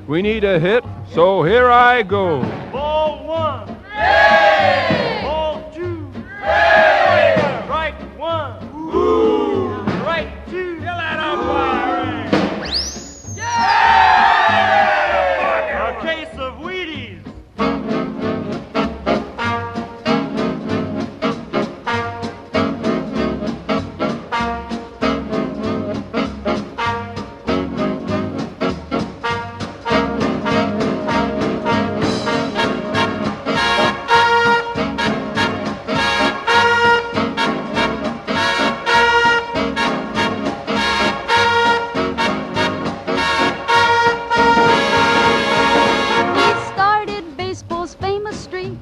We need a hit, so here I go. Ball one. Hey! Ball two. Hey! Strike one. Ooh! Strike two. Kill that umpire. Yeah! A case of Wheaties.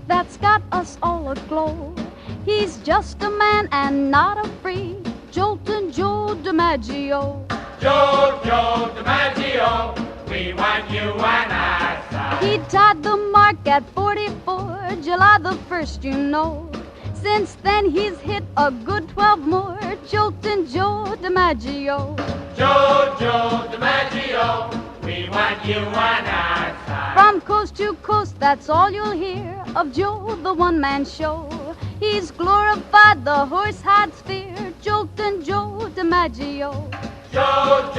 That's got us all aglow. He's just a man and not a freak, Joltin' Joe DiMaggio. Joe DiMaggio, we want you on our side. He tied the mark at 44, July the 1st, you know. Since then he's hit a good 12 more, Joltin' Joe DiMaggio. Joe DiMaggio, we want you on our side. From coast to coast, that's all you'll hear of Joe, the one-man show. He's glorified the horse-hide sphere, Joltin' Joe DiMaggio. Joe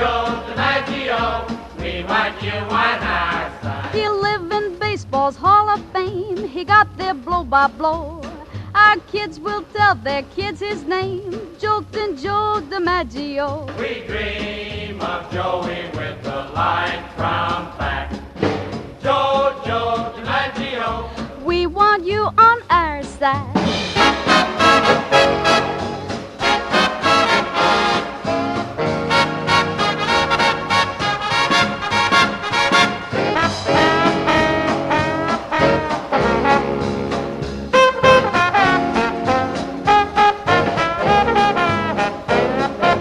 DiMaggio, we want you on our side. He'll live in baseball's Hall of Fame, he got there blow by blow. Our kids will tell their kids his name, Joltin' Joe DiMaggio. We dream of Joey with the line from back. Joe DiMaggio, we want you on our side.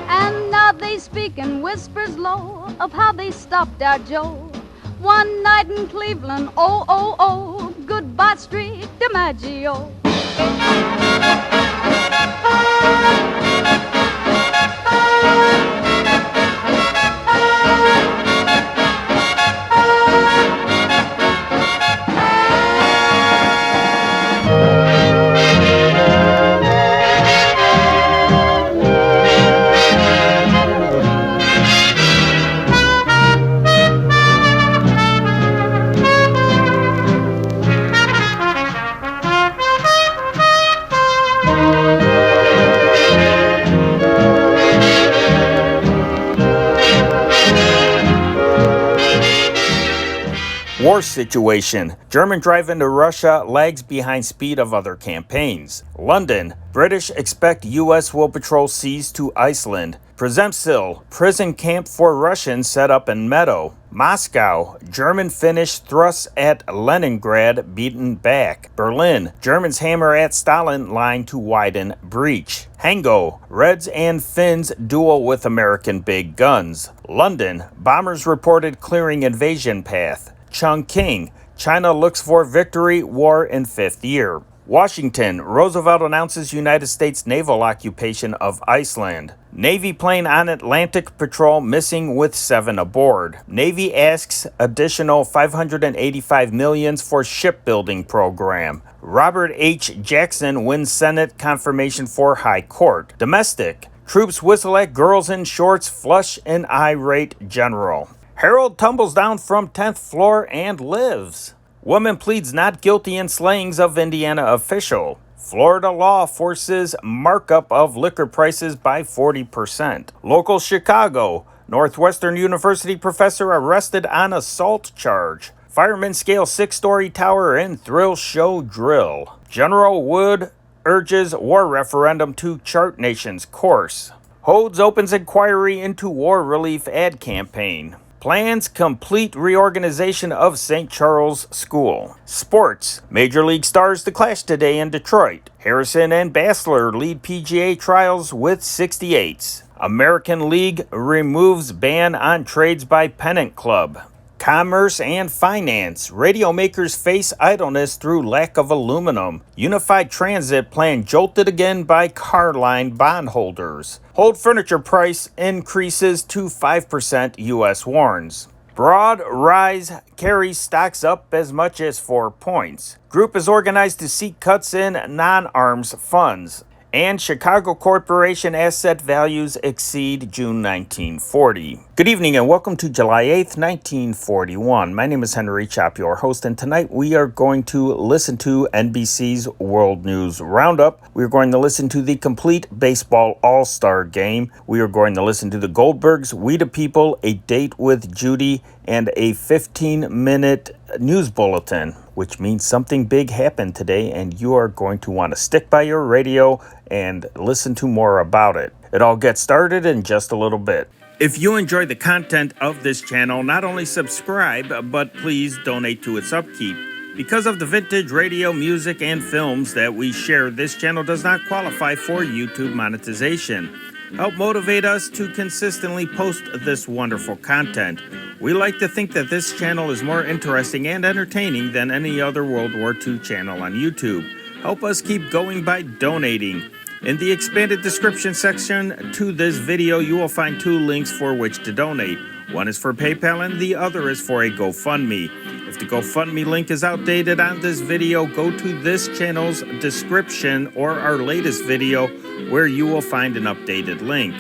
And now they speak in whispers low of how they stopped our Joe. One night in Cleveland, oh, oh, oh, goodbye Street DiMaggio. War situation. German drive into Russia lags behind speed of other campaigns. London. British expect U.S. will patrol seas to Iceland. Przemysl. Prison camp for Russians set up in Meadow. Moscow. German-Finnish thrusts at Leningrad beaten back. Berlin. Germans hammer at Stalin line to widen breach. Hango. Reds and Finns duel with American big guns. London. Bombers reported clearing invasion path. Chongqing, China looks for victory, war in fifth year. Washington, Roosevelt announces United States naval occupation of Iceland. Navy plane on Atlantic patrol missing with 7 aboard. Navy asks additional $585 million for shipbuilding program. Robert H. Jackson wins Senate confirmation for High Court. Domestic, troops whistle at girls in shorts, flush an irate general. Harold tumbles down from 10th floor and lives. Woman pleads not guilty in slayings of Indiana official. Florida law forces markup of liquor prices by 40%. Local Chicago. Northwestern University professor arrested on assault charge. Firemen scale 6-story tower in thrill show drill. General Wood urges war referendum to chart nation's course. Hodes opens inquiry into war relief ad campaign. Plans complete reorganization of St. Charles School. Sports. Major League stars to clash today in Detroit. Harrison and Bassler lead PGA trials with 68s. American League removes ban on trades by pennant club. Commerce and finance. Radio makers face idleness through lack of aluminum. Unified Transit plan jolted again by car line bondholders. Hold furniture price increases to 5% U.S. warns. Broad rise carries stocks up as much as 4 points. Group is organized to seek cuts in non-arms funds. And Chicago corporation asset values exceed June 1940. Good evening and welcome to July 8th, 1941. My name is Henry Chop, your host, and tonight we are going to listen to NBC's World News Roundup. We are going to listen to the complete baseball all-star game. We are going to listen to the Goldbergs, We the People, A Date with Judy, and a 15-minute news bulletin, which means something big happened today, and you are going to want to stick by your radio and listen to more about it. It all gets started in just a little bit. If you enjoy the content of this channel, not only subscribe, but please donate to its upkeep. Because of the vintage radio, music, and films that we share, this channel does not qualify for YouTube monetization. Help motivate us to consistently post this wonderful content. We like to think that this channel is more interesting and entertaining than any other World War II channel on YouTube. Help us keep going by donating. In the expanded description section to this video, you will find 2 links for which to donate. One is for PayPal and the other is for a GoFundMe. If the GoFundMe link is outdated on this video, go to this channel's description or our latest video where you will find an updated link.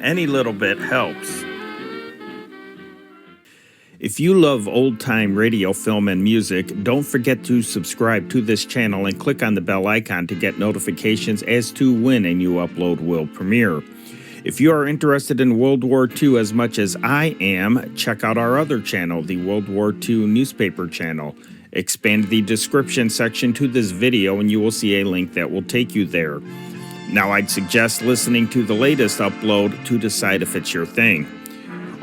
Any little bit helps. If you love old-time radio, film, and music, don't forget to subscribe to this channel and click on the bell icon to get notifications as to when a new upload will premiere. If you are interested in World War II as much as I am, check out our other channel, the World War II newspaper channel. Expand the description section to this video and you will see a link that will take you there. Now I'd suggest listening to the latest upload to decide if it's your thing.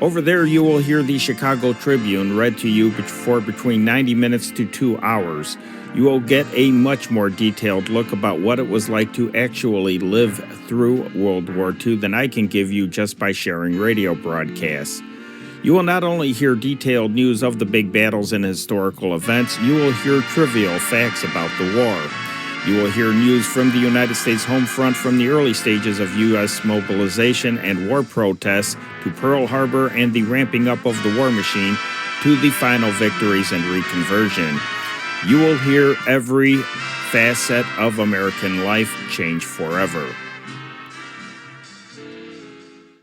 Over there you will hear the Chicago Tribune read to you for between 90 minutes to 2 hours. You will get a much more detailed look about what it was like to actually live through World War II than I can give you just by sharing radio broadcasts. You will not only hear detailed news of the big battles and historical events, you will hear trivial facts about the war. You will hear news from the United States home front from the early stages of U.S. mobilization and war protests to Pearl Harbor and the ramping up of the war machine to the final victories and reconversion. You will hear every facet of American life change forever.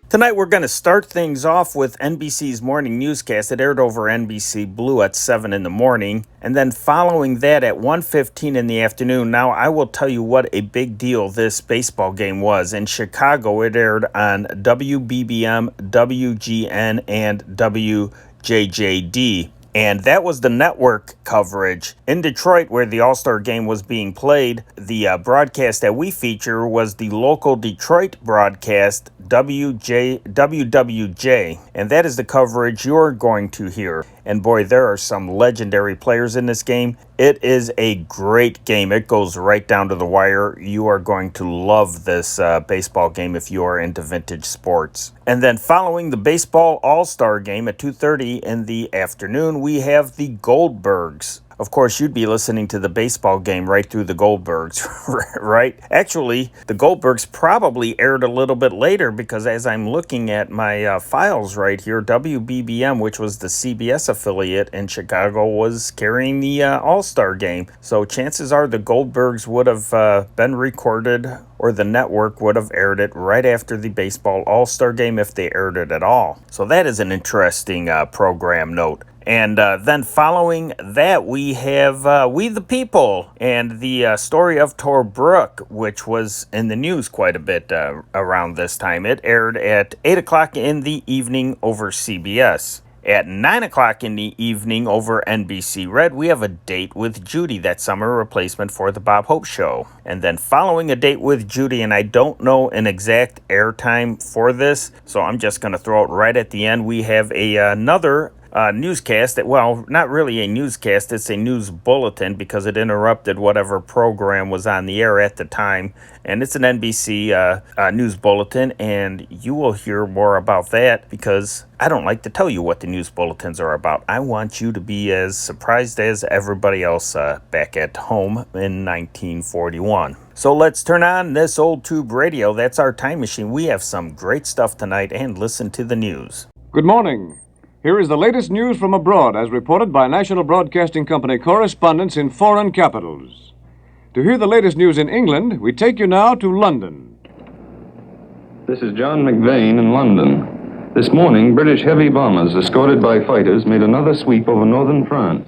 Tonight we're going to start things off with NBC's morning newscast. It aired over NBC Blue at 7 in the morning. And then following that at 1:15 in the afternoon. Now I will tell you what a big deal this baseball game was. In Chicago it aired on WBBM, WGN, and WJJD. And that was the network coverage. In Detroit, where the All-Star Game was being played, the broadcast that we feature was the local Detroit broadcast, WWJ. And that is the coverage you're going to hear. And boy, there are some legendary players in this game. It is a great game. It goes right down to the wire. You are going to love this baseball game if you are into vintage sports. And then following the baseball all-star game at 2:30 in the afternoon, we have the Goldbergs. Of course, you'd be listening to the baseball game right through the Goldbergs, right? Actually, the Goldbergs probably aired a little bit later because as I'm looking at my files right here, WBBM, which was the CBS affiliate in Chicago, was carrying the All-Star game. So chances are the Goldbergs would have been recorded or the network would have aired it right after the baseball All-Star game if they aired it at all. So that is an interesting program note. And then following that, we have We the People and the story of Tobruk, which was in the news quite a bit around this time. It aired at 8 o'clock in the evening over CBS. At 9 o'clock in the evening over NBC Red, we have A Date with Judy, that summer replacement for the Bob Hope Show. And then following A Date with Judy, and I don't know an exact airtime for this, so I'm just going to throw it right at the end, we have another newscast, well, not really a newscast, it's a news bulletin because it interrupted whatever program was on the air at the time. And it's an NBC news bulletin, and you will hear more about that because I don't like to tell you what the news bulletins are about. I want you to be as surprised as everybody else back at home in 1941. So let's turn on this old tube radio. That's our time machine. We have some great stuff tonight, and listen to the news. Good morning. Here is the latest news from abroad as reported by National Broadcasting Company correspondents in foreign capitals. To hear the latest news in England, we take you now to London. This is John McVeigh in London. This morning, British heavy bombers escorted by fighters made another sweep over northern France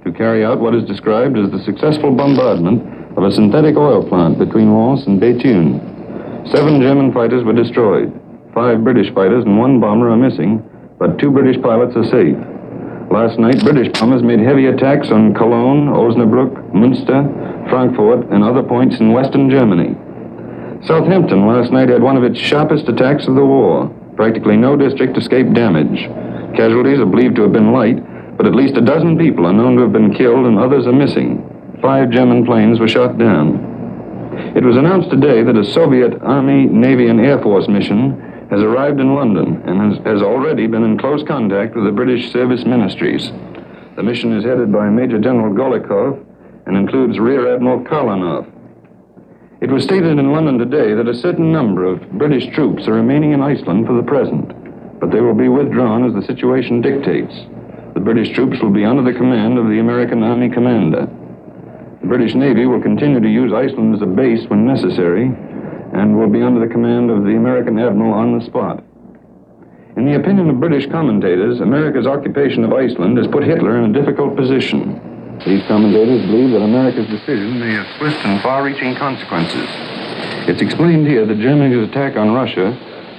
to carry out what is described as the successful bombardment of a synthetic oil plant between Lens and Béthune. 7 German fighters were destroyed. 5 British fighters and 1 bomber are missing, but 2 British pilots are safe. Last night, British bombers made heavy attacks on Cologne, Osnabrück, Münster, Frankfurt, and other points in western Germany. Southampton last night had one of its sharpest attacks of the war. Practically no district escaped damage. Casualties are believed to have been light, but at least a dozen people are known to have been killed and others are missing. 5 German planes were shot down. It was announced today that a Soviet Army, Navy, and Air Force mission has arrived in London and has already been in close contact with the British service ministries. The mission is headed by Major General Golikov and includes Rear Admiral Karlanov. It was stated in London today that a certain number of British troops are remaining in Iceland for the present, but they will be withdrawn as the situation dictates. The British troops will be under the command of the American Army Commander. The British Navy will continue to use Iceland as a base when necessary, and will be under the command of the American Admiral on the spot. In the opinion of British commentators, America's occupation of Iceland has put Hitler in a difficult position. These commentators believe that America's decision may have swift and far-reaching consequences. It's explained here that Germany's attack on Russia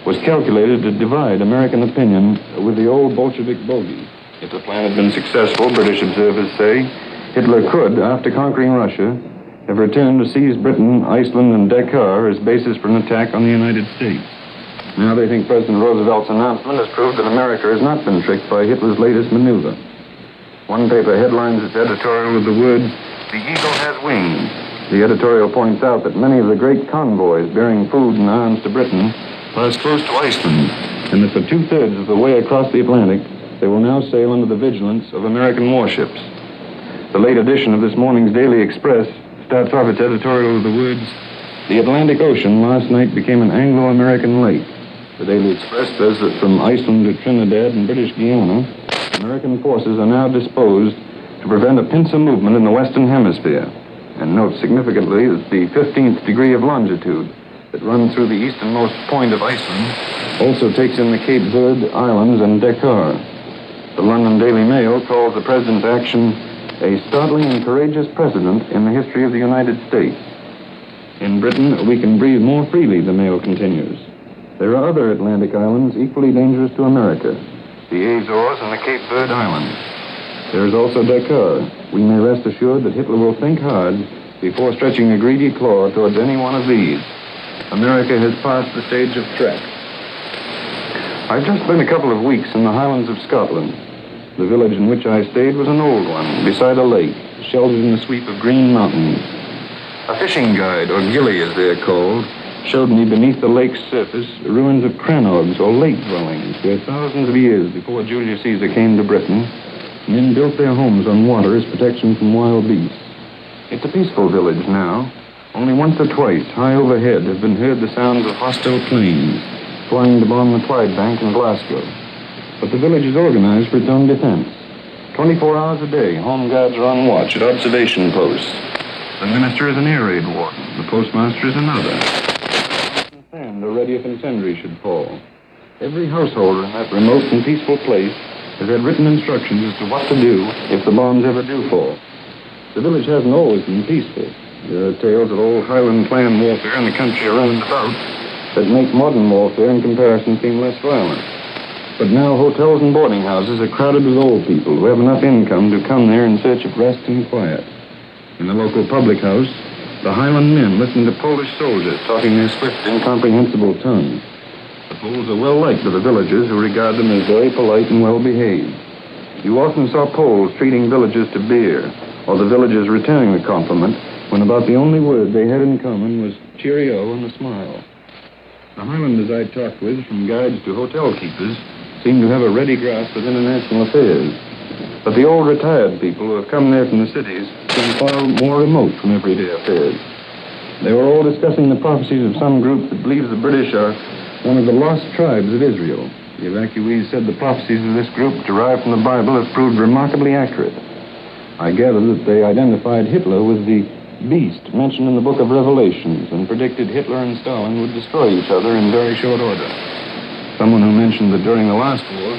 was calculated to divide American opinion with the old Bolshevik bogey. If the plan had been successful, British observers say, Hitler could, after conquering Russia, have returned to seize Britain, Iceland, and Dakar as bases for an attack on the United States. Now they think President Roosevelt's announcement has proved that America has not been tricked by Hitler's latest maneuver. One paper headlines its editorial with the words, "The eagle has wings." The editorial points out that many of the great convoys bearing food and arms to Britain pass close to Iceland, and that for 2/3 of the way across the Atlantic, they will now sail under the vigilance of American warships. The late edition of this morning's Daily Express starts off its editorial with the words, "The Atlantic Ocean last night became an Anglo-American lake." The Daily Express says that from Iceland to Trinidad and British Guiana, American forces are now disposed to prevent a pincer movement in the Western Hemisphere, and notes significantly that the 15th degree of longitude that runs through the easternmost point of Iceland also takes in the Cape Verde Islands and Dakar. The London Daily Mail calls the president's action a startling and courageous precedent in the history of the United States. In Britain, we can breathe more freely, the Mail continues. There are other Atlantic islands equally dangerous to America, the Azores and the Cape Verde Islands. There is also Dakar. We may rest assured that Hitler will think hard before stretching a greedy claw towards any one of these. America has passed the stage of threat. I've just spent a couple of weeks in the Highlands of Scotland. The village in which I stayed was an old one, beside a lake, sheltered in the sweep of green mountains. A fishing guide, or gilly as they are called, showed me beneath the lake's surface ruins of cranogs, or lake dwellings, where thousands of years before Julius Caesar came to Britain, men built their homes on water as protection from wild beasts. It's a peaceful village now. Only once or twice, high overhead, have been heard the sounds of hostile planes flying to bomb the Clyde Bank in Glasgow. But the village is organized for its own defense. 24 hours a day, home guards are on watch at observation posts. The minister is an air raid warden. The postmaster is another. And are ready if incendiary should fall. Every householder in that remote and peaceful place has had written instructions as to what to do if the bombs ever do fall. The village hasn't always been peaceful. There are tales of old Highland clan warfare in the country around about that make modern warfare in comparison seem less violent. But now hotels and boarding houses are crowded with old people who have enough income to come there in search of rest and quiet. In the local public house, the Highland men listen to Polish soldiers talking their swift, incomprehensible tongue. The Poles are well liked by the villagers, who regard them as very polite and well-behaved. You often saw Poles treating villagers to beer, or the villagers returning the compliment, when about the only word they had in common was cheerio and a smile. The Highlanders I talked with, from guides to hotel keepers, seem to have a ready grasp of international affairs. But the old retired people who have come there from the cities seem far more remote from everyday affairs. They were all discussing the prophecies of some group that believes the British are one of the lost tribes of Israel, The evacuees said the prophecies of this group, derived from the Bible, have proved remarkably accurate. I gather that they identified Hitler with the beast mentioned in the book of Revelations and predicted Hitler and Stalin would destroy each other in very short order. Someone who mentioned that during the last war,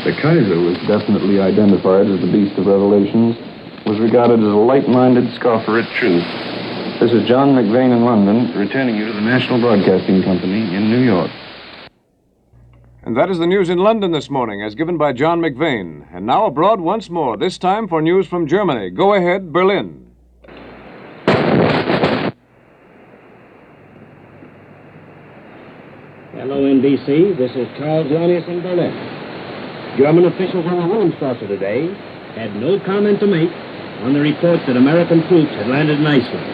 the Kaiser was definitely identified as the beast of Revelations, was regarded as a light-minded scoffer at truth. This is John McVane in London, returning you to the National Broadcasting Company in New York. And that is the news in London this morning, as given by John McVane. And now abroad once more, this time for news from Germany. Go ahead, Berlin. Hello, NBC. This is Charles Lanius in Berlin. German officials on the Wilhelmstrasse today had no comment to make on the report that American troops had landed in Iceland.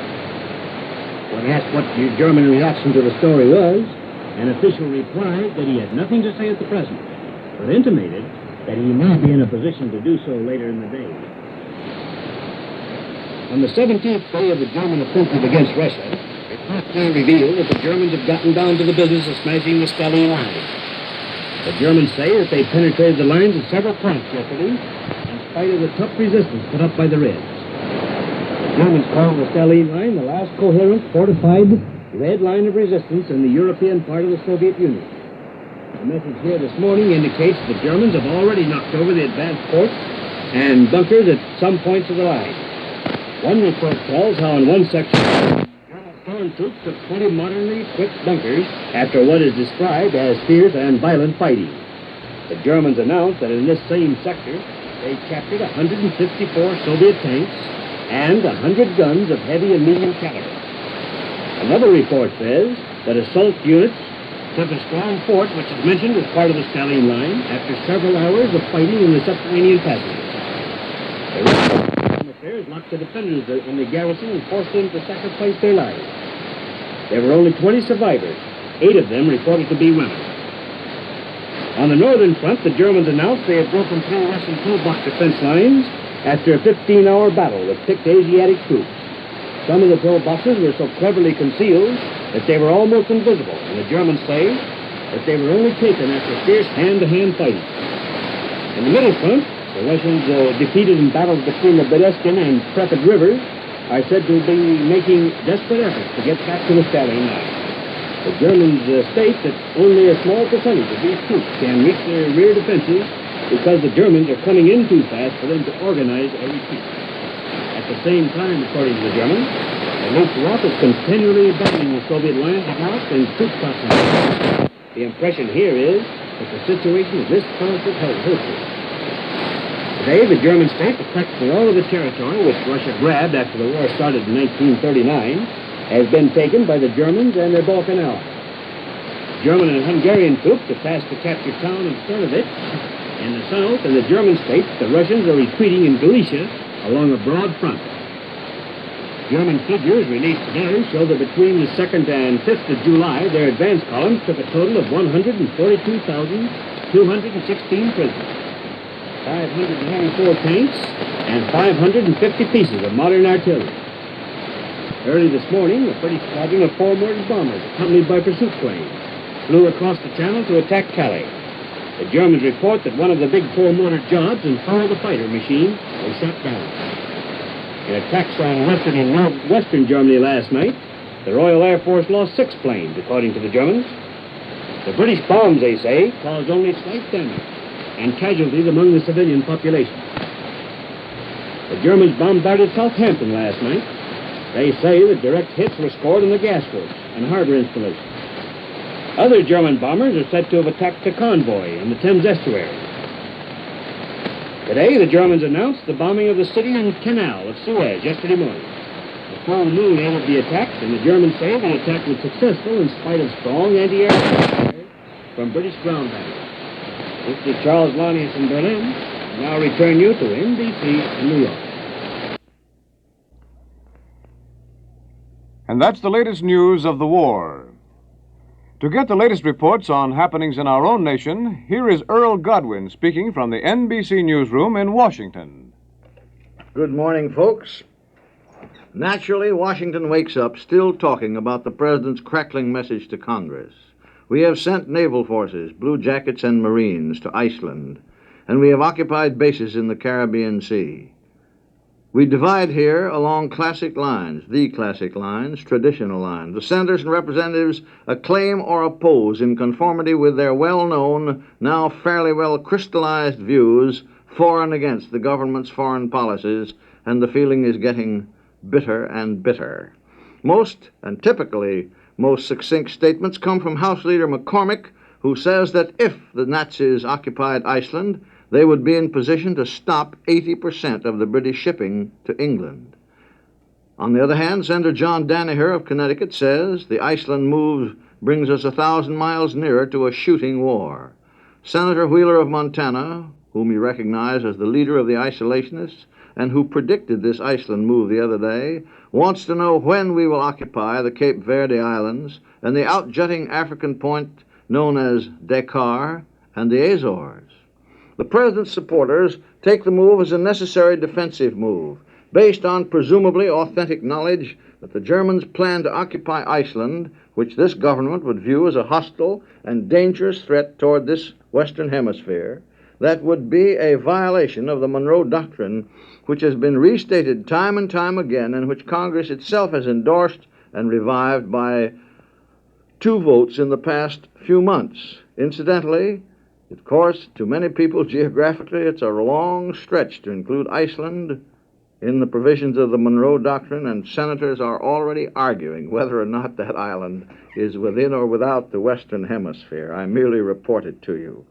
When asked what the German reaction to the story was, an official replied that he had nothing to say at the present, but intimated that he might be in a position to do so later in the day. On the 17th day of the German offensive against Russia, reports now reveal that the Germans have gotten down to the business of smashing the Stalin line. The Germans say that they penetrated the lines at several points yesterday, in spite of the tough resistance put up by the Reds. The Germans call the Stalin line the last coherent, fortified, red line of resistance in the European part of the Soviet Union. The message here this morning indicates the Germans have already knocked over the advanced forts and bunkers at some points of the line. One report tells how in one section, German stormtroops took 20 modernly equipped bunkers after what is described as fierce and violent fighting. The Germans announced that in this same sector, they captured 154 Soviet tanks and 100 guns of heavy and medium caliber. Another report says that assault units took a strong fort, which is mentioned as part of the Stalin line, after several hours of fighting in the subterranean passages. The Russian affairs locked the defenders in the garrison and forced them to sacrifice their lives. There were only 20 survivors, 8 of them reported to be women. On the northern front, the Germans announced they had broken through Russian pillbox defense lines after a 15-hour battle with picked Asiatic troops. Some of the pillboxes were so cleverly concealed that they were almost invisible, and the Germans say that they were only taken after fierce hand-to-hand fighting. In the middle front, the Russians, defeated in battles between the Bereskin and Pripyat rivers, are said to be making desperate efforts to get back to the Stalin line. The Germans state that only a small percentage of these troops can reach their rear defenses because the Germans are coming in too fast for them to organize a retreat. At the same time, according to the Germans, the Luftwaffe is continually battling the Soviet lines of march and troop concentration. The impression here is that the situation is this constant hopeless. Today, the Germans state that practically all of the territory which Russia grabbed after the war started in 1939 has been taken by the Germans and their Balkan allies. German and Hungarian troops have passed the captured town of Cernovich in the south, and the German states the Russians are retreating in Galicia along a broad front. German figures released today show that between the 2nd and 5th of July, their advance columns took a total of 142,216 prisoners, 594 tanks, and 550 pieces of modern artillery. Early this morning, a British squadron of 4 mortared bombers, accompanied by pursuit planes, flew across the channel to attack Calais. The Germans report that one of the big 4 mortar jobs and 4 of the fighter machines were shot down. In attacks on western and northwestern Germany last night, the Royal Air Force lost 6 planes, according to the Germans. The British bombs, they say, caused only slight damage and casualties among the civilian population. The Germans bombarded Southampton last night. They say that direct hits were scored in the gas works and harbor installations. Other German bombers are said to have attacked a convoy in the Thames estuary. Today, the Germans announced the bombing of the city and canal of Suez yesterday morning. The full moon aided the attacks, and the Germans say the attack was successful in spite of strong anti-air fire from British ground battles. This is Charles Lanius in Berlin. I now return you to NBC in New York. And that's the latest news of the war. To get the latest reports on happenings in our own nation, here is Earl Godwin speaking from the NBC newsroom in Washington. Good morning, folks. Naturally, Washington wakes up still talking about the President's crackling message to Congress. We have sent naval forces, Blue Jackets and Marines, to Iceland, and we have occupied bases in the Caribbean Sea. We divide here along classic lines, the classic lines, traditional lines. The senators and representatives acclaim or oppose in conformity with their well-known, now fairly well crystallized views for and against the government's foreign policies, and the feeling is getting bitter and bitter. Most, and typically most succinct statements come from House Leader McCormick, who says that if the Nazis occupied Iceland, they would be in position to stop 80% of the British shipping to England. On the other hand, Senator John Danaher of Connecticut says the Iceland move brings us 1,000 miles nearer to a shooting war. Senator Wheeler of Montana, whom you recognize as the leader of the isolationists and who predicted this Iceland move the other day, wants to know when we will occupy the Cape Verde Islands and the outjutting African point known as Dakar and the Azores. The president's supporters take the move as a necessary defensive move, based on presumably authentic knowledge that the Germans plan to occupy Iceland, which this government would view as a hostile and dangerous threat toward this Western Hemisphere, that would be a violation of the Monroe Doctrine, which has been restated time and time again, and which Congress itself has endorsed and revived by 2 votes in the past few months. Incidentally, of course, to many people geographically, it's a long stretch to include Iceland in the provisions of the Monroe Doctrine, and senators are already arguing whether or not that island is within or without the Western Hemisphere. I merely report it to you.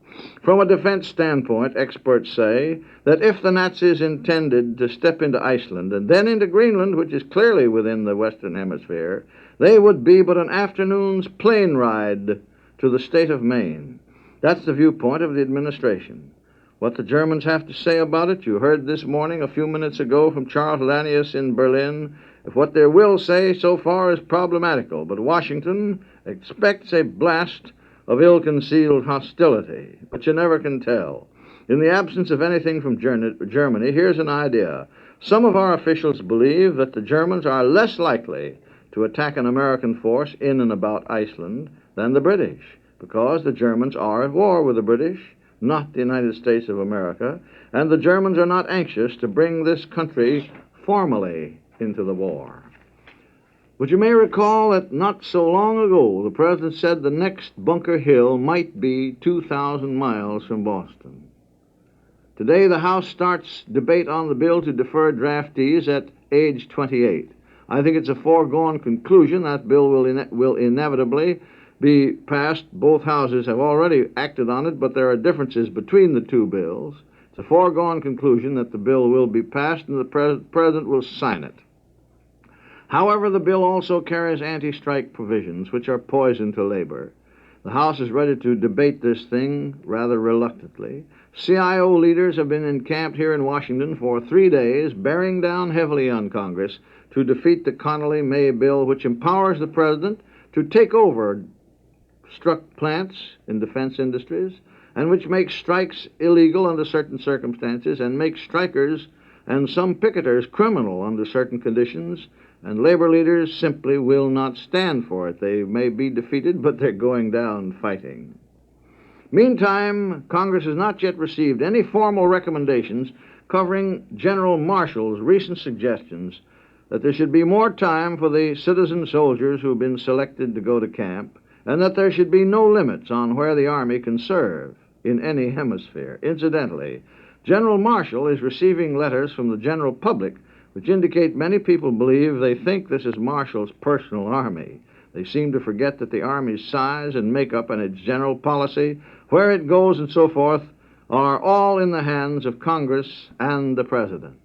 From a defense standpoint, experts say that if the Nazis intended to step into Iceland and then into Greenland, which is clearly within the Western Hemisphere, they would be but an afternoon's plane ride to the state of Maine. That's the viewpoint of the administration. What the Germans have to say about it, you heard this morning, a few minutes ago, from Charles Lanius in Berlin. If what they will say so far is problematical, but Washington expects a blast of ill-concealed hostility, but you never can tell. In the absence of anything from Germany, here's an idea. Some of our officials believe that the Germans are less likely to attack an American force in and about Iceland than the British, because the Germans are at war with the British, not the United States of America, and the Germans are not anxious to bring this country formally into the war. But you may recall that not so long ago, the President said the next Bunker Hill might be 2,000 miles from Boston. Today, the House starts debate on the bill to defer draftees at age 28. I think it's a foregone conclusion that bill will inevitably be passed. Both houses have already acted on it, but there are differences between the 2 bills. It's a foregone conclusion that the bill will be passed and the President will sign it. However, the bill also carries anti-strike provisions, which are poison to labor. The House is ready to debate this thing rather reluctantly. CIO leaders have been encamped here in Washington for 3 days, bearing down heavily on Congress to defeat the Connolly-May bill, which empowers the President to take over struck plants in defense industries, and which makes strikes illegal under certain circumstances and makes strikers and some picketers criminal under certain conditions, and labor leaders simply will not stand for it. They may be defeated, but they're going down fighting. Meantime, Congress has not yet received any formal recommendations covering General Marshall's recent suggestions that there should be more time for the citizen soldiers who have been selected to go to camp, and that there should be no limits on where the Army can serve in any hemisphere. Incidentally, General Marshall is receiving letters from the general public which indicate many people believe they think this is Marshall's personal army. They seem to forget that the Army's size and makeup and its general policy, where it goes and so forth, are all in the hands of Congress and the President.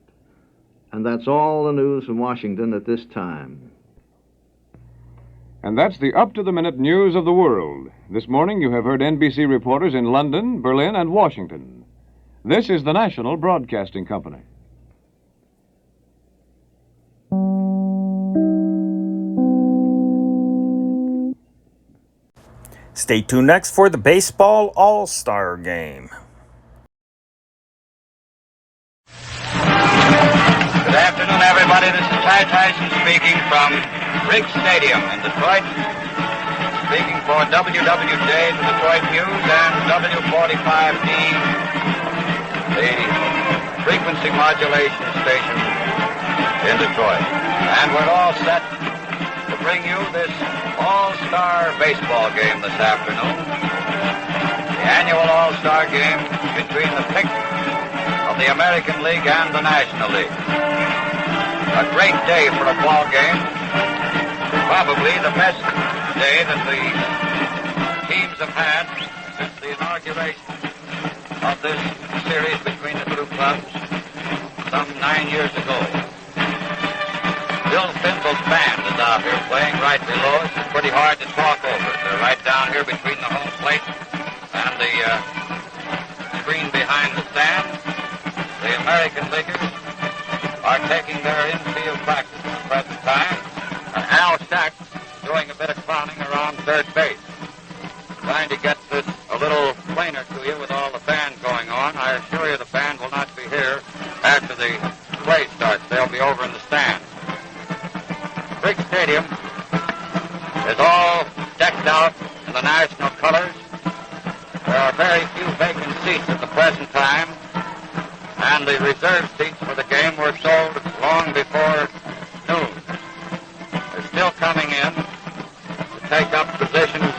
And that's all the news from Washington at this time. And that's the up-to-the-minute news of the world. This morning you have heard NBC reporters in London, Berlin, and Washington. This is the National Broadcasting Company. Stay tuned next for the Baseball All-Star Game. Good afternoon, everybody. This is Ty Tyson speaking from Riggs Stadium in Detroit. speaking for WWJ, the Detroit News, and W45D, the frequency modulation station in Detroit. And we're all set to bring you this all-star baseball game this afternoon. The annual all-star game between the pick of the American League and the National League. A great day for a ball game. Probably the best day that the teams have had since the inauguration of this series between the two clubs some 9 years ago. Bill Finzel's band is out here playing right below us. It's pretty hard to talk over. They're right down here between the home plate and the screen behind the stand. The American Leaguers are taking their infield practice at the present time. And Al Shack doing a bit of clowning around third base. Trying to get this a little plainer to you with all the band going on. I assure you the band will not be here after the play starts. They'll be over in the stand. Big Stadium is all decked out in the national colors. There are very few vacant seats at the present time, and the reserve seats for the game were sold long before noon. They're still coming in to take up positions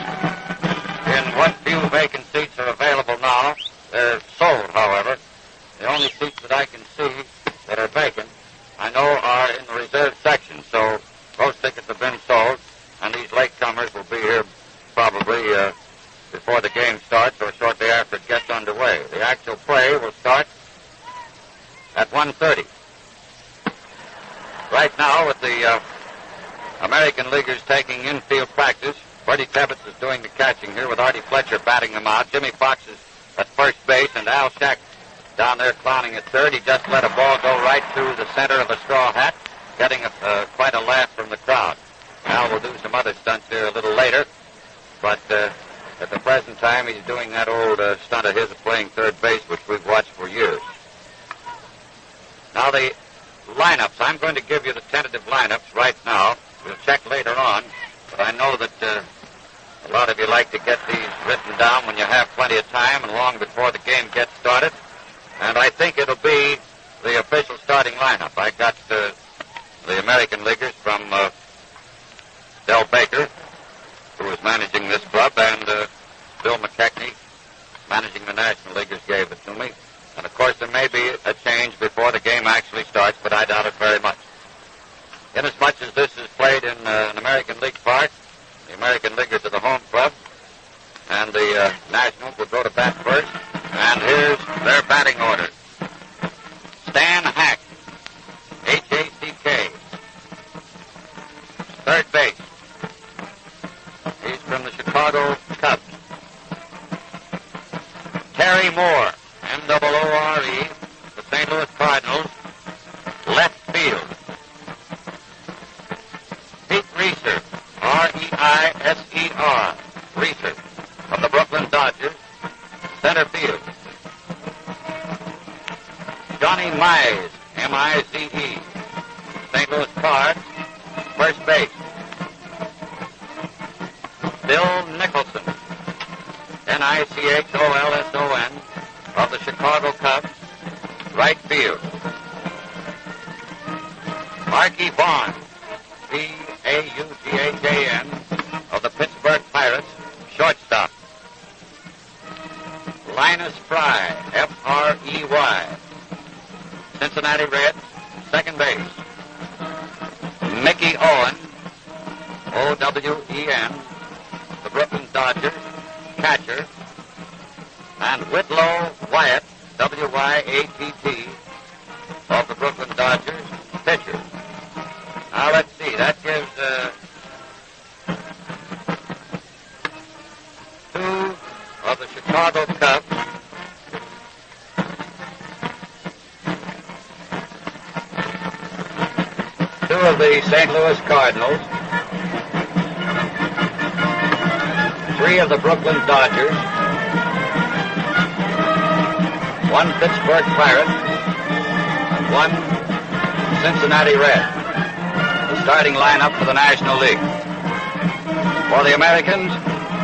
in what few vacant seats are available now. They're sold, however. The only seats that I can see that are vacant, I know, are in the reserve section, so those tickets have been sold, and these latecomers will be here probably before the game starts or shortly after it gets underway. The actual play will start at 1:30. Right now, with the American Leaguers taking infield practice, Bertie Tebbetts is doing the catching here with Artie Fletcher batting them out. Jimmy Fox is at first base, and Al Shack down there clowning at third. He just let a ball go right through the center of a straw hat, getting quite a laugh from the crowd. Al will do some other stunts here a little later, but at the present time he's doing that old stunt of his of playing third base, which we've watched for years. Now the lineups. I'm going to give you the tentative lineups right now. We'll check later on, but I know that a lot of you like to get these written down when you have plenty of time and long before the game gets started. And I think it'll be the official starting lineup. I got the American Leaguers from Del Baker, who was managing this club, and Bill McKechnie, managing the National Leaguers, gave it to me. And, of course, there may be a change before the game actually starts, but I doubt it very much. Inasmuch as this is played in an American League park, the American Leaguers are the home club, and the Nationals will go to bat first. And here's their batting order. Stan Hack, H-A-C-K, third base. He's from the Chicago Cubs. Terry Moore, M-O-O-R-E, the St. Louis Cardinals, left field. Pete Reeser, R-E-I-S-E-R, Reeser, of the Brooklyn Dodgers, center field. Johnny Mize, M-I-Z-E, St. Louis Cards, first base. Bill Nicholson, N-I-C-H-O-L-S-O-N, of the Chicago Cubs, right field. Marky Vaughn, V-A-U-G-H-A-N, of the Pittsburgh Pirates, shortstop. Linus Fry, F-R-E-Y, Cincinnati Reds, second base. Mickey Owen, O-W-E-N, the Brooklyn Dodgers, catcher. And Whitlow Wyatt, W-Y-A-T-T, of the Brooklyn Dodgers, pitcher. Now, let's see. That gives two of the Chicago Cubs. Two of the St. Louis Cardinals. Three of the Brooklyn Dodgers. One Pittsburgh Pirate. And one Cincinnati Red. The starting lineup for the National League. For the Americans,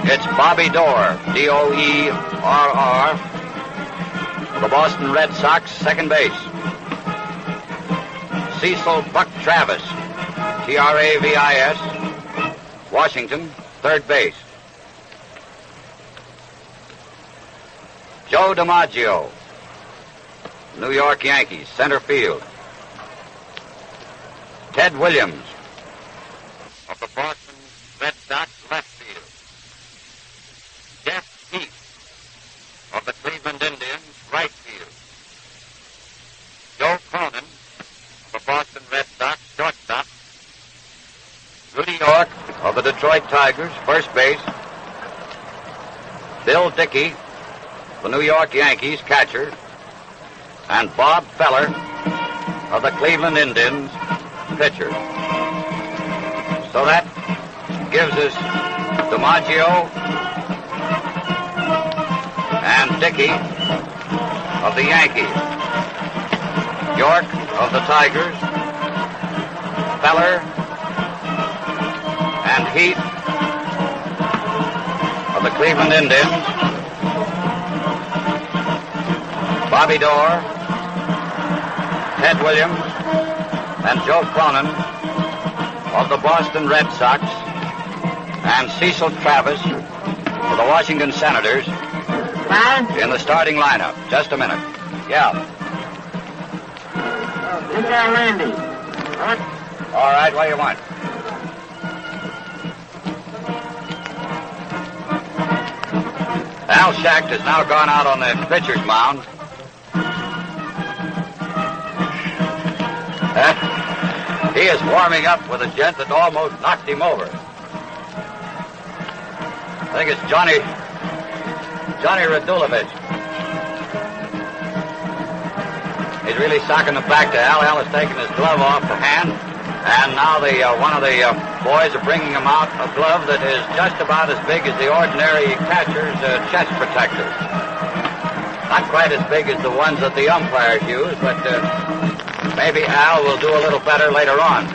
it's Bobby Doerr, D-O-E-R-R, the Boston Red Sox, second base. Cecil Buck Travis, T-R-A-V-I-S, Washington, third base. Joe DiMaggio, New York Yankees, center field. Ted Williams of the Boston Red Sox, left field. Jeff Heath of the Cleveland Indians, right field. Joe Cronin of the Boston Red Sox, shortstop. Rudy York of the Detroit Tigers, first base. Bill Dickey, the New York Yankees, catcher. And Bob Feller of the Cleveland Indians, pitcher. So that gives us DiMaggio and Dickey of the Yankees, York of the Tigers, Feller and Heath of the Cleveland Indians, Bobby Doerr, Ted Williams, and Joe Cronin of the Boston Red Sox, and Cecil Travis of the Washington Senators in the starting lineup. Just a minute. Yeah. Is there Randy? All right, what do you want? Al Schacht has now gone out on the pitcher's mound. He is warming up with a gent that almost knocked him over. I think it's Johnny Radulovich. He's really socking it back to Al. Al is taking his glove off the hand, and now one of the boys are bringing him out a glove that is just about as big as the ordinary catcher's chest protector. Not quite as big as the ones that the umpires use, but maybe Al will do a little better later on.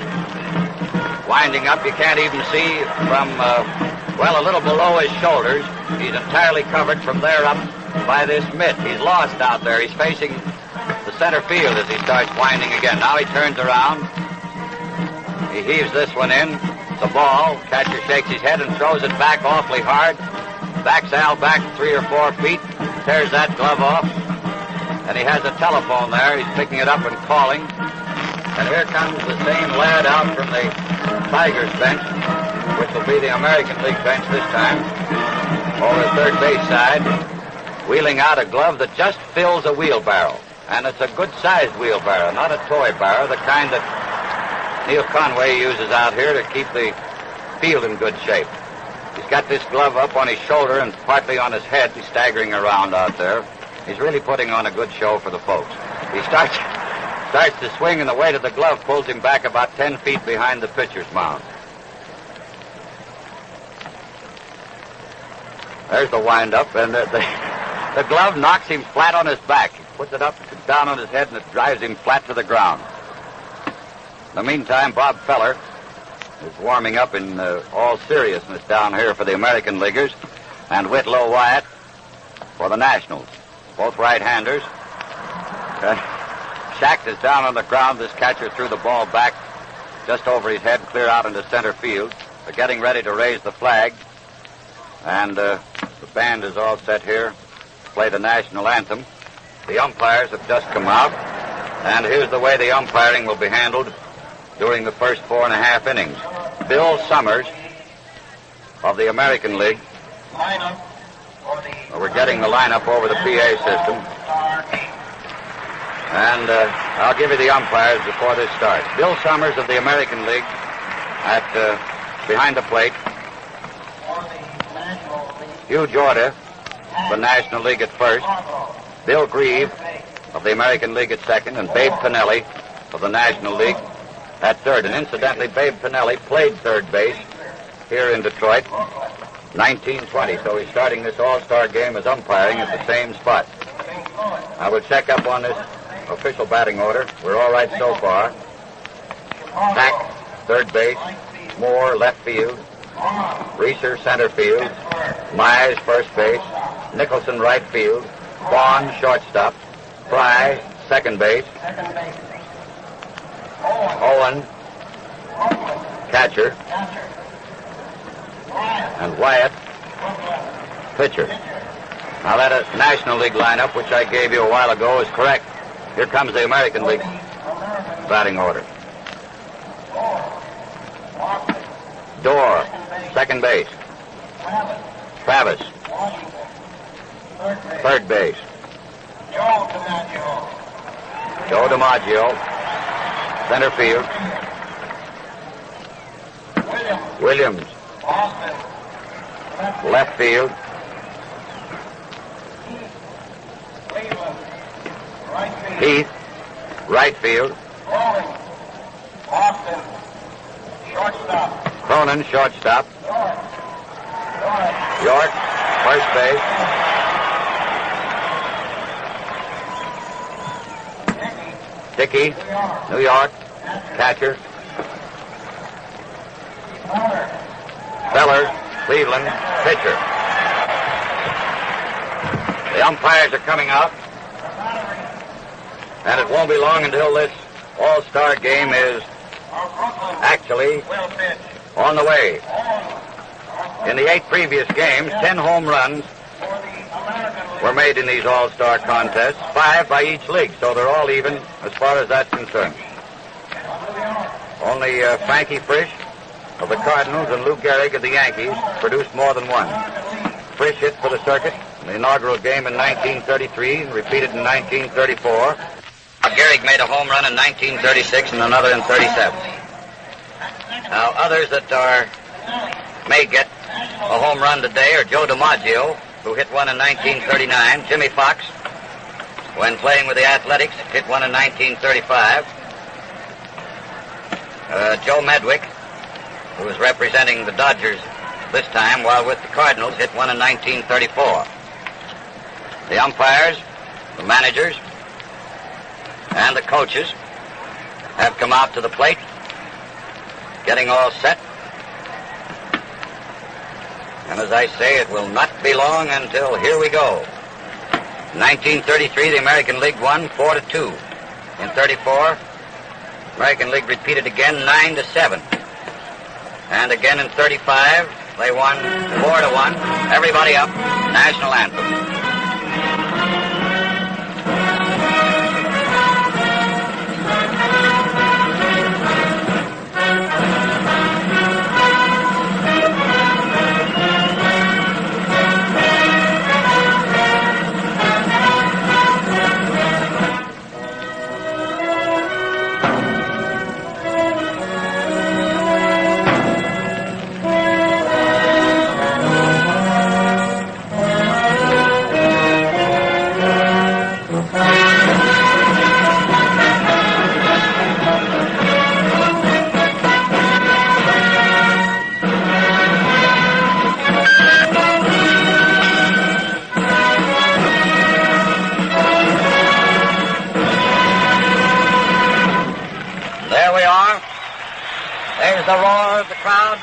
Winding up, you can't even see from, a little below his shoulders. He's entirely covered from there up by this mitt. He's lost out there. He's facing the center field as he starts winding again. Now he turns around. He heaves this one in. It's a ball. Catcher shakes his head and throws it back awfully hard. Backs Al back 3 or 4 feet. Tears that glove off. And he has a telephone there. He's picking it up and calling. And here comes the same lad out from the Tigers bench, which will be the American League bench this time, over the third base side, wheeling out a glove that just fills a wheelbarrow. And it's a good-sized wheelbarrow, not a toy barrow, the kind that Neil Conway uses out here to keep the field in good shape. He's got this glove up on his shoulder and partly on his head. He's staggering around out there. He's really putting on a good show for the folks. He starts to swing, and the weight of the glove pulls him back about 10 feet behind the pitcher's mound. There's the wind-up, and the glove knocks him flat on his back. He puts it up, down on his head, and it drives him flat to the ground. In the meantime, Bob Feller is warming up in all seriousness down here for the American Leaguers, and Whitlow Wyatt for the Nationals. Both right-handers. Schacht is down on the ground. This catcher threw the ball back just over his head, clear out into center field. They're getting ready to raise the flag. And the band is all set here to play the national anthem. The umpires have just come out. And here's the way the umpiring will be handled during the first 4.5 innings. Bill Summers of the American League. We're getting the lineup over the PA system. And I'll give you the umpires before this starts. Bill Summers of the American League at behind the plate. Hugh Jorda, the National League at first. Bill Grieve of the American League at second, and Babe Pinelli of the National League at third. And incidentally, Babe Pinelli played third base here in Detroit, 1920. So he's starting this all-star game as umpiring at the same spot. I will check up on this official batting order. We're all right so far. Pack, third base. Moore, left field. Reeser center field, Myers first base, Nicholson right field, Vaughn shortstop, Fry second base, Owen catcher, and Wyatt pitcher. Now that National League lineup, which I gave you a while ago, is correct. Here comes the American League batting order. Dorr, second base. Travis, third base. Joe DiMaggio, center field. Williams, left field. Heath, right field. Cronin, shortstop. York, first base. Dickey, New York, catcher. Feller, Cleveland, pitcher. The umpires are coming out. And it won't be long until this all-star game is actually on the way. In the 8 previous games, 10 home runs were made in these all-star contests, 5 by each league, so they're all even as far as that's concerned. Only Frankie Frisch of the Cardinals and Lou Gehrig of the Yankees produced more than one. Frisch hit for the circuit in the inaugural game in 1933 and repeated in 1934. Gehrig made a home run in 1936 and another in 37. Now, others that may get a home run today are Joe DiMaggio, who hit one in 1939, Jimmy Fox, when playing with the Athletics, hit one in 1935, Joe Medwick, who was representing the Dodgers this time while with the Cardinals, hit one in 1934. The umpires, the managers, and the coaches have come out to the plate, getting all set. And as I say, it will not be long until here we go. In 1933, the American League won 4-2. In 34, American League repeated again 9-7. And again in 35, they won 4-1. Everybody up, national anthem. The roar of the crowd.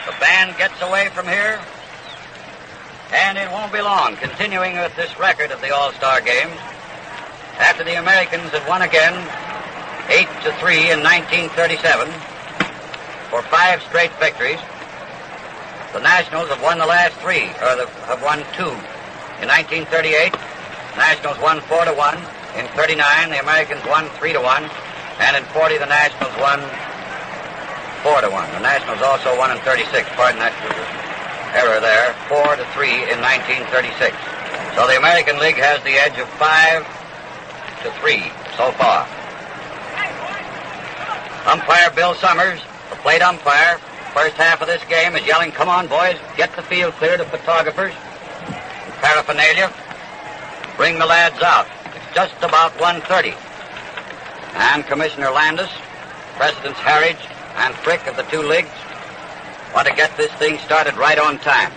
The band gets away from here. And it won't be long, continuing with this record of the All-Star Games. After the Americans had won again 8-3 in 1937 for 5 straight victories, the Nationals have won the last 3, or have won 2. In 1938, Nationals won 4-1. In 39, the Americans won 3-1. And in 40, the Nationals won 4-1. The Nationals also won in 36. Pardon that error there. 4-3 in 1936. So the American League has the edge of 5-3 so far. Umpire Bill Summers, the plate umpire, first half of this game is yelling, "Come on, boys, get the field clear to photographers and paraphernalia. Bring the lads out. It's just about 1:30. And Commissioner Landis, Presidents Harridge and Frick of the 2 leagues want to get this thing started right on time.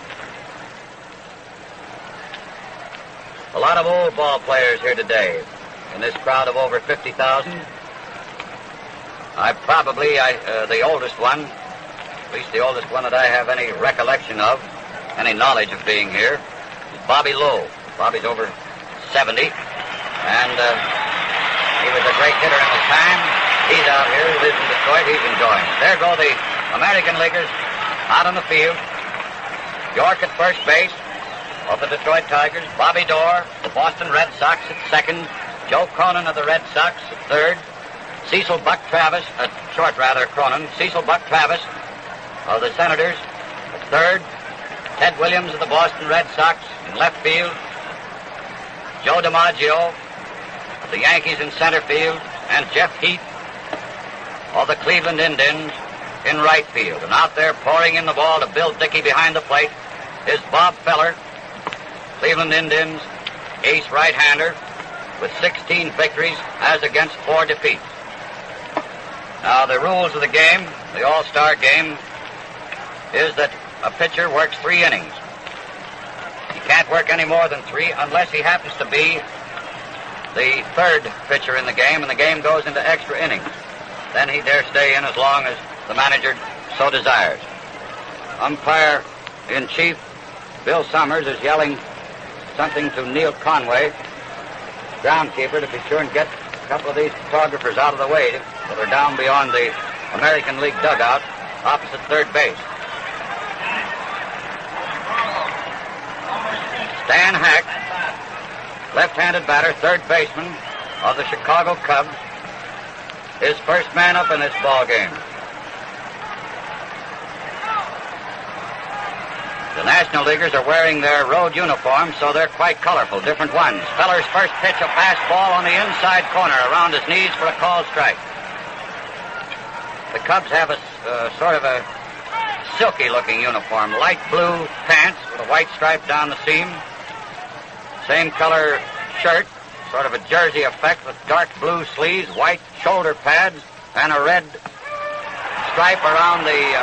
A lot of old ball players here today in this crowd of over 50,000. I'm probably the oldest one at least the oldest one that I have any recollection of, any knowledge of being here, is Bobby Lowe. Bobby's over 70, and he was a great hitter in his time. He's out here, he lives in Detroit, he's enjoying it. There go the American Leaguers out on the field. York at first base of the Detroit Tigers. Bobby Dorr, the Boston Red Sox at second. Joe Cronin of the Red Sox at third. Cecil Buck Travis, Cronin. Cecil Buck Travis of the Senators at third. Ted Williams of the Boston Red Sox in left field. Joe DiMaggio of the Yankees in center field. And Jeff Heath of the Cleveland Indians in right field. And out there pouring in the ball to Bill Dickey behind the plate is Bob Feller, Cleveland Indians ace right-hander with 16 victories as against 4 defeats. Now, the rules of the game, the All-Star game, is that a pitcher works 3 innings. He can't work any more than 3 unless he happens to be the 3rd pitcher in the game, and the game goes into extra innings. Then he dare stay in as long as the manager so desires. Umpire-in-chief Bill Summers is yelling something to Neil Conway, groundkeeper, to be sure and get a couple of these photographers out of the way that are down beyond the American League dugout opposite third base. Stan Hack, left-handed batter, third baseman of the Chicago Cubs, is first man up in this ball game. The National Leaguers are wearing their road uniforms, so they're quite colorful, different ones. Feller's first pitch, a fastball on the inside corner around his knees for a called strike. The Cubs have a sort of a silky-looking uniform, light blue pants with a white stripe down the seam, same color shirt, sort of a jersey effect with dark blue sleeves, white shoulder pads, and a red stripe around the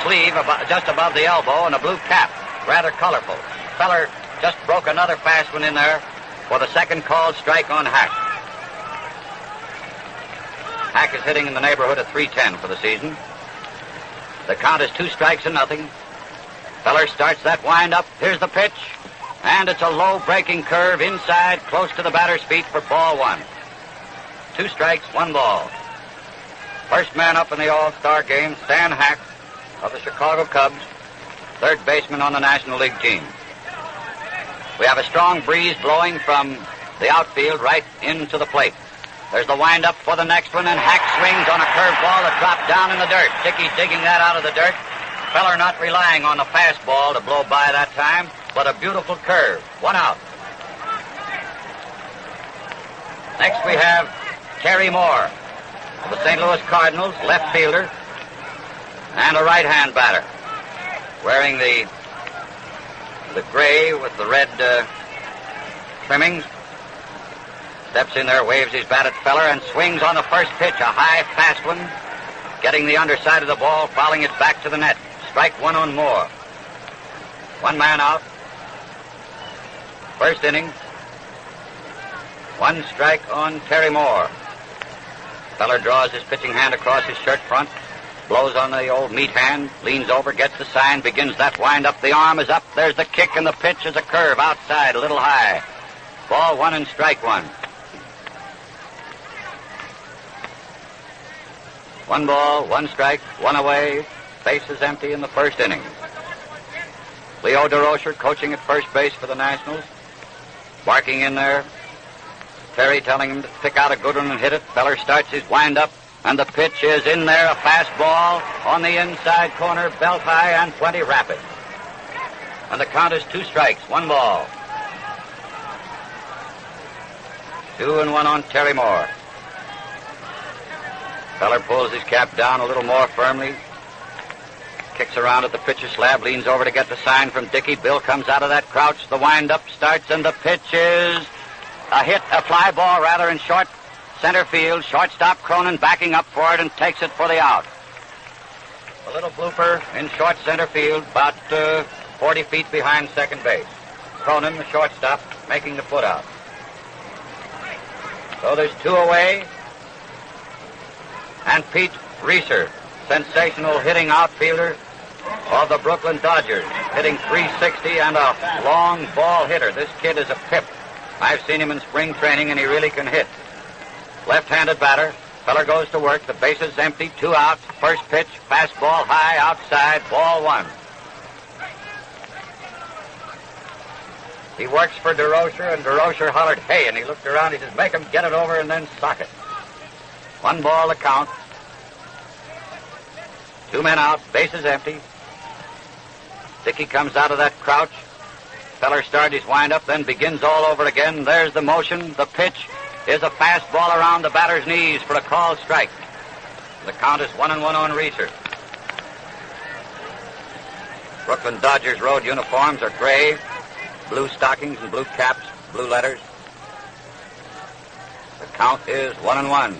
sleeve just above the elbow, and a blue cap, rather colorful. Feller just broke another fast one in there for the second called strike on Hack. Hack is hitting in the neighborhood of .310 for the season. The count is 2 strikes and nothing. Feller starts that wind-up. Here's the pitch. And it's a low breaking curve inside, close to the batter's feet for ball 1. 2 strikes, 1 ball. First man up in the All-Star game, Stan Hack of the Chicago Cubs, third baseman on the National League team. We have a strong breeze blowing from the outfield right into the plate. There's the wind-up for the next one, and Hack swings on a curveball that dropped down in the dirt. Dickey's digging that out of the dirt. Feller not relying on the fastball to blow by that time, but a beautiful curve. 1 out. Next we have Terry Moore of the St. Louis Cardinals, left fielder, and a right-hand batter, wearing the gray with the red trimmings. Steps in there, waves his bat at Feller, and swings on the first pitch, a high, fast one, getting the underside of the ball, fouling it back to the net. Strike 1 on Moore. 1 man out. First inning. 1 strike on Terry Moore. Feller draws his pitching hand across his shirt front, blows on the old meat hand, leans over, gets the sign, begins that wind-up. The arm is up. There's the kick, and the pitch is a curve outside, a little high. Ball 1 and strike 1. 1 ball, 1 strike, 1 away. Bases empty in the first inning. Leo DeRocher coaching at first base for the Nationals, barking in there. Terry telling him to pick out a good one and hit it. Feller starts his wind-up, and the pitch is in there, a fastball on the inside corner, belt high and plenty rapid. And the count is 2 strikes, 1 ball. 2 and 1 on Terry Moore. Feller pulls his cap down a little more firmly, kicks around at the pitcher slab, leans over to get the sign from Dickey. Bill comes out of that crouch. The wind-up starts, and the pitch is a hit, a fly ball rather, in short center field. Shortstop Cronin backing up for it and takes it for the out. A little blooper in short center field, about 40 feet behind second base. Cronin, the shortstop, making the put out. So there's 2 away. And Pete Reeser sensational hitting outfielder of the Brooklyn Dodgers, hitting .360 and a long ball hitter. This kid is a pip. I've seen him in spring training, and he really can hit. Left-handed batter. Feller goes to work. The bases empty. 2 outs. First pitch. Fastball high outside. Ball 1. He works for DeRocher, and DeRocher hollered, "Hey," and he looked around. He says, "Make him get it over and then sock it." 1 ball to count. 2 men out. Bases empty. Dickey comes out of that crouch. Feller starts his windup, then begins all over again. There's the motion. The pitch is a fastball around the batter's knees for a called strike. The count is 1-1 on Reeser. Brooklyn Dodgers road uniforms are gray, blue stockings and blue caps, blue letters. The count is 1-1.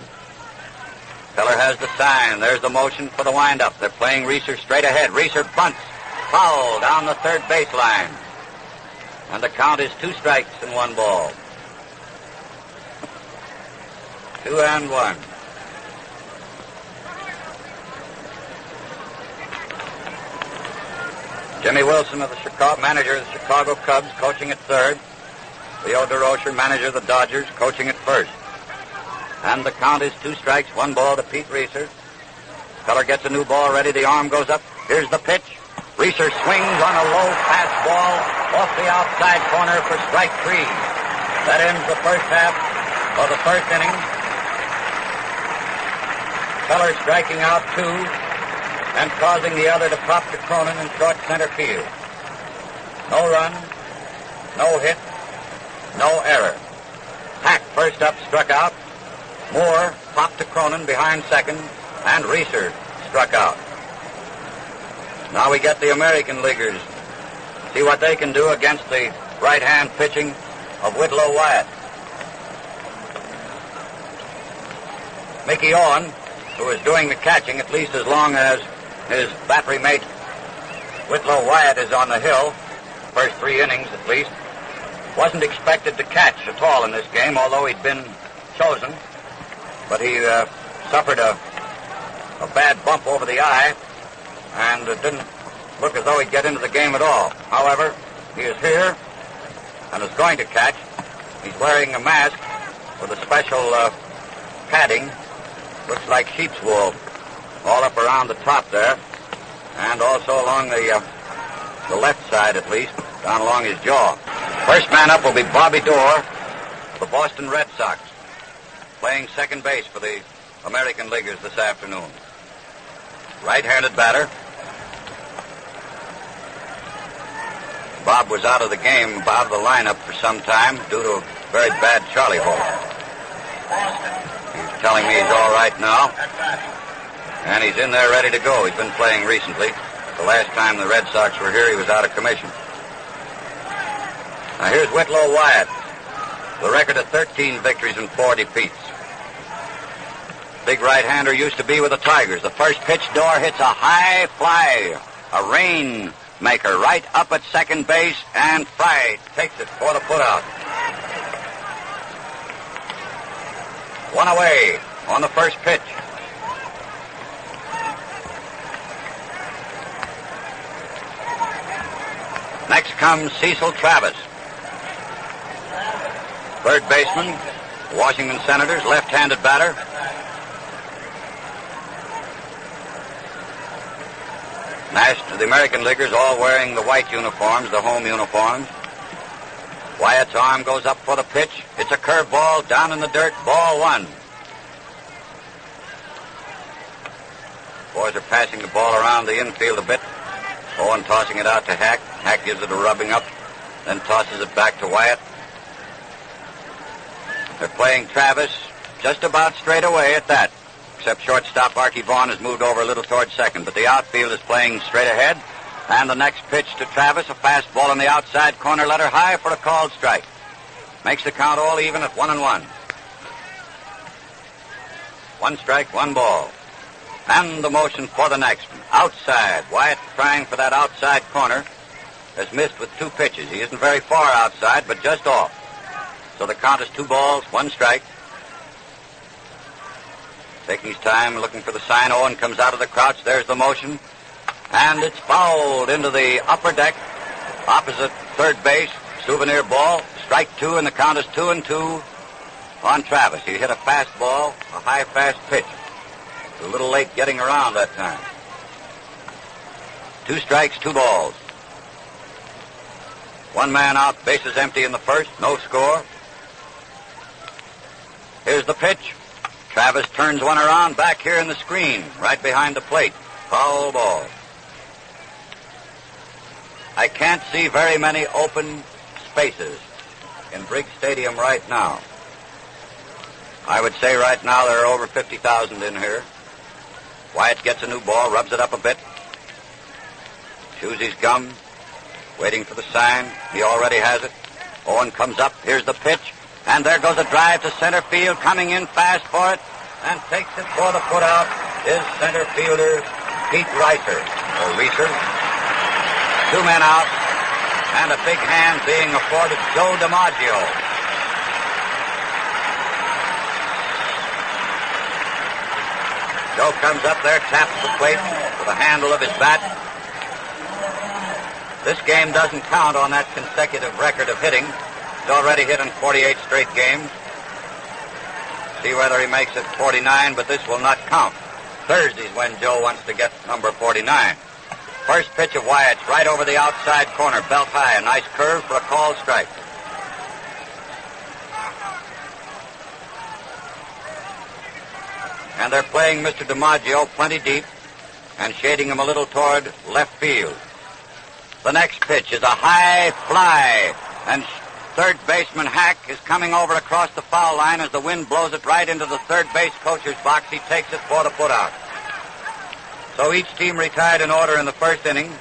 Feller has the sign. There's the motion for the windup. They're playing Reeser straight ahead. Reeser bunts. Foul down the third baseline. And the count is 2 strikes and 1 ball. 2-1. Jimmy Wilson, of the manager of the Chicago Cubs, coaching at third. Leo DeRocher, manager of the Dodgers, coaching at first. And the count is 2 strikes, 1 ball to Pete Reeser. Feller gets a new ball ready. The arm goes up. Here's the pitch. Reeser swings on a low fastball off the outside corner for strike 3. That ends the first half of the first inning. Feller striking out 2 and causing the other to pop to Cronin in short center field. No run, no hit, no error. Hack first up struck out. Moore popped to Cronin behind second, and Reeser struck out. Now we get the American Leaguers. See what they can do against the right-hand pitching of Whitlow Wyatt. Mickey Owen, who is doing the catching at least as long as his battery mate Whitlow Wyatt is on the hill, first 3 innings at least, wasn't expected to catch at all in this game, although he'd been chosen. But he suffered a bad bump over the eye, and it didn't look as though he'd get into the game at all. However, he is here and is going to catch. He's wearing a mask with a special padding. Looks like sheep's wool all up around the top there, and also along the left side at least, down along his jaw. First man up will be Bobby Dorr, the Boston Red Sox, playing second base for the American Leaguers this afternoon. Right-handed batter. Bob was out of the game, out of the lineup for some time due to a very bad Charlie horse. He's telling me he's all right now, and he's in there ready to go. He's been playing recently. The last time the Red Sox were here, he was out of commission. Now here's Whitlow Wyatt, the record of 13 victories and 4 defeats. Big right-hander used to be with the Tigers. The first pitch, Dorr hits a high fly, a rainmaker right up at second base, and Fry takes it for the putout. 1 away on the first pitch. Next comes Cecil Travis, third baseman, Washington Senators, left-handed batter. The American Leaguers all wearing the white uniforms, the home uniforms. Wyatt's arm goes up for the pitch. It's a curveball down in the dirt, ball 1. Boys are passing the ball around the infield a bit. Owen tossing it out to Hack. Hack gives it a rubbing up, then tosses it back to Wyatt. They're playing Travis just about straight away at that, except shortstop Archie Vaughn has moved over a little towards second, but the outfield is playing straight ahead. And the next pitch to Travis, a fastball on the outside corner, let her high for a called strike. Makes the count all even at 1-1. 1 strike, 1 ball. And the motion for the next one. Outside. Wyatt trying for that outside corner. Has missed with 2 pitches. He isn't very far outside, but just off. So the count is 2 balls, 1 strike. Taking his time, looking for the sign. Owen comes out of the crouch. There's the motion. And it's fouled into the upper deck, opposite third base. Souvenir ball. Strike two, and the count is 2-2 on Travis. He hit a fastball, a high, fast pitch. A little late getting around that time. 2 strikes, 2 balls. 1 man out, bases empty in the first, no score. Here's the pitch. Travis turns one around back here in the screen, right behind the plate. Foul ball. I can't see very many open spaces in Briggs Stadium right now. I would say right now there are over 50,000 in here. Wyatt gets a new ball, rubs it up a bit. Chews his gum, waiting for the sign. He already has it. Owen comes up. Here's the pitch. And there goes a drive to center field, coming in fast for it, and takes it for the putout is center fielder Pete Reiser, or Reeser. 2 men out, and a big hand being afforded Joe DiMaggio. Joe comes up there, taps the plate with the handle of his bat. This game doesn't count on that consecutive record of hitting. He's already hit in 48 straight games. See whether he makes it 49, but this will not count. Thursday's when Joe wants to get number 49. First pitch of Wyatt's right over the outside corner, belt high, a nice curve for a called strike. And they're playing Mr. DiMaggio plenty deep and shading him a little toward left field. The next pitch is a high fly, and third baseman Hack is coming over across the foul line as the wind blows it right into the third base coacher's box. He takes it for the putout. So each team retired in order in the first inning.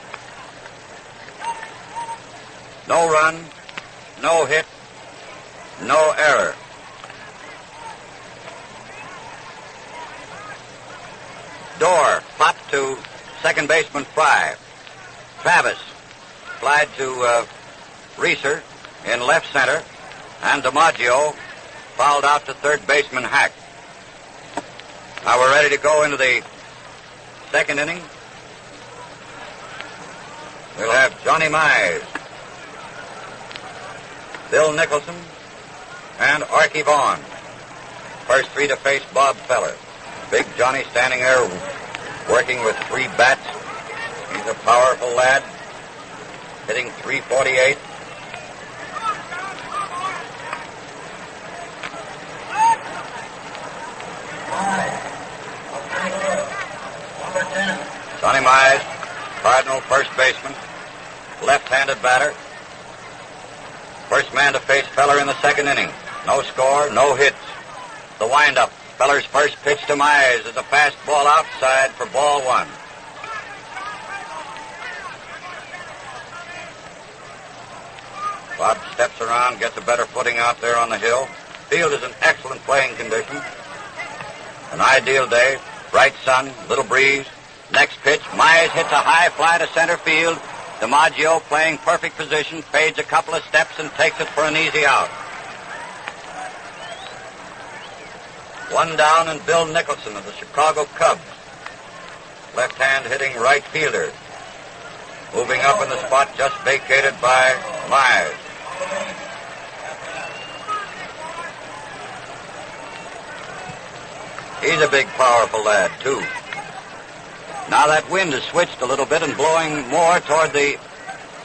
No run, no hit, no error. Dorr popped to second baseman Fry. Travis flied to Reeser in left center, and DiMaggio fouled out to third baseman Hack. Now we're ready to go into the second inning. We'll have Johnny Mize, Bill Nicholson, and Archie Vaughn. First 3 to face Bob Feller. Big Johnny standing there working with 3 bats. He's a powerful lad, hitting .348. Johnny Mize, Cardinal first baseman, left-handed batter. First man to face Feller in the second inning. No score, no hits. The windup. Feller's first pitch to Mize is a fastball outside for ball 1. Bob steps around, gets a better footing out there on the hill. Field is in excellent playing condition. An ideal day, bright sun, little breeze. Next pitch, Mize hits a high fly to center field. DiMaggio playing perfect position, fades a couple of steps and takes it for an easy out. 1 down, and Bill Nicholson of the Chicago Cubs. Left hand hitting right fielder. Moving up in the spot just vacated by Mize. He's a big, powerful lad, too. Now that wind has switched a little bit and blowing more toward the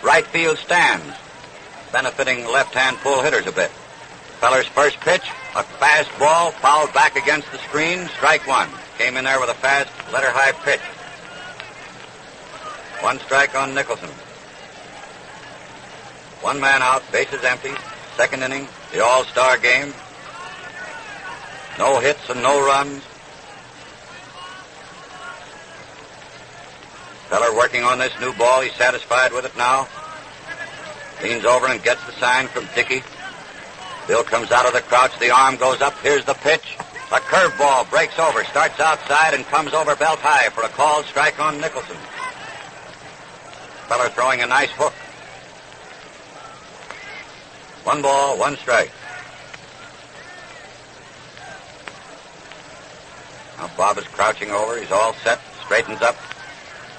right field stands, benefiting left-hand pull hitters a bit. Feller's first pitch, a fast ball, fouled back against the screen, strike 1. Came in there with a fast, letter-high pitch. 1 strike on Nicholson. 1 man out, bases empty. Second inning, the All-Star game. No hits and no runs. Feller working on this new ball. He's satisfied with it now. Leans over and gets the sign from Dickey. Bill comes out of the crouch. The arm goes up. Here's the pitch. A curveball breaks over, starts outside, and comes over belt high for a called strike on Nicholson. Feller throwing a nice hook. 1 ball, 1 strike. Now Bob is crouching over. He's all set, straightens up.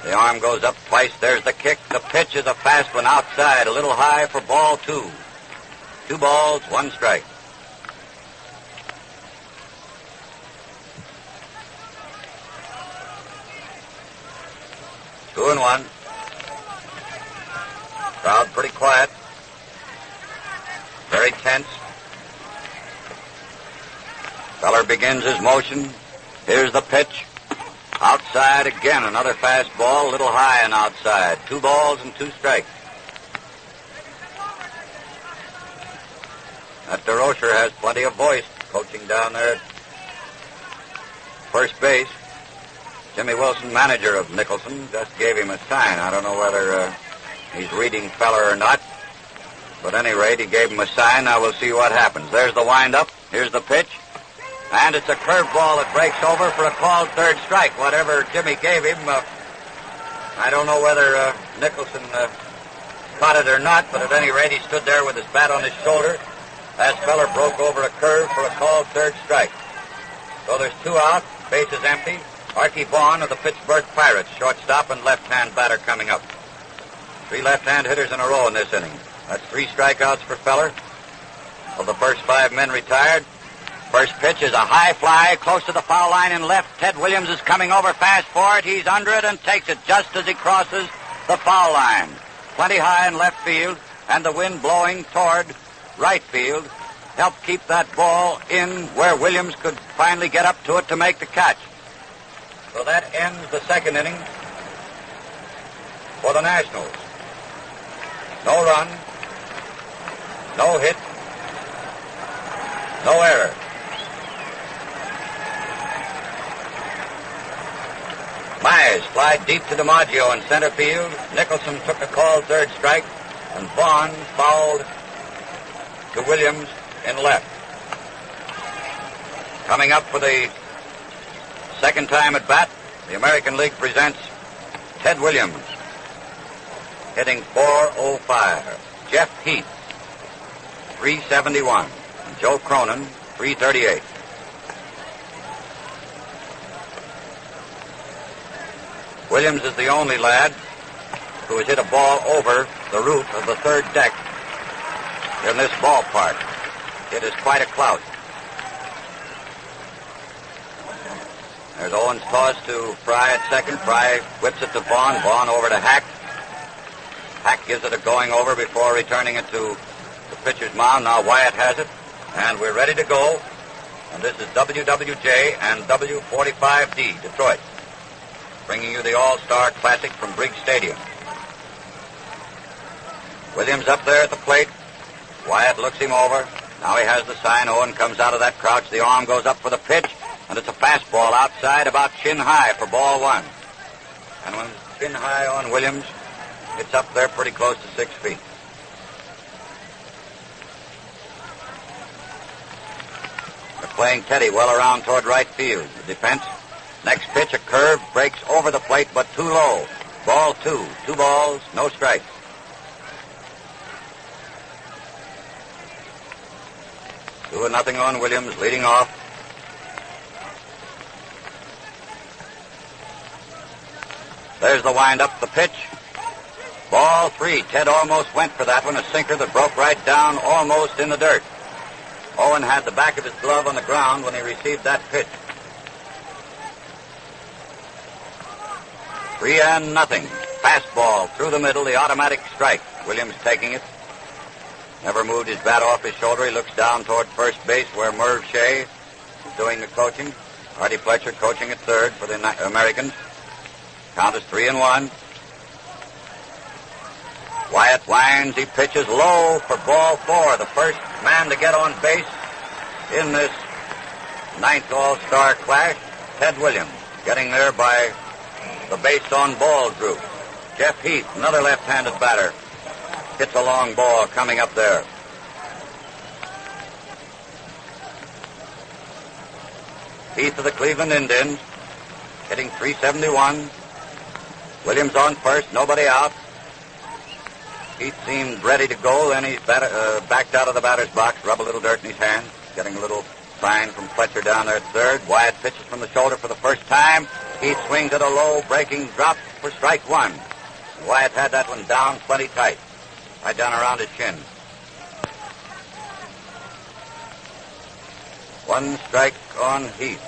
The arm goes up twice. There's the kick. The pitch is a fast one outside, a little high for ball 2. 2 balls, 1 strike. Two and 1. Crowd pretty quiet. Very tense. Feller begins his motion. Here's the pitch. Outside again, another fastball, a little high and outside. 2 balls and 2 strikes. That DeRocher has plenty of voice, coaching down there at first base. Jimmy Wilson, manager of Nicholson, just gave him a sign. I don't know whether he's reading Feller or not. But at any rate, he gave him a sign. Now we'll see what happens. There's the windup. Here's the pitch. And it's a curveball that breaks over for a called third strike. Whatever Jimmy gave him, I don't know whether Nicholson caught it or not, but at any rate, he stood there with his bat on his shoulder as Feller broke over a curve for a called third strike. So there's 2 out, bases empty. Archie Vaughn of the Pittsburgh Pirates, shortstop and left-hand batter coming up. 3 left-hand hitters in a row in this inning. That's 3 strikeouts for Feller. Of the first 5 men retired. First pitch is a high fly close to the foul line in left. Ted Williams is coming over fast for it. He's under it and takes it just as he crosses the foul line. Plenty high in left field, and the wind blowing toward right field helped keep that ball in where Williams could finally get up to it to make the catch. So that ends the second inning for the Nationals. No run, no hit, no error. Myers flied deep to DiMaggio in center field. Nicholson took a called third strike, and Vaughn fouled to Williams in left. Coming up for the second time at bat, the American League presents Ted Williams, hitting .405. Jeff Heath, .371. And Joe Cronin, .338. Williams is the only lad who has hit a ball over the roof of the third deck in this ballpark. It is quite a clout. There's Owens' toss to Fry at second. Fry whips it to Vaughn. Vaughn over to Hack. Hack gives it a going over before returning it to the pitcher's mound. Now Wyatt has it, and we're ready to go. And this is WWJ and W45D, Detroit, bringing you the All-Star Classic from Briggs Stadium. Williams up there at the plate. Wyatt looks him over. Now he has the sign. Owen comes out of that crouch. The arm goes up for the pitch, and it's a fastball outside about chin high for ball 1. And when chin high on Williams, it's up there pretty close to 6 feet. They're playing Teddy well around toward right field. The defense. Next pitch, a curve, breaks over the plate, but too low. Ball 2. 2 balls, no strikes. 2-0 on Williams, leading off. There's the wind-up, the pitch. Ball 3. Ted almost went for that one, a sinker that broke right down, almost in the dirt. Owen had the back of his glove on the ground when he received that pitch. 3-0. Fastball through the middle, the automatic strike. Williams taking it. Never moved his bat off his shoulder. He looks down toward first base where Merv Shea is doing the coaching. Artie Fletcher coaching at third for the Americans. Count is 3-1. Wyatt winds. He pitches low for ball 4. The first man to get on base in this 9th All-Star clash, Ted Williams, getting there by the base on ball group. Jeff Heath, another left-handed batter, hits a long ball coming up there. Heath of the Cleveland Indians, hitting .371. Williams on first, nobody out. Heath seemed ready to go, then he's backed out of the batter's box, rub a little dirt in his hands, getting a little Fine from Fletcher down there at third. Wyatt pitches from the shoulder for the first time. He swings at a low breaking drop for strike one. Wyatt had that one down plenty tight. Right down around his chin. One strike on Heath.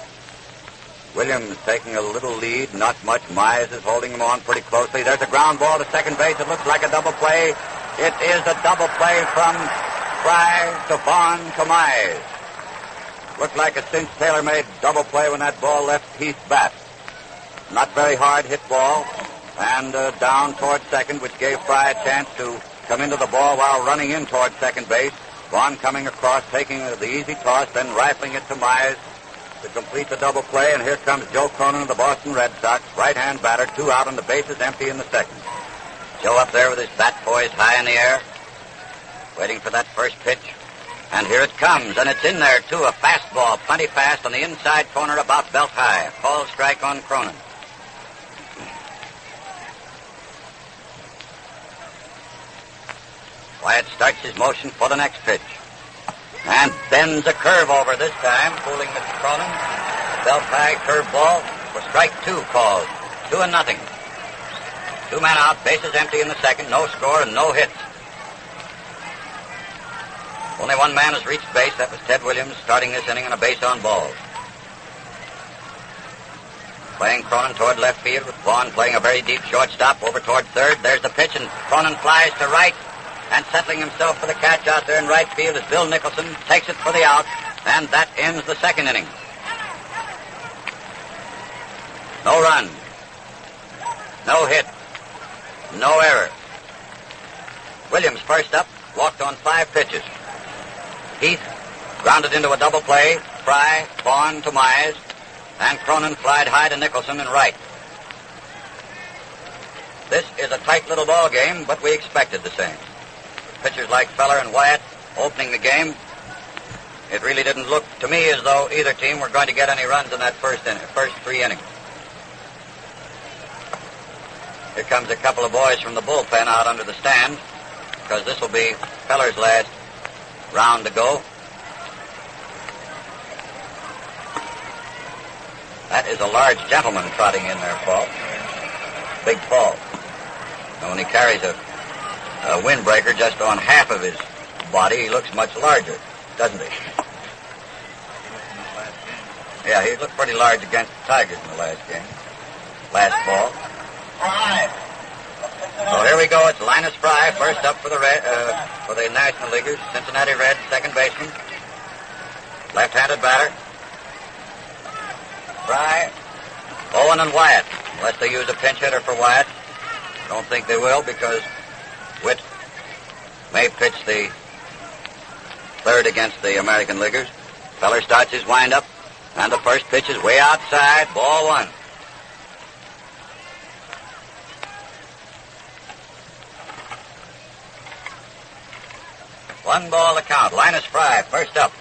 Williams taking a little lead, not much. Mize is holding him on pretty closely. There's a ground ball to second base. It looks like a double play. It is a double play from Fry to Vaughn to Mize. Looked like a cinch tailor-made double play when that ball left Heath's bat. Not very hard hit ball, and down toward second, which gave Fry a chance to come into the ball while running in toward second base. Vaughn coming across, taking the easy toss, then rifling it to Mize to complete the double play, and here comes Joe Cronin of the Boston Red Sox, right-hand batter, 2 out, and the bases empty in the second. Joe up there with his bat poised high in the air, waiting for that first pitch. And here it comes, and it's in there, too. A fastball, plenty fast, on the inside corner, about belt high. Called strike on Cronin. Wyatt starts his motion for the next pitch. And bends a curve over this time, fooling Mr. Cronin. Belt high curveball for strike 2 called. 2-0. 2 men out, bases empty in the second, no score and no hits. Only one man has reached base. That was Ted Williams, starting this inning on a base on balls. Playing Cronin toward left field with Vaughn playing a very deep shortstop over toward third. There's the pitch, and Cronin flies to right. And settling himself for the catch out there in right field is Bill Nicholson. Takes it for the out, and that ends the second inning. No run. No hit. No error. Williams first up, walked on 5 pitches. Heath grounded into a double play. Fry, Vaughn to Mize, and Cronin flied high to Nicholson in right. This is a tight little ball game, but we expected the same. Pitchers like Feller and Wyatt opening the game. It really didn't look to me as though either team were going to get any runs in that first 3 innings. Here comes a couple of boys from the bullpen out under the stand, because this will be Feller's last round to go. That is a large gentleman trotting in there, Paul. Big Paul. And when he carries a windbreaker just on half of his body, he looks much larger, doesn't he? Yeah, he looked pretty large against the Tigers in the last game. Last ball. So here we go. It's Linus Fry, first up for the National Leaguers. Cincinnati Reds, second baseman. Left-handed batter. Fry. Owen and Wyatt, unless they use a pinch hitter for Wyatt. Don't think they will, because Witt may pitch the third against the American Leaguers. Feller starts his windup, and the first pitch is way outside, ball 1. One ball to count. Linus Fry, first up.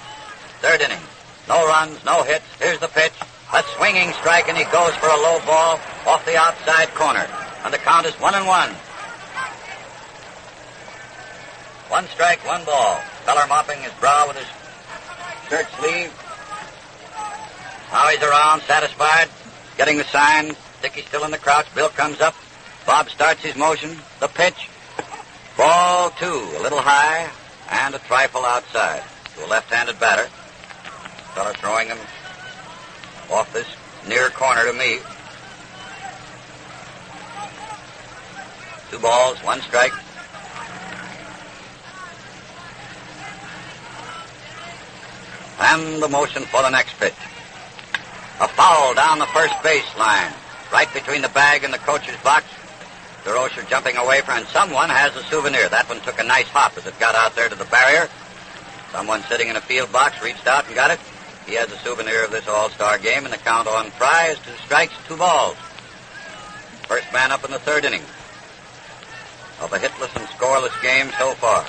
Third inning. No runs, no hits. Here's the pitch. A swinging strike, and he goes for a low ball off the outside corner. And the count is 1-1. 1 strike, 1 ball. Feller mopping his brow with his shirt sleeve. Now he's around, satisfied, getting the sign. Dickey's still in the crouch. Bill comes up. Bob starts his motion. The pitch. Ball 2, a little high and a trifle outside to a left-handed batter. Feller throwing him off this near corner to me. 2 balls, 1 strike. And the motion for the next pitch. A foul down the first base line, right between the bag and the coach's box. DeRocher jumping away from, and someone has a souvenir. That one took a nice hop as it got out there to the barrier. Someone sitting in a field box reached out and got it. He has a souvenir of this all-star game, and the count on Fry is 2 strikes, 2 balls. First man up in the third inning of a hitless and scoreless game so far.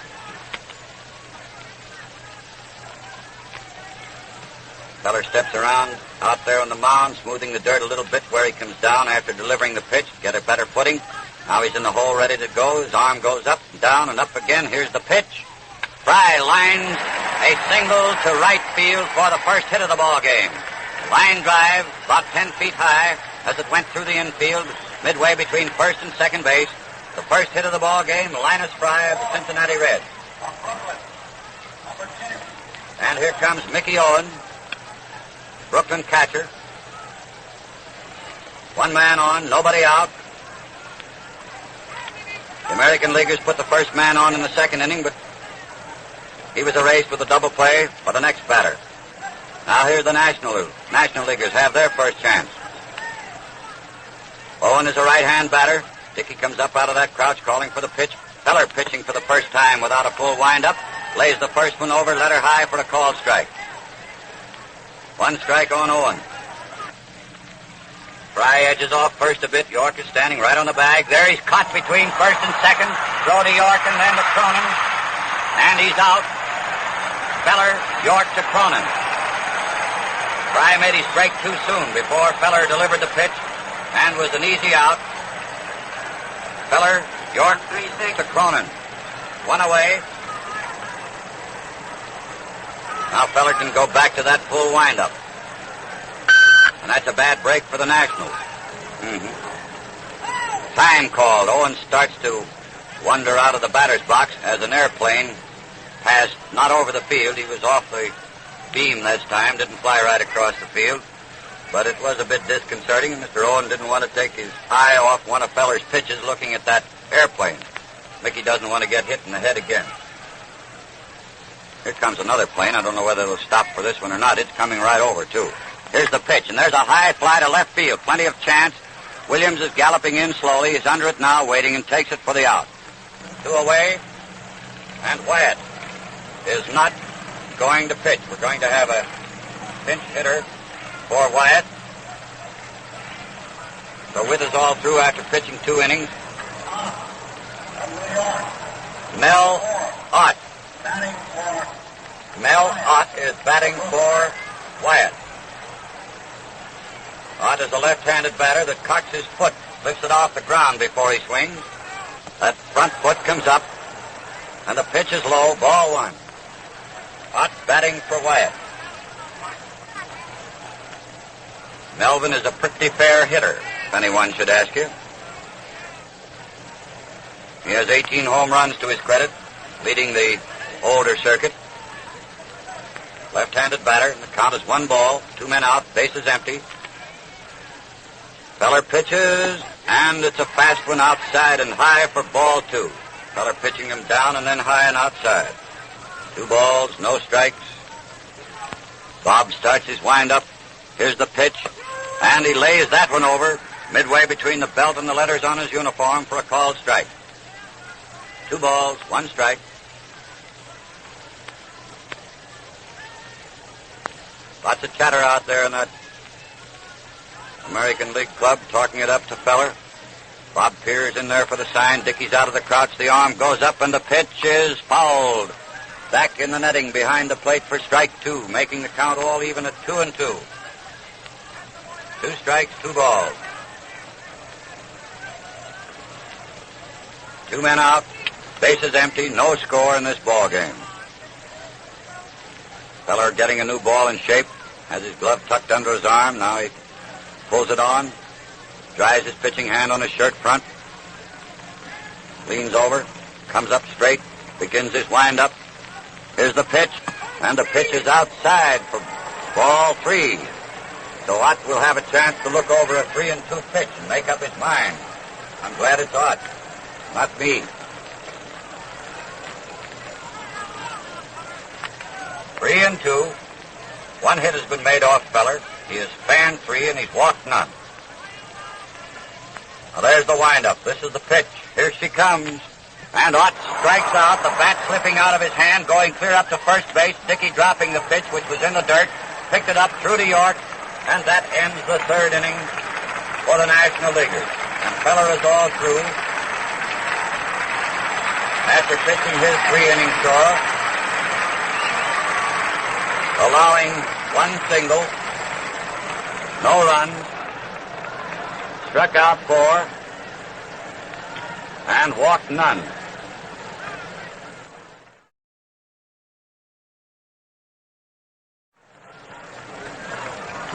Feller steps around out there on the mound, smoothing the dirt a little bit where he comes down after delivering the pitch, get a better footing. Now he's in the hole ready to go. His arm goes up and down and up again. Here's the pitch. Fry lines A single to right field for the first hit of the ball game. Line drive, about 10 feet high, as it went through the infield, midway between first and second base. The first hit of the ball game, Linus Fry of the Cincinnati Reds. And here comes Mickey Owen, Brooklyn catcher. One man on, nobody out. The American Leaguers put the first man on in the second inning, but he was erased with a double play for the next batter. Now here's the National Leaguers have their first chance. Owen is a right-hand batter. Dickey comes up out of that crouch calling for the pitch. Feller pitching for the first time without a full wind-up. Lays the first one over, let her high for a called strike. One strike on Owen. Fry edges off first a bit. York is standing right on the bag. There he's caught between first and second. Throw to York and then to Cronin. And he's out. Feller, York to Cronin. Fry made his break too soon before Feller delivered the pitch and was an easy out. Feller, York to Cronin. One away. Now Feller can go back to that full windup. And that's a bad break for the Nationals. Time called. Owen starts to wander out of the batter's box as an airplane passed not over the field. He was off the beam this time, didn't fly right across the field. But it was a bit disconcerting. Mr. Owen didn't want to take his eye off one of Feller's pitches looking at that airplane. Mickey doesn't want to get hit in the head again. Here comes another plane. I don't know whether it'll stop for this one or not. It's coming right over, too. Here's the pitch, and there's a high fly to left field. Plenty of chance. Williams is galloping in slowly. He's under it now, waiting, and takes it for the out. Two away, and Wyatt is not going to pitch. We're going to have a pinch hitter for Wyatt. So Witt is all through after pitching 2 innings. Mel Ott. Mel Ott is batting for Wyatt. Ott is a left-handed batter that cocks his foot, lifts it off the ground before he swings. That front foot comes up, and the pitch is low, ball 1. Ott batting for Wyatt. Melvin is a pretty fair hitter, if anyone should ask you. He has 18 home runs to his credit, leading the older circuit. Left-handed batter, and the count is 1 ball, 2 men out, bases empty. Feller pitches, and it's a fast one outside and high for ball 2. Feller pitching him down and then high and outside. 2 balls, no strikes. Bob starts his wind-up. Here's the pitch, and he lays that one over, midway between the belt and the letters on his uniform for a called strike. 2 balls, 1 strike. Lots of chatter out there in that American League club, talking it up to Feller. Bob Pierre's in there for the sign. Dickey's out of the crouch. The arm goes up, and the pitch is fouled. Back in the netting behind the plate for strike 2, making the count all even at 2-2. 2 strikes, 2 balls. 2 men out, bases empty, no score in this ball game. Feller getting a new ball in shape, has his glove tucked under his arm. Now he pulls it on, dries his pitching hand on his shirt front, leans over, comes up straight, begins his wind-up. Here's the pitch, and the pitch is outside for ball 3. So Ott will have a chance to look over a 3-2 pitch and make up his mind. I'm glad it's Ott, not me. 3-2. 1 hit has been made off Feller. He has fanned 3 and he's walked none. Now there's the windup. This is the pitch. Here she comes. And Ott strikes out, the bat slipping out of his hand, going clear up to first base. Dickey dropping the pitch, which was in the dirt, picked it up through to York, and that ends the 3rd inning for the National Leaguers. And Feller is all through after pitching his 3-inning score, allowing 1 single, no runs, struck out 4, and walked none.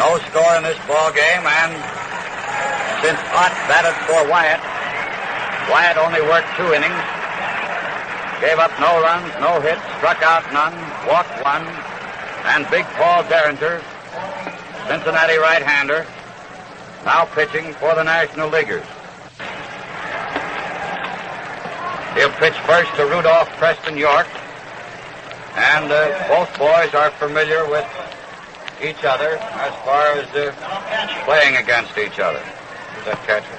No score in this ball game, and since Ott batted for Wyatt, Wyatt only worked 2 innings, gave up no runs, no hits, struck out none, walked 1, and Big Paul Derringer, Cincinnati right-hander, now pitching for the National Leaguers. He'll pitch first to Rudolph Preston York, and both boys are familiar with each other as far as playing against each other. Who's that catcher?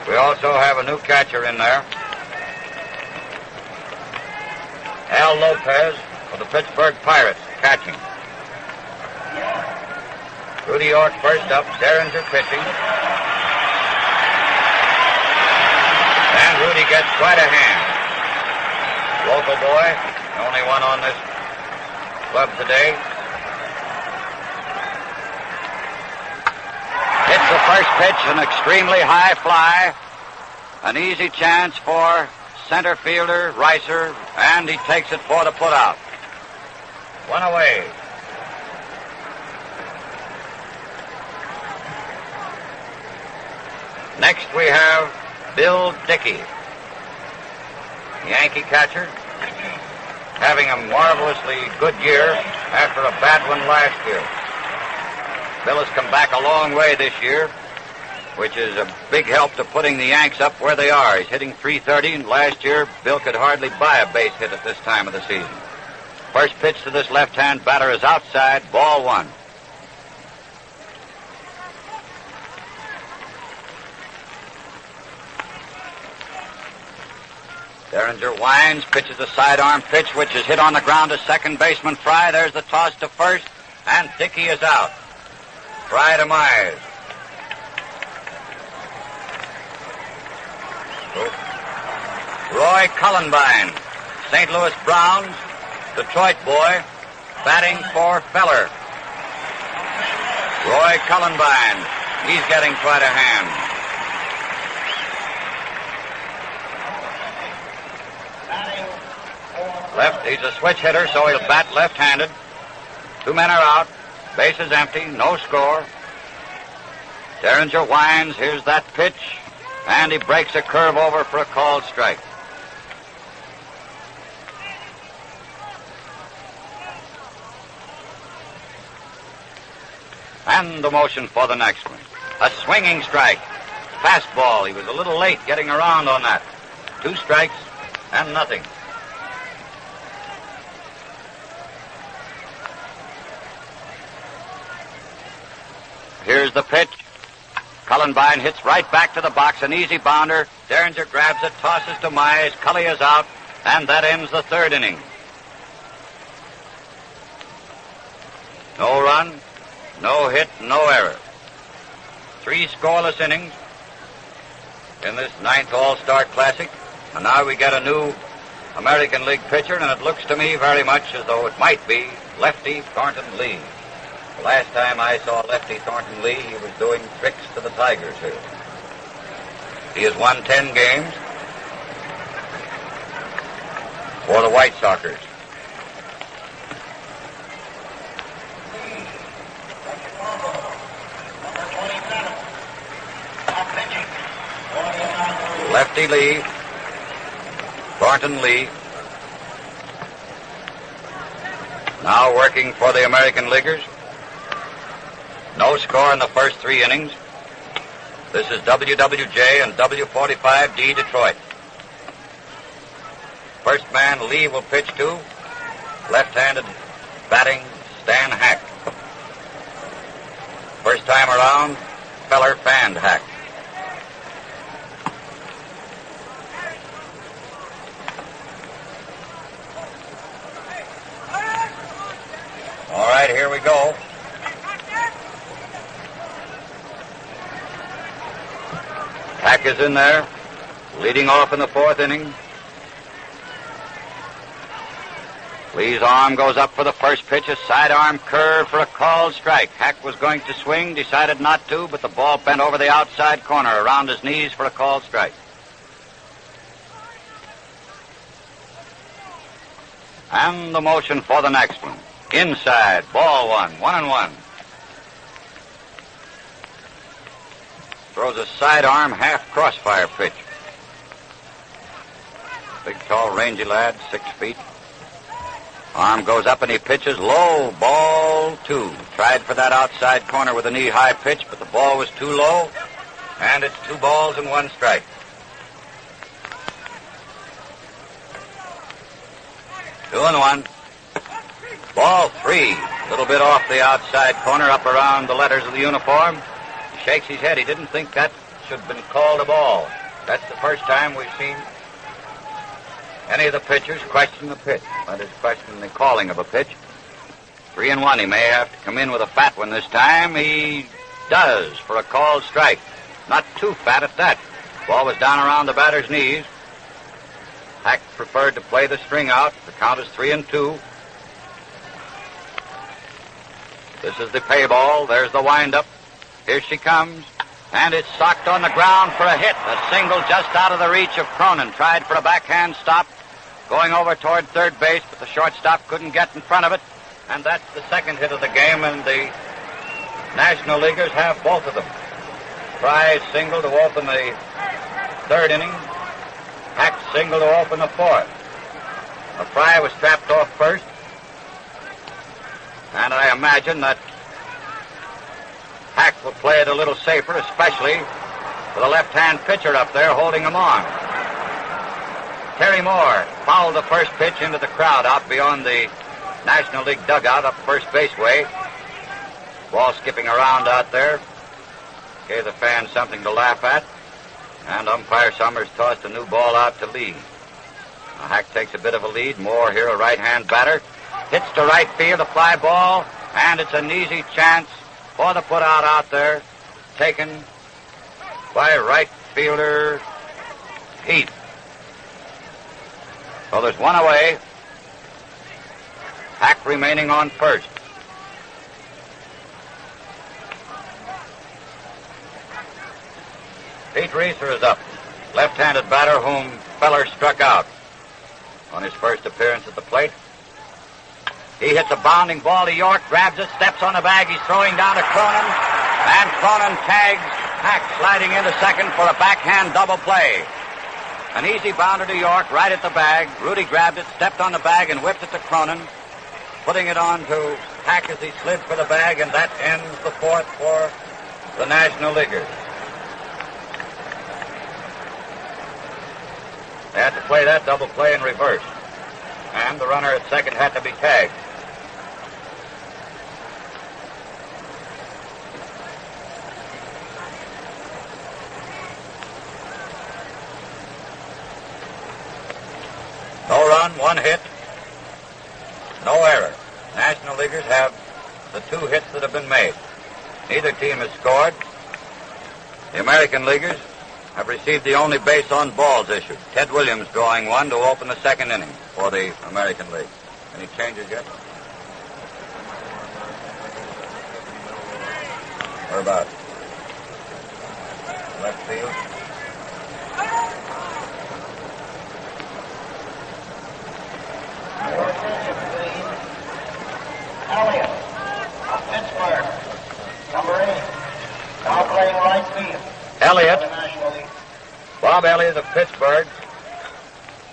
We also have a new catcher in there. Al Lopez of the Pittsburgh Pirates catching. Rudy York first up, Derringer pitching. And Rudy gets quite a hand. Local boy, the only one on this club today. Hits the first pitch, an extremely high fly. An easy chance for center fielder Reiser, and he takes it for the putout. 1 away. Next we have Bill Dickey, Yankee catcher, having a marvelously good year after a bad one last year. Bill has come back a long way this year, which is a big help to putting the Yanks up where they are. He's hitting .330, and last year Bill could hardly buy a base hit at this time of the season. First pitch to this left-hand batter is outside, ball 1. Derringer winds, pitches a sidearm pitch, which is hit on the ground to second baseman Fry. There's the toss to first, and Dickey is out. Fry to Myers. Roy Cullenbine, St. Louis Browns, Detroit boy, batting for Feller. Roy Cullenbine, he's getting quite a hand. Left, he's a switch hitter, so he'll bat left-handed. 2 men are out, bases empty, no score. Derringer winds, here's that pitch, and he breaks a curve over for a called strike. And the motion for the next one. A swinging strike. Fastball. He was a little late getting around on that. 2 strikes and nothing. Here's the pitch. Cullenbine hits right back to the box, an easy bounder. Derringer grabs it, tosses to Myers. Cully is out, and that ends the 3rd inning. No run, no hit, no error. 3 scoreless innings in this 9th All-Star Classic. And now we get a new American League pitcher, and it looks to me very much as though it might be lefty Thornton Lee. The last time I saw lefty Thornton Lee, he was doing tricks to the Tigers here. He has won 10 games for the White Soxers. Lefty Lee, Thornton Lee, now working for the American Leaguers. No score in the first 3 innings. This is WWJ and W45D Detroit. First man Lee will pitch to left-handed batting Stan Hack. First time around, Feller fanned Hack. All right, here we go. Hack is in there, leading off in the 4th inning. Lee's arm goes up for the first pitch, a sidearm curve for a called strike. Hack was going to swing, decided not to, but the ball bent over the outside corner around his knees for a called strike. And the motion for the next one. Inside, ball one, 1-1. Throws a sidearm half crossfire pitch. Big, tall, rangy lad, 6 feet. Arm goes up and he pitches low, ball 2. Tried for that outside corner with a knee-high pitch, but the ball was too low, and it's 2 balls and 1 strike. Two and 1. Ball 3. A little bit off the outside corner, up around the letters of the uniform. He shakes his head. He didn't think that should have been called a ball. That's the first time we've seen any of the pitchers question the pitch. That is, question the calling of a pitch. 3 and 1. He may have to come in with a fat one this time. He does for a called strike. Not too fat at that. Ball was down around the batter's knees. Hack preferred to play the string out. The count is 3 and 2. This is the pay ball. There's the windup. Here she comes. And it's socked on the ground for a hit. A single just out of the reach of Cronin. Tried for a backhand stop. Going over toward third base, but the shortstop couldn't get in front of it. And that's the second hit of the game, and the National Leaguers have both of them. Fry's single to open the third inning. Hack's single to open the fourth. Fry was trapped off first. And I imagine that Hack will play it a little safer, especially with a left-hand pitcher up there holding him on. Terry Moore fouled the first pitch into the crowd out beyond the National League dugout up first base way. Ball skipping around out there. Gave the fans something to laugh at. And umpire Summers tossed a new ball out to lead. Now Hack takes a bit of a lead. Moore here, a right-hand batter. Hits to right field, a fly ball, and it's an easy chance for the put-out out there. Taken by right fielder Heath. So there's one away. Hack remaining on first. Pete Reeser is up. Left-handed batter whom Feller struck out on his first appearance at the plate. He hits a bounding ball to York, grabs it, steps on the bag. He's throwing down to Cronin, and Cronin tags Hack sliding into second for a backhand double play. An easy bounder to York, right at the bag. Rudy grabbed it, stepped on the bag, and whipped it to Cronin, putting it on to Hack as he slid for the bag, and that ends the fourth for the National Leaguers. They had to play that double play in reverse, and the runner at second had to be tagged. No run, 1 hit, no error. National Leaguers have the 2 hits that have been made. Neither team has scored. The American Leaguers have received the only base on balls issued. Ted Williams drawing one to open the second inning for the American League. Any changes yet? Where about? Left field. Elliott of Pittsburgh, number 8, now playing right field. Elliott, Bob Elliott of Pittsburgh,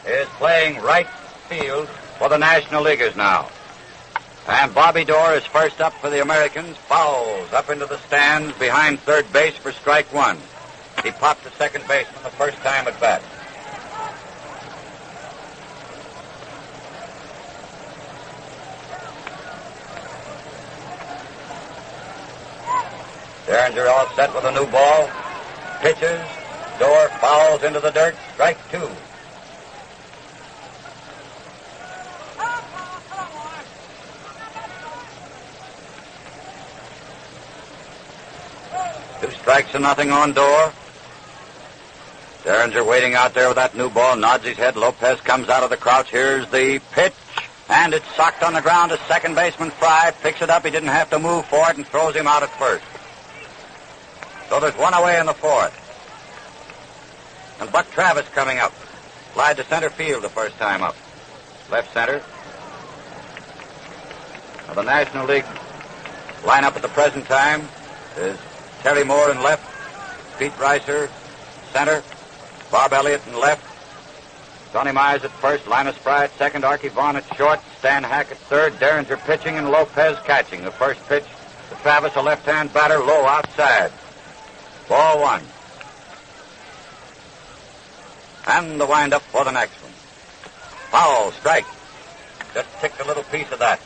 is playing right field for the National Leaguers now. And Bobby Dorr is first up for the Americans, fouls up into the stands behind third base for strike 1. He popped the second baseman the first time at bat. Derringer all set with a new ball. Pitches. Dorr fouls into the dirt. Strike 2. Two strikes and nothing on Dorr. Derringer waiting out there with that new ball. Nods his head. Lopez comes out of the crouch. Here's the pitch. And it's socked on the ground to second baseman Fry. Picks it up. He didn't have to move for it and throws him out at first. So there's one away in the fourth. And Buck Travis coming up. Slide to center field the first time up. Left center. of the National League lineup at the present time is Terry Moore in left, Pete Reiser, center, Bob Elliott in left, Tony Myers at first, Linus Fry at second, Archie Vaughn at short, Stan Hack at third, Derringer pitching, and Lopez catching. The first pitch to Travis, a left-hand batter, low outside. Ball one. And the windup for the next one. Foul, strike. Just ticked a little piece of that.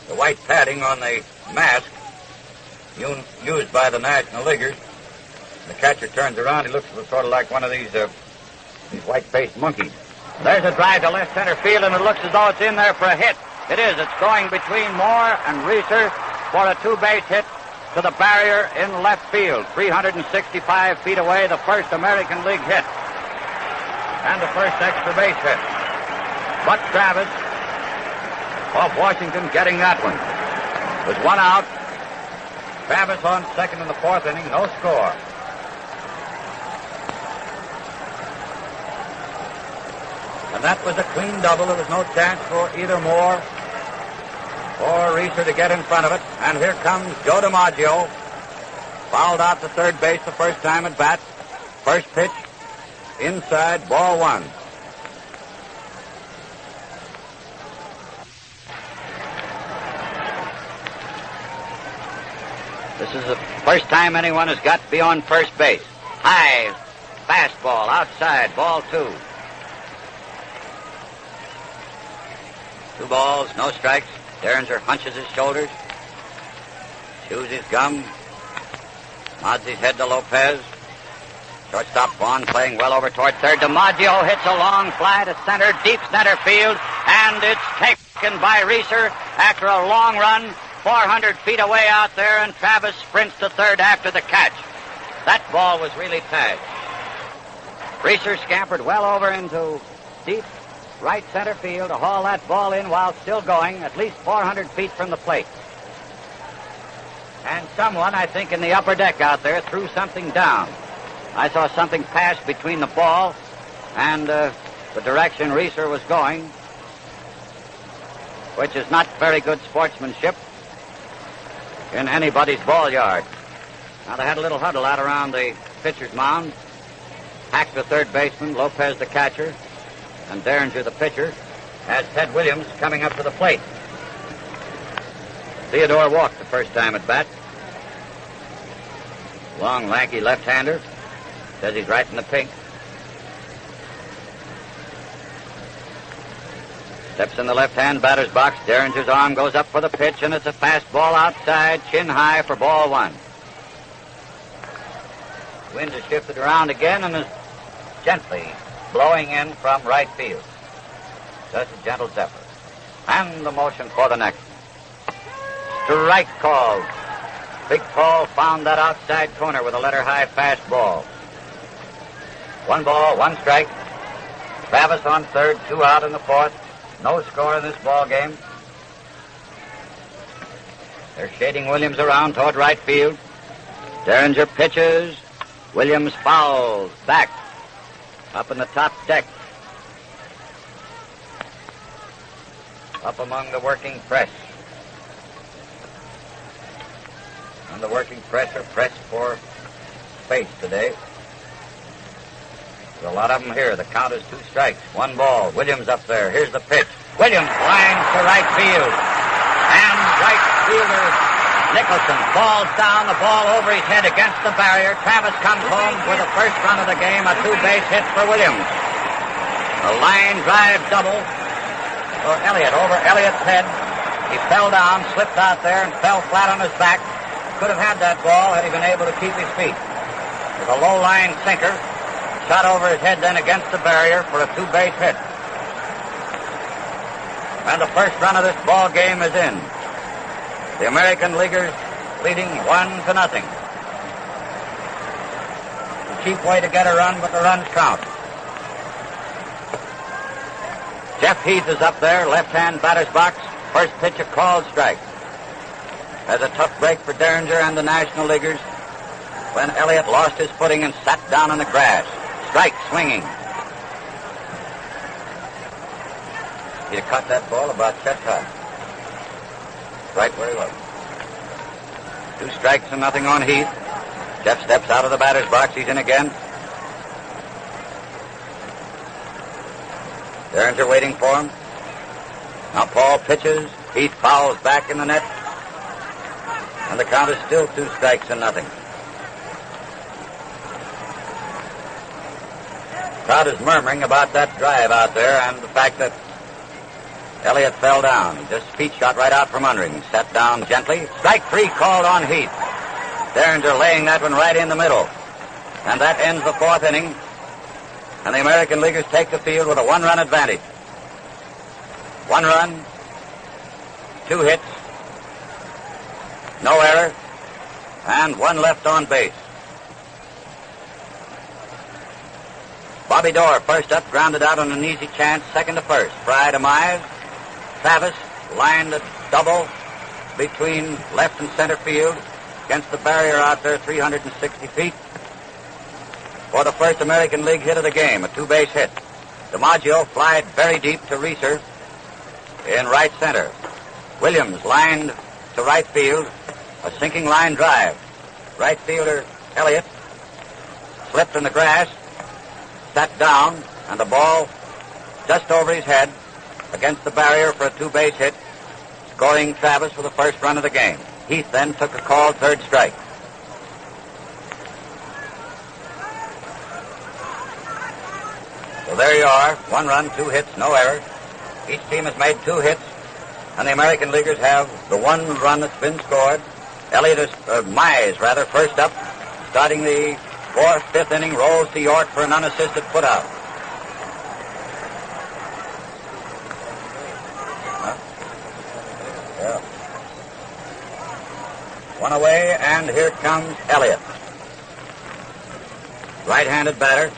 The white padding on the mask used by the National Leaguers. The catcher turns around. He looks sort of like one of these white-faced monkeys. There's a drive to left center field, and it looks as though it's in there for a hit. It is. It's going between Moore and Reiser for a two-base hit to the barrier in left field. 365 feet away, the first American League hit. And the first extra base hit. Buck Travis of Washington getting that one. With one out. Travis on second in the fourth inning, no score. And that was a clean double. There was no chance for either Moore or Reiser to get in front of it. And here comes Joe DiMaggio. Fouled out to third base the first time at bat. First pitch, inside, ball one. This is the first time anyone has got beyond first base. High fastball, outside, ball two. 2 balls, no strikes. Derringer hunches his shoulders, chews his gum, nods his head to Lopez. Shortstop Vaughn playing well over toward third. DiMaggio hits a long fly to center, deep center field, and it's taken by Reiser after a long run, 400 feet away out there, and Travis sprints to third after the catch. That ball was really tagged. Reiser scampered well over into deep right center field to haul that ball in while still going, at least 400 feet from the plate. And someone, I think, in the upper deck out there threw something down. I saw something pass between the ball and the direction Reiser was going, which is not very good sportsmanship in anybody's ball yard. Now, they had a little huddle out around the pitcher's mound. Hack the third baseman, Lopez the catcher, and Derringer the pitcher, as Ted Williams coming up to the plate. Theodore walked the first time at bat. Long, lanky left-hander. Says he's right in the pink. Steps in the left-hand batter's box. Derringer's arm goes up for the pitch, and it's a fastball outside, chin high for ball one. Wind has shifted around again and is gently blowing in from right field. Just a gentle zephyr. And the motion for the next. Strike called. Big Paul found that outside corner with a letter-high fastball. 1 ball, 1 strike. Travis on third, 2 out in the fourth. No score in this ball game. They're shading Williams around toward right field. Derringer pitches. Williams fouls back up in the top deck. Up among the working press. And the working press are pressed for space today. There's a lot of them here. The count is 2 strikes. 1 ball. Williams up there. Here's the pitch. Williams lines to right field. And right fielder Nicholson falls down, the ball over his head against the barrier. Travis comes home with the first run of the game, a 2-base hit for Williams. A line drive double for Elliott over Elliott's head. He fell down, slipped out there, and fell flat on his back. Could have had that ball had he been able to keep his feet. With a low-line sinker, shot over his head then against the barrier for a 2-base hit. And the first run of this ball game is in. The American Leaguers leading 1-0. A cheap way to get a run, but the runs count. Jeff Heath is up there, left-hand batter's box. First pitch, a called strike. As a tough break for Derringer and the National Leaguers when Elliott lost his footing and sat down in the grass. Strike swinging. He'd have caught that ball about chest high. Right where he was. 2 strikes and nothing on Heath. Jeff steps out of the batter's box. He's in again. Stearns are waiting for him. Now Paul pitches. Heath fouls back in the net. And the count is still 2 strikes and nothing. Crowd is murmuring about that drive out there and the fact that Elliott fell down. Just feet shot right out from under him. Sat down gently. Strike 3 called on Heath. Stearns are laying that one right in the middle. And that ends the 4th inning. And the American Leaguers take the field with a 1-run advantage. 1 run, 2 hits, no error, and 1 left on base. Bobby Dorr first up, grounded out on an easy chance, second to first. Fry to Mize. Travis lined a double between left and center field against the barrier out there 360 feet for the first American League hit of the game, a 2-base hit. DiMaggio flied very deep to Reeser in right center. Williams lined to right field, a sinking line drive. Right fielder Elliott slipped in the grass, sat down, and the ball just over his head against the barrier for a 2-base hit, scoring Travis for the first run of the game. Heath then took a called 3rd strike. So there you are, 1 run, 2 hits, no error. Each team has made 2 hits, and the American Leaguers have the 1 run that's been scored. Mize, first up, starting the 4th, 5th inning, rolls to York for an unassisted putout. Yeah. 1 away, and here comes Elliott. Right-handed batter.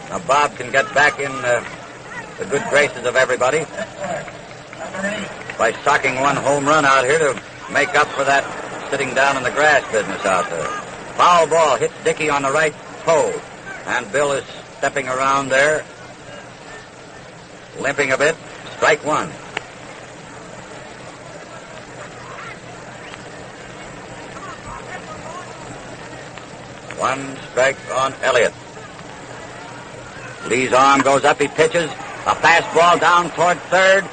Now Bob can get back in the good graces of everybody by socking 1 home run out here to make up for that sitting down in the grass business out there. Foul ball hits Dickey on the right toe, and Bill is stepping around there, limping a bit. Strike 1. One strike on Elliott. Lee's arm goes up, he pitches. A fastball down toward third.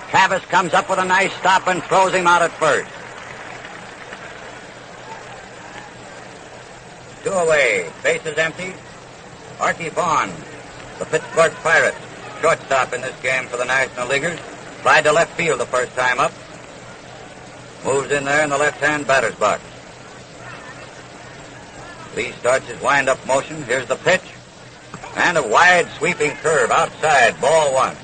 Travis comes up with a nice stop and throws him out at first. 2 away. Bases empty. Archie Vaughn, the Pittsburgh Pirates, shortstop in this game for the National Leaguers, tried to left field the first time up. Moves in there in the left-hand batter's box. Lee starts his wind-up motion. Here's the pitch. And a wide sweeping curve outside. Ball 1.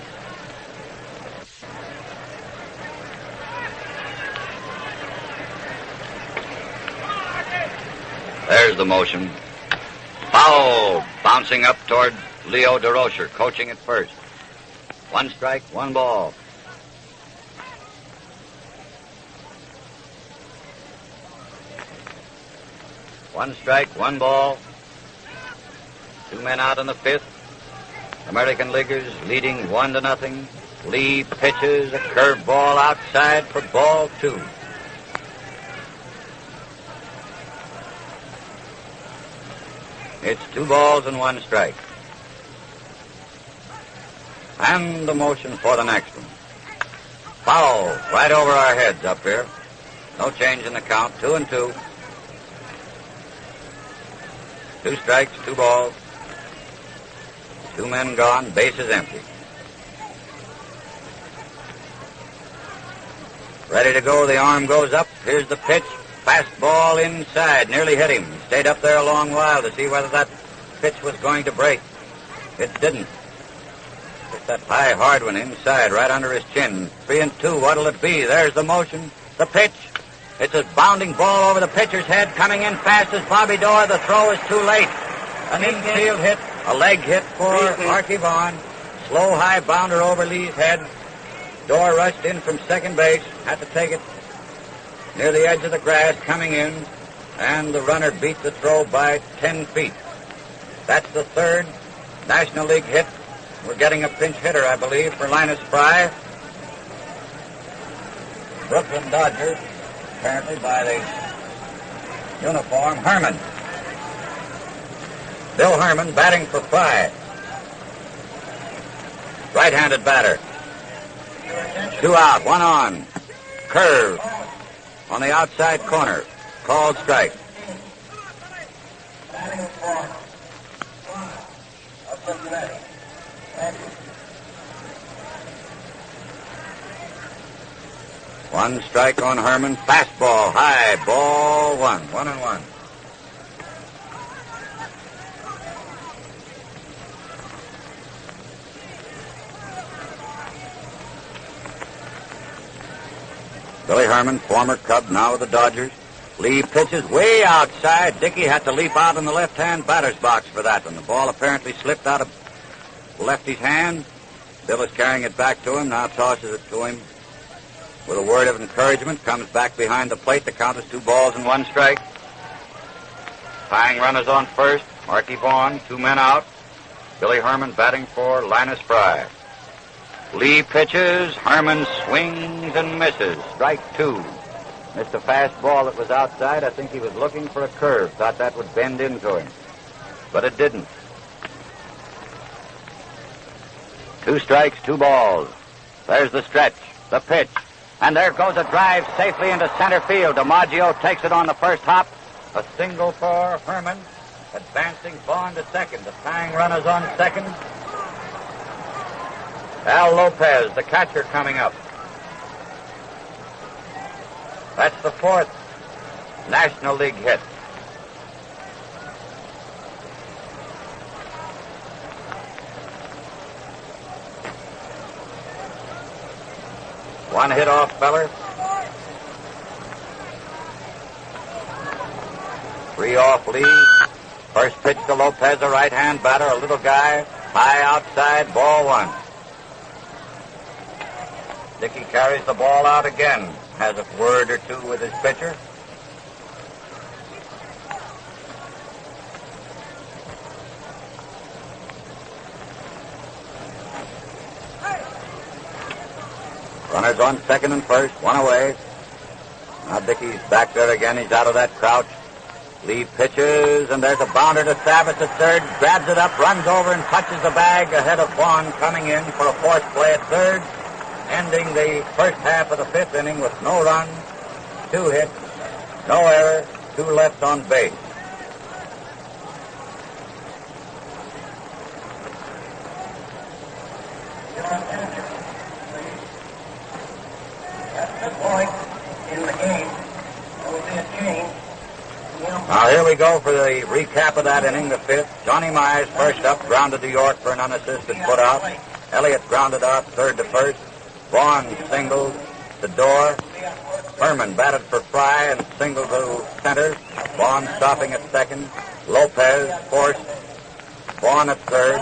There's the motion. Foul. Bouncing up toward Leo DeRocher, coaching at first. 1 strike, 1 ball. One strike, 1 ball. 2 men out in the 5th. American Leaguers leading 1-0. Lee pitches a curveball outside for ball 2. It's 2 balls and 1 strike. And the motion for the next one. Foul right over our heads up here. No change in the count. 2-2. 2 strikes, 2 balls. 2 men gone, bases empty. Ready to go, the arm goes up. Here's the pitch. Fastball inside, nearly hit him. Stayed up there a long while to see whether that pitch was going to break. It didn't. It's that high, hard one inside, right under his chin. 3-2, what'll it be? There's the motion, the pitch. It's a bounding ball over the pitcher's head, coming in fast as Bobby Dorr. The throw is too late. An infield hit, a leg hit for Archie Vaughn. Slow, high bounder over Lee's head. Dorr rushed in from second base, had to take it near the edge of the grass, coming in, and the runner beat the throw by 10 feet. That's the 3rd National League hit We're getting a pinch hitter, I believe, for Linus Fry. Brooklyn Dodgers, apparently by the uniform, Herman. Bill Herman batting for Fry. Right-handed batter. 2 out, 1 on. Curve on the outside corner. Called strike. One strike on Herman. Fastball, high, ball 1. 1-1. Billy Herman, former Cub, now with the Dodgers. Lee pitches way outside. Dickey had to leap out in the left-hand batter's box for that one. The ball apparently slipped out of lefty's hand. Bill is carrying it back to him, now tosses it to him with a word of encouragement. Comes back behind the plate. The count is 2 balls and 1 strike. Tying runners on first. Marky Vaughn, 2 men out. Billy Herman batting for Linus Fry. Lee pitches. Herman swings and misses. Strike 2. Missed a fastball that was outside. I think he was looking for a curve. Thought that would bend into him. But it didn't. 2 strikes, 2 balls. There's the stretch, the pitch. And there goes a drive safely into center field. DiMaggio takes it on the first hop. A single for Herman. Advancing Vaughn to second. The tying runners on second. Al Lopez, the catcher, coming up. That's the 4th National League hit. One hit off Feller. 3 off Lee. First pitch to Lopez, a right-hand batter, a little guy, high outside, ball 1. Dickey carries the ball out again. Has a word or 2 with his pitcher. Runners on second and first, 1 away. Now Dickey's back there again. He's out of that crouch. Lee pitches, and there's a bounder to Savitz at third. Grabs it up, runs over, and touches the bag ahead of Vaughn coming in for a forced play at third. Ending the first half of the 5th inning with no runs, 2 hits, no error, 2 left on base. In the game, there will be a change. Now here we go for the recap of that inning, the 5th. Johnny Myers first up, grounded to York for an unassisted put out. Elliott grounded out third to first. Vaughn singled to Dorr. Herman batted for Fry and singled to center. Vaughn stopping at second. Lopez forced. Vaughn at third.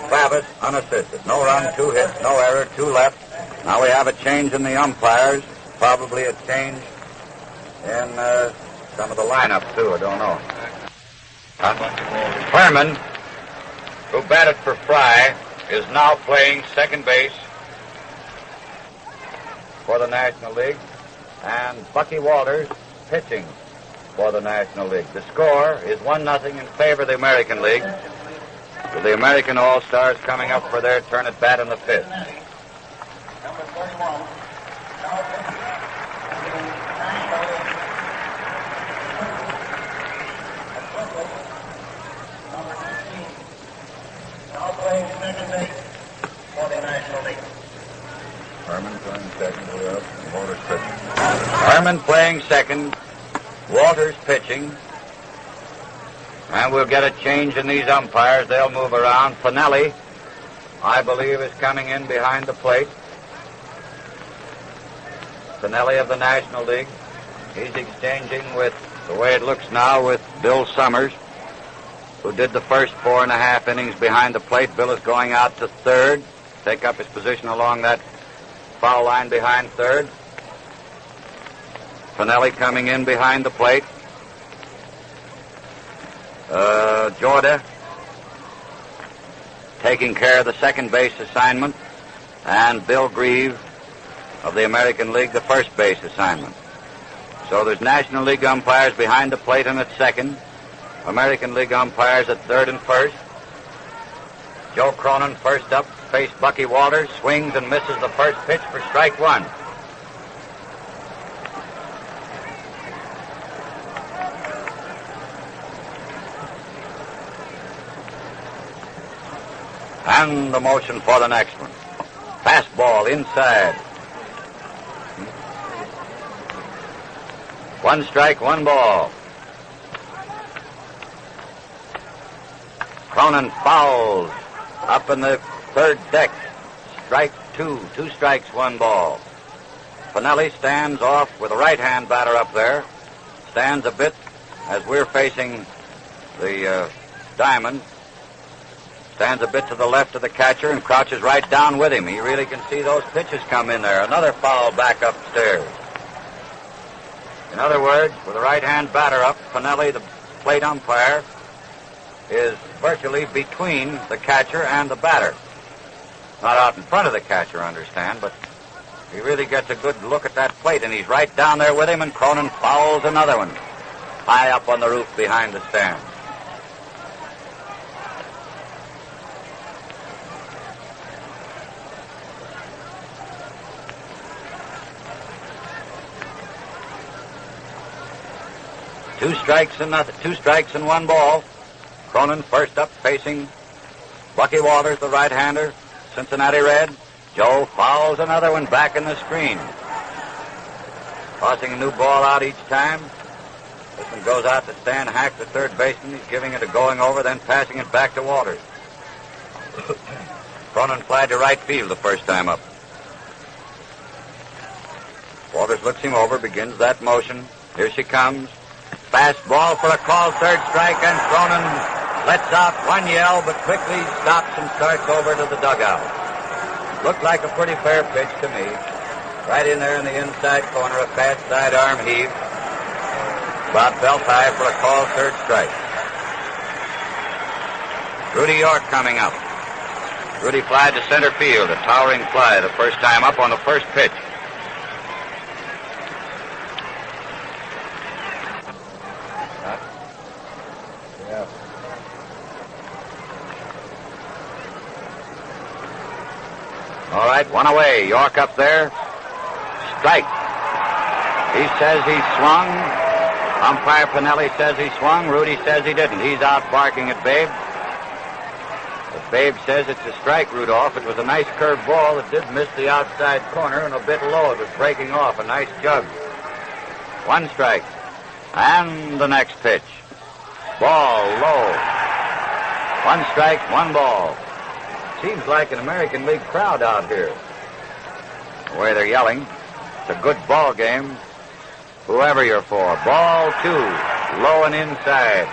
Travis unassisted. No run, 2 hits, no error, 2 left. Now we have a change in the umpires. Probably a change in some of the lineup, too. I don't know. Herman, who batted for Fry, is now playing second base for the National League. And Bucky Walters pitching for the National League. The score is 1-0 in favor of the American League, with the American All-Stars coming up for their turn at bat in the 5th. Number 41. Now playing second base for the National League. Herman playing second, Walters pitching. Herman playing second, Walters pitching. And we'll get a change in these umpires. They'll move around. Finelli, I believe, is coming in behind the plate. Finelli of the National League. He's exchanging with, the way it looks now, with Bill Summers, who did the first 4.5 innings behind the plate. Bill is going out to third, take up his position along that foul line behind third. Finelli coming in behind the plate. Jorda taking care of the second base assignment, and Bill Grieve of the American League the first base assignment. So there's National League umpires behind the plate and at second, American League umpires at third and first. Joe Cronin first up, faced Bucky Walters, swings and misses the first pitch for strike one. And the motion for the next one. Fastball inside. One strike, one ball. Cronin fouls up in the third deck. Strike two. 2 strikes, 1 ball. Pinelli stands off with a right-hand batter up there. Stands a bit as we're facing the diamond. Stands a bit to the left of the catcher and crouches right down with him. He really can see those pitches come in there. Another foul back upstairs. In other words, with a right-hand batter up, Pinelli, the plate umpire, is virtually between the catcher and the batter. Not out in front of the catcher, understand, but he really gets a good look at that plate, and he's right down there with him, and Cronin fouls another one high up on the roof behind the stand. Two strikes and 1 ball. Cronin first up, facing Bucky Walters, the right-hander, Cincinnati Red. Joe fouls another one back in the screen. Tossing a new ball out each time. This one goes out to Stan Hack, the third baseman. He's giving it a going over, then passing it back to Walters. Cronin flied to right field the first time up. Walters looks him over, begins that motion. Here she comes. Fastball for a called third strike, and Cronin lets out one yell, but quickly stops and starts over to the dugout. Looked like a pretty fair pitch to me. Right in there in the inside corner, a fast sidearm heave. About belt high for a called third strike. Rudy York coming up. Rudy flied to center field, a towering fly the first time up on the first pitch. All right, one away. York up there. Strike. He says he swung. Umpire Pinelli says he swung. Rudy says he didn't. He's out barking at Babe. But Babe says it's a strike, Rudolph. It was a nice curved ball. It did miss the outside corner and a bit low. It was breaking off. A nice jug. 1 strike. And the next pitch. Ball low. 1 strike, 1 ball. Seems like an American League crowd out here. The way they're yelling. It's a good ball game. Whoever you're for. Ball 2. Low and inside.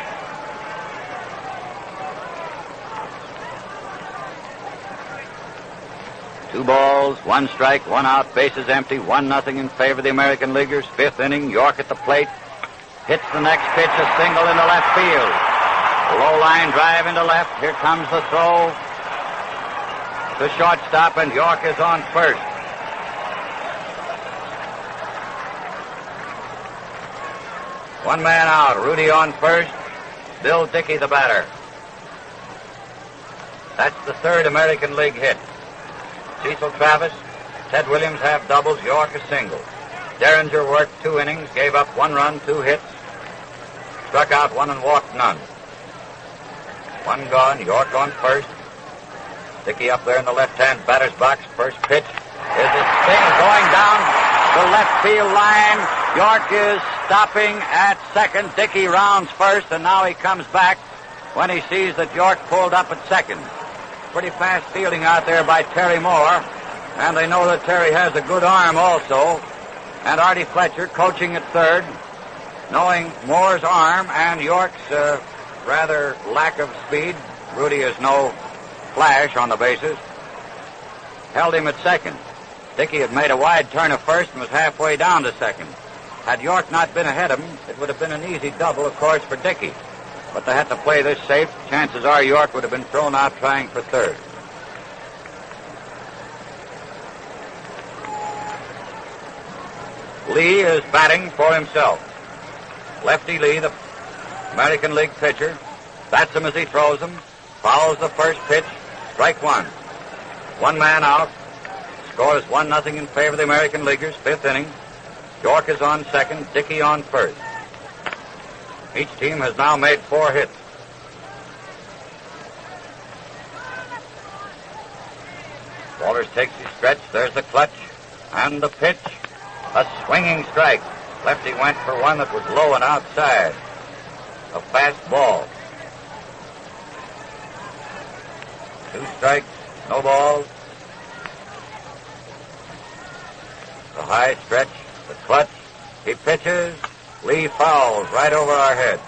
Two balls, 1 strike, 1 out, bases empty, 1-0 in favor of the American Leaguers. 5th inning, York at the plate. Hits the next pitch, a single into left field. Low line drive into left. Here comes the throw. The shortstop, and York is on first. One man out. Rudy on first. Bill Dickey the batter. That's the 3rd American League hit. Cecil Travis, Ted Williams have doubles, York a single. Derringer worked 2 innings, gave up 1 run, 2 hits, struck out 1 and walked none. 1 gone, York on first. Dickey up there in the left-hand batter's box. First pitch is a spin going down the left field line. York is stopping at second. Dickey rounds first, and now he comes back when he sees that York pulled up at second. Pretty fast fielding out there by Terry Moore, and they know that Terry has a good arm also. And Artie Fletcher coaching at third, knowing Moore's arm and York's rather lack of speed. Rudy is no flash on the bases. Held him at second. Dickey had made a wide turn of first and was halfway down to second. Had York not been ahead of him, it would have been an easy double, of course, for Dickey. But they had to play this safe. Chances are York would have been thrown out trying for third. Lee is batting for himself. Lefty Lee, the American League pitcher, bats him as he throws him, fouls the first pitch, strike one. One man out. Score is 1-0 in favor of the American Leaguers, fifth inning. York is on second, Dickey on first. Each team has now made 4 hits. Walters takes his stretch. There's the clutch and the pitch. A swinging strike. Lefty went for one that was low and outside. A fast ball. 2 strikes, no balls. The high stretch, the clutch. He pitches. Lee fouls right over our heads.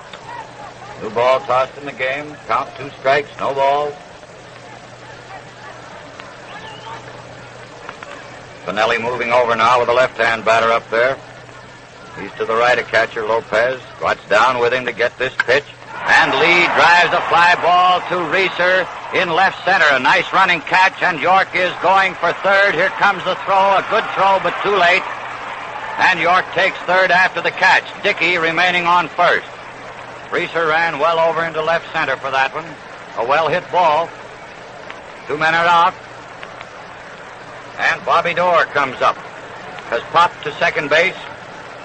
New ball tossed in the game. Count 2 strikes, no balls. Finelli moving over now with the left-hand batter up there. He's to the right of catcher Lopez. Squats down with him to get this pitch. And Lee drives a fly ball to Reeser in left center. A nice running catch, and York is going for third. Here comes the throw. A good throw, but too late. And York takes third after the catch. Dickey remaining on first. Reeser ran well over into left center for that one. A well-hit ball. 2 men are out. And Bobby Dorr comes up. Has popped to second base.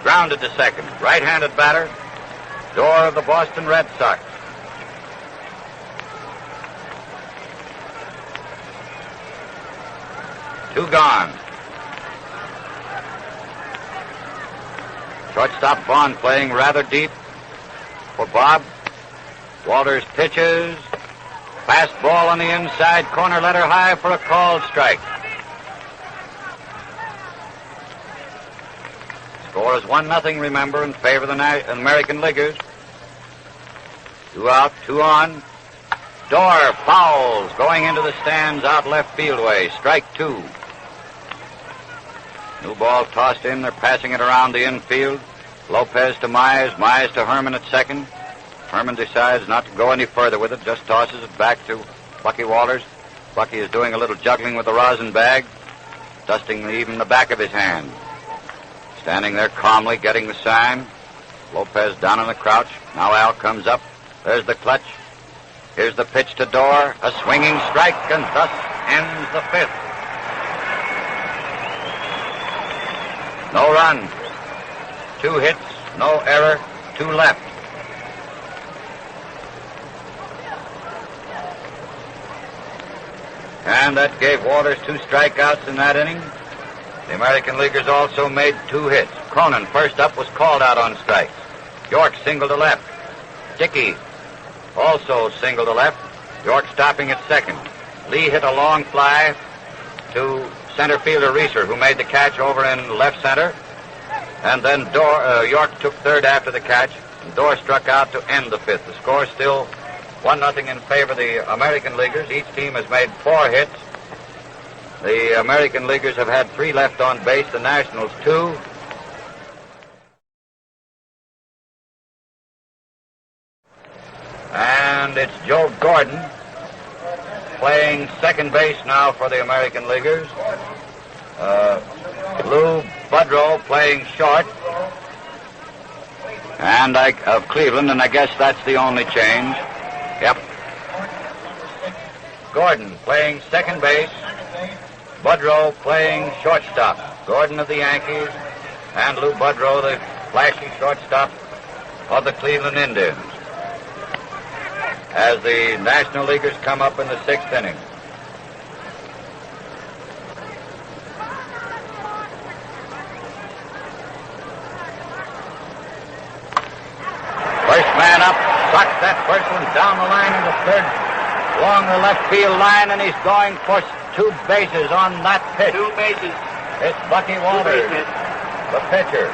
Grounded to second. Right-handed batter. Dorr of the Boston Red Sox. Two gone. Shortstop Vaughn playing rather deep for Bob. Walters pitches. Fast ball on the inside corner, let her high for a called strike. Score is 1-0, remember, in favor of the American Leaguers. 2 out, 2 on. Dorr fouls, going into the stands out left field way. Strike 2. New ball tossed in. They're passing it around the infield. Lopez to Mize. Mize to Herman at second. Herman decides not to go any further with it, just tosses it back to Bucky Walters. Bucky is doing a little juggling with the rosin bag, dusting even the back of his hand. Standing there calmly, getting the sign. Lopez down in the crouch. Now Al comes up. There's the clutch. Here's the pitch to Dorr. A swinging strike, and thus ends the 5th. No run. 2 hits, no error, 2 left. And that gave Walters 2 strikeouts in that inning. The American Leaguers also made 2 hits. Cronin, first up, was called out on strikes. York single to left. Dickey also single to left. York stopping at second. Lee hit a long fly to center fielder Reeser, who made the catch over in left center. And then York took third after the catch. And Dorr struck out to end the 5th. The score still 1-0 in favor of the American Leaguers. Each team has made 4 hits. The American Leaguers have had 3 left on base, the Nationals 2. And it's Joe Gordon playing second base now for the American Leaguers. Lou Budrow playing short. And of Cleveland, and I guess that's the only change. Yep. Gordon playing second base. Budrow playing shortstop. Gordon of the Yankees and Lou Budrow, the flashy shortstop of the Cleveland Indians. As the National Leaguers come up in the 6th inning. First man up, sucks that first one down the line in the 3rd, along the left field line, and he's going for 2 bases on that pitch. 2 bases. It's Bucky Walters, the pitcher.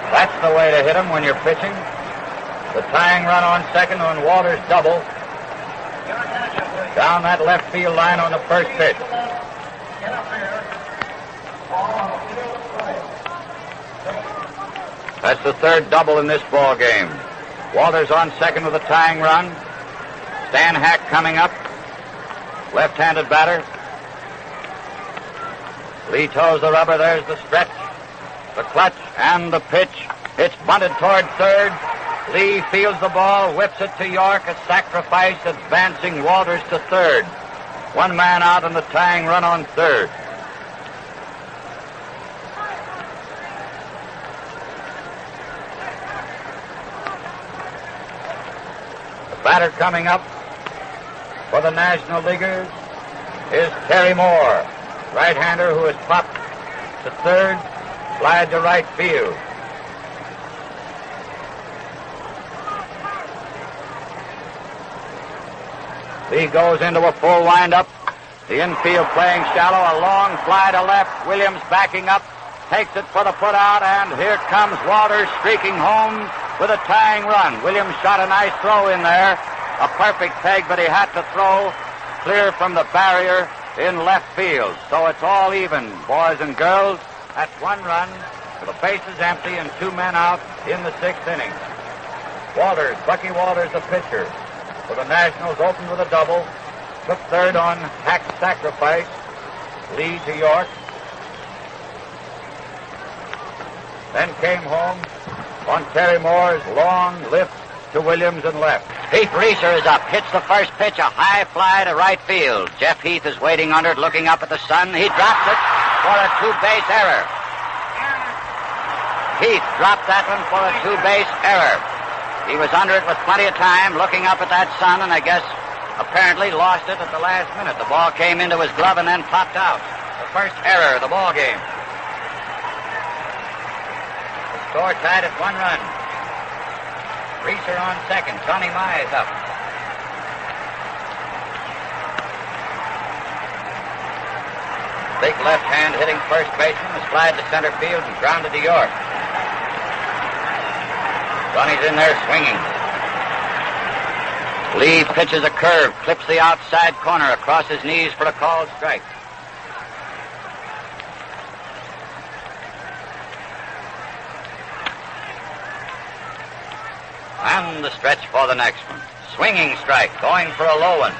That's the way to hit him when you're pitching. The tying run on second on Walters' double. Down that left field line on the first pitch. That's the third double in this ball game. Walters on second with a tying run. Stan Hack coming up. Left-handed batter. Lee toes the rubber. There's the stretch, the clutch, and the pitch. It's bunted toward third. Lee fields the ball, whips it to York. A sacrifice, advancing Walters to third. One man out and the tying run on third. The batter coming up for the National Leaguers is Terry Moore, right-hander who has popped to third, flied to right field. Lee goes into a full windup. The infield playing shallow, a long fly to left. Williams backing up, takes it for the put out, and here comes Walters streaking home with a tying run. Williams shot a nice throw in there, a perfect peg, but he had to throw clear from the barrier in left field. So it's all even, boys and girls. That's one run with the bases empty and two men out in the sixth inning. Walters, Bucky Walters, the pitcher. For the Nationals, opened with a double. Took third on Hack's sacrifice. Lee to York. Then came home on Terry Moore's long lift to Williams and left. Pete Reeser is up, hits the first pitch, a high fly to right field. Jeff Heath is waiting under it, looking up at the sun. He drops it for a two-base error. Heath dropped that one for a two-base error. He was under it with plenty of time, looking up at that sun, and I guess apparently lost it at the last minute. The ball came into his glove and then popped out. The first error of the ball game. The score tied at one run. Reeser on second. Johnny Mize up. Big left hand hitting first baseman was flied to center field and grounded to York. Johnny's in there swinging. Lee pitches a curve, clips the outside corner across his knees for a called strike. And the stretch for the next one. Swinging strike, going for a low one.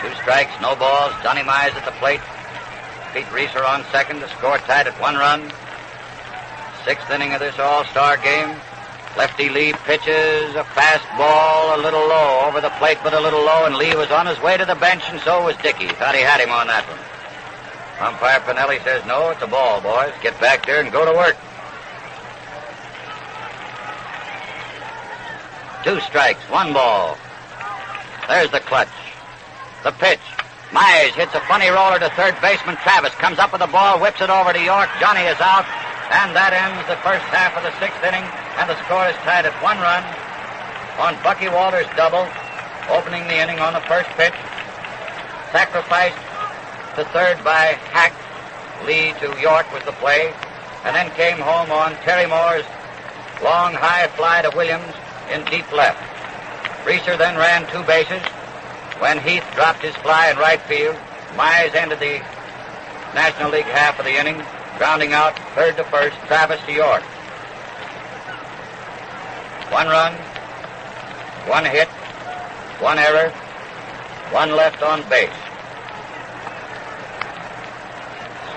Two strikes, no balls. Johnny Mize at the plate. Pete Reeser on second. The score tied at one run. Sixth inning of this all-star game. Lefty Lee pitches a fastball a little low over the plate, but a little low, and Lee was on his way to the bench, and so was Dickey. Thought he had him on that one. Umpire Pinelli says, no, it's a ball, boys. Get back there and go to work. Two strikes, one ball. There's the clutch. The pitch. Mize hits a funny roller to third baseman Travis. Comes up with the ball, whips it over to York. Johnny is out. And that ends the first half of the sixth inning. And the score is tied at one run on Bucky Walters' double. Opening the inning on the first pitch. Sacrificed to third by Hack. Lee to York was the play. And then came home on Terry Moore's long high fly to Williams in deep left. Reeser then ran two bases. When Heath dropped his fly in right field, Mize ended the National League half of the inning, grounding out third to first, Travis to York. One run, one hit, one error, one left on base.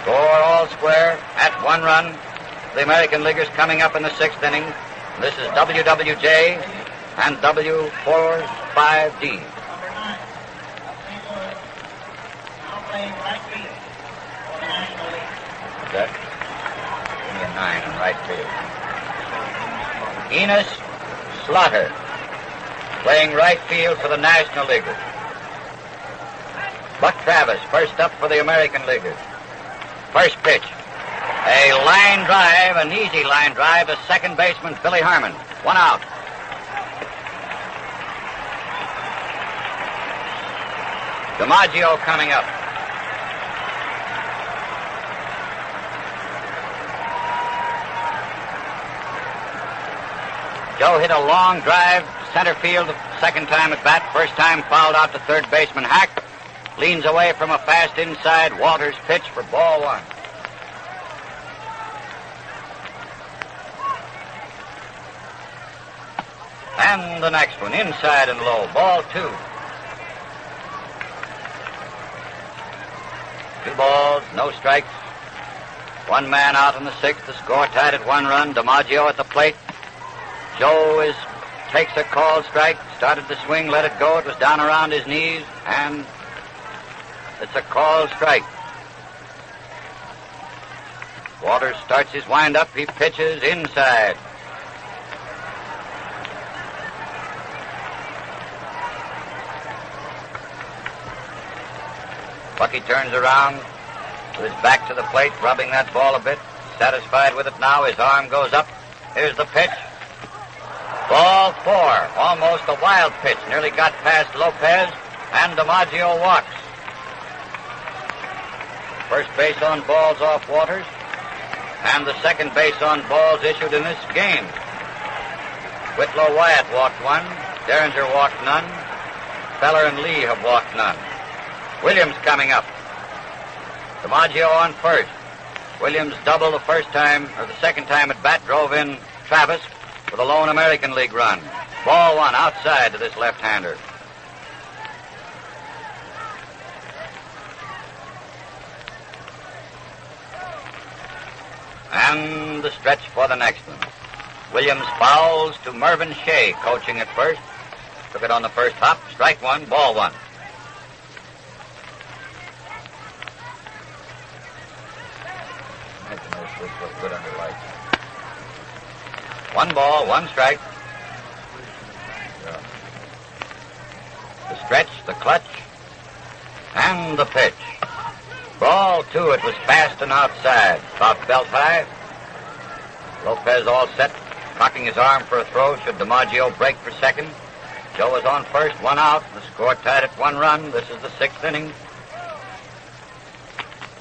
Score all square at one run. The American Leaguers coming up in the sixth inning. This is WWJ and W45D. Playing right field for the National League. That? Give me a 9 in right field. Enos Slaughter playing right field for the National Leaguers. Buck Travis first up for the American Leaguers. First pitch. A line drive, an easy line drive to second baseman Billy Harmon. One out. DiMaggio coming up. Joe hit a long drive, center field, second time at bat. First time fouled out to third baseman Hack. leans away from a fast inside. Walters pitch for ball one. And the next one, inside and low, ball two. 2 balls, no strikes. 1 man out in the 6th. The score tied at 1 run. DiMaggio at the plate. Joe takes a called strike, started to swing, let it go. It was down around his knees, and it's a called strike. Walters starts his windup. He pitches inside. Bucky turns around with his back to the plate, rubbing that ball a bit. Satisfied with it now, his arm goes up. Here's the pitch. Ball 4, almost a wild pitch. Nearly got past Lopez, and DiMaggio walks. First base on balls off Walters, and the second base on balls issued in this game. Whitlow Wyatt walked 1. Derringer walked none. Feller and Lee have walked none. Williams coming up. DiMaggio on first. Williams doubled the second time at bat, drove in Travis with a lone American League run. Ball 1 outside to this left-hander. And the stretch for the next one. Williams fouls to Mervyn Shea, coaching at first. Took it on the first hop. Strike 1, ball 1. Good under lights. 1 ball, 1 strike. The stretch, the clutch, and the pitch. Ball 2, it was fast and outside. About belt high. Lopez all set, cocking his arm for a throw should DiMaggio break for second. Joe is on first, 1 out. The score tied at 1 run. This is the 6th inning.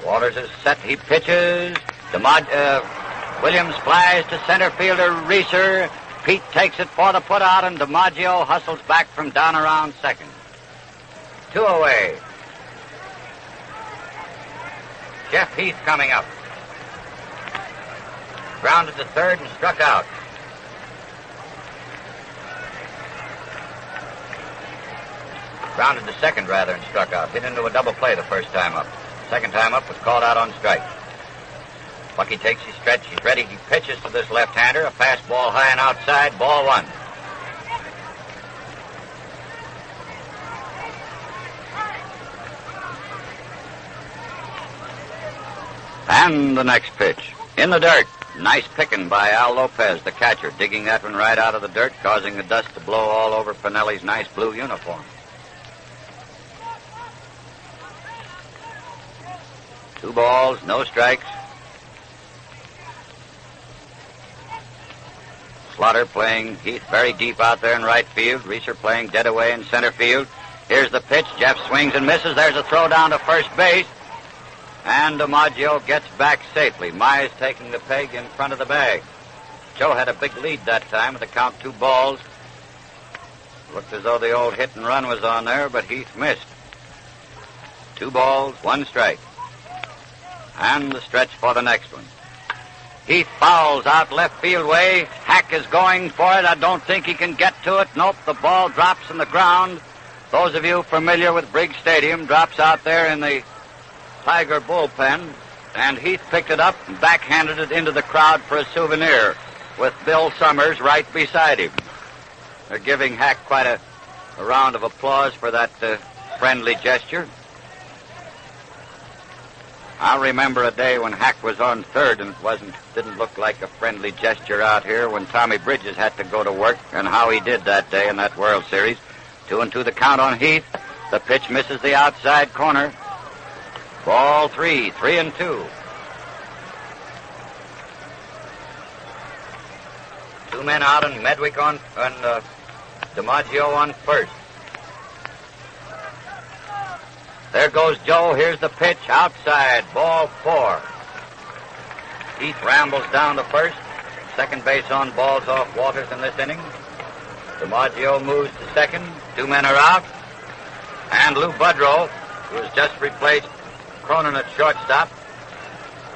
Walters is set, he pitches. Williams flies to center fielder Reeser. Pete takes it for the putout, and DiMaggio hustles back from down around second. 2 away. Jeff Heath coming up. Grounded to third and struck out. Grounded to second, rather, and struck out. Hit into a double play the first time up. Second time up was called out on strike. Bucky takes his stretch. He's ready. He pitches to this left-hander. A fastball high and outside. Ball 1. And the next pitch. In the dirt. Nice picking by Al Lopez, the catcher, digging that one right out of the dirt, causing the dust to blow all over Pinelli's nice blue uniform. 2 balls, no strikes. Slaughter playing Heath very deep out there in right field. Reeser playing dead away in center field. Here's the pitch. Jeff swings and misses. There's a throw down to first base. And DiMaggio gets back safely. Mize taking the peg in front of the bag. Joe had a big lead that time with the count 2 balls. Looked as though the old hit and run was on there, but Heath missed. 2 balls, 1 strike. And the stretch for the next one. Heath fouls out left field way. Hack is going for it. I don't think he can get to it. Nope, the ball drops in the ground. Those of you familiar with Briggs Stadium, drops out there in the Tiger bullpen, and Heath picked it up and backhanded it into the crowd for a souvenir with Bill Summers right beside him. They're giving Hack quite a round of applause for that friendly gesture. I remember a day when Hack was on third and it didn't look like a friendly gesture out here when Tommy Bridges had to go to work, and how he did that day in that World Series. 2-2 the count on Heath. The pitch misses the outside corner. Ball 3, 3-2. 2 men out and Medwick on and DiMaggio on first. There goes Joe. Here's the pitch outside. Ball 4. Heath rambles down to first. Second base on balls off Walters in this inning. DiMaggio moves to second. 2 men are out. And Lou Budrow who has just replaced Cronin at shortstop.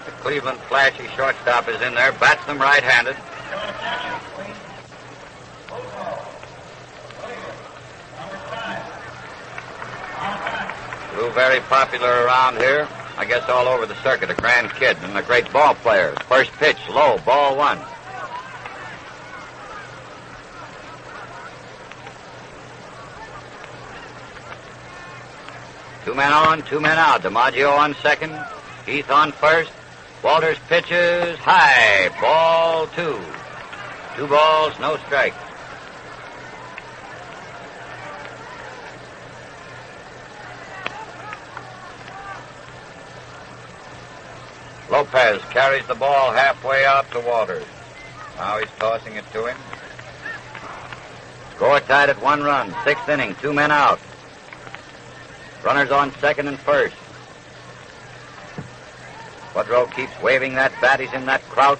The Cleveland flashy shortstop is in there, bats them right-handed. Lou very popular around here, I guess all over the circuit, a grand kid and a great ball player. First pitch, low, ball one. Two men on, two men out. DiMaggio on second, Heath on first. Walters pitches high, ball two. 2 balls, no strikes. Lopez carries the ball halfway out to Walters. Now he's tossing it to him. Score tied at 1 run. 6th inning, 2 men out. Runners on second and first. Woodrow keeps waving that bat. He's in that crouch.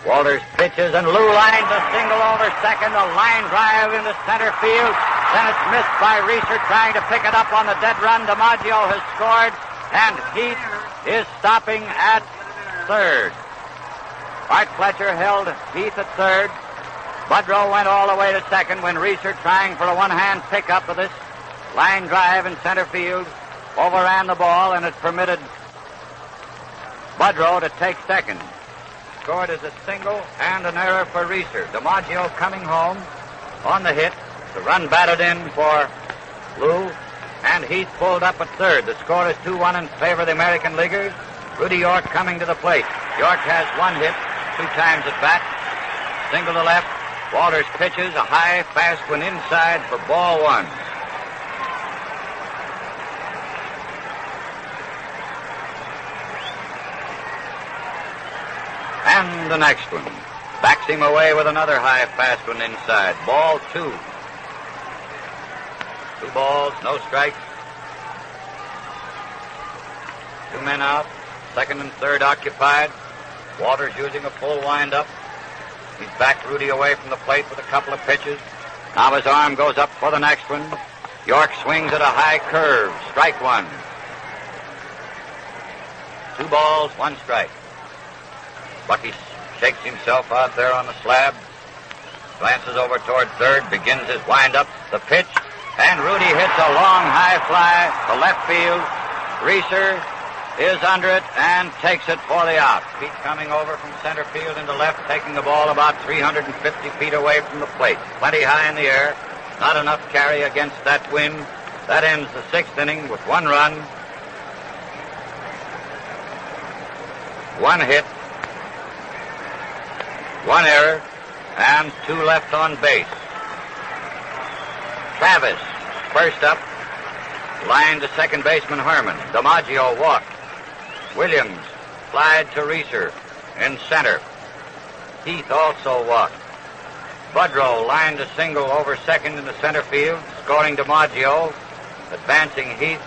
Walters pitches, and Lou lines a single over second. A line drive into center field. Then it's missed by Reeser trying to pick it up on the dead run. DiMaggio has scored, and Heath is stopping at third. Art Fletcher held Heath at third. Woodrow went all the way to second when Reeser, trying for a one-hand pickup of this line drive in center field, overran the ball, and it permitted Woodrow to take second. Scored as a single and an error for Reeser. DiMaggio coming home on the hit. The run batted in for Lou, and Heath pulled up at third. The score is 2-1 in favor of the American Leaguers. Rudy York coming to the plate. York has 1 hit, 2 times at bat. Single to left. Walters pitches a high, fast one inside for ball 1. And the next one. Backs him away with another high, fast one inside. Ball 2. 2 balls, no strikes. 2 men out. Second and third occupied. Walters using a full windup. He's backed Rudy away from the plate with a couple of pitches. Now his arm goes up for the next one. York swings at a high curve. Strike 1. 2 balls, 1 strike. Bucky shakes himself out there on the slab, glances over toward third, begins his windup, the pitch, and Rudy hits a long high fly to left field. Reeser is under it and takes it for the out. Pete coming over from center field into left, taking the ball about 350 feet away from the plate. Plenty high in the air, not enough carry against that wind. That ends the 6th inning with 1 run, 1 hit, 1 error, and 2 left on base. Travis, first up, line to second baseman Herman. DiMaggio walked. Williams flied to Reeser in center. Heath also walked. Woodrow lined a single over second in the center field, scoring DiMaggio, advancing Heath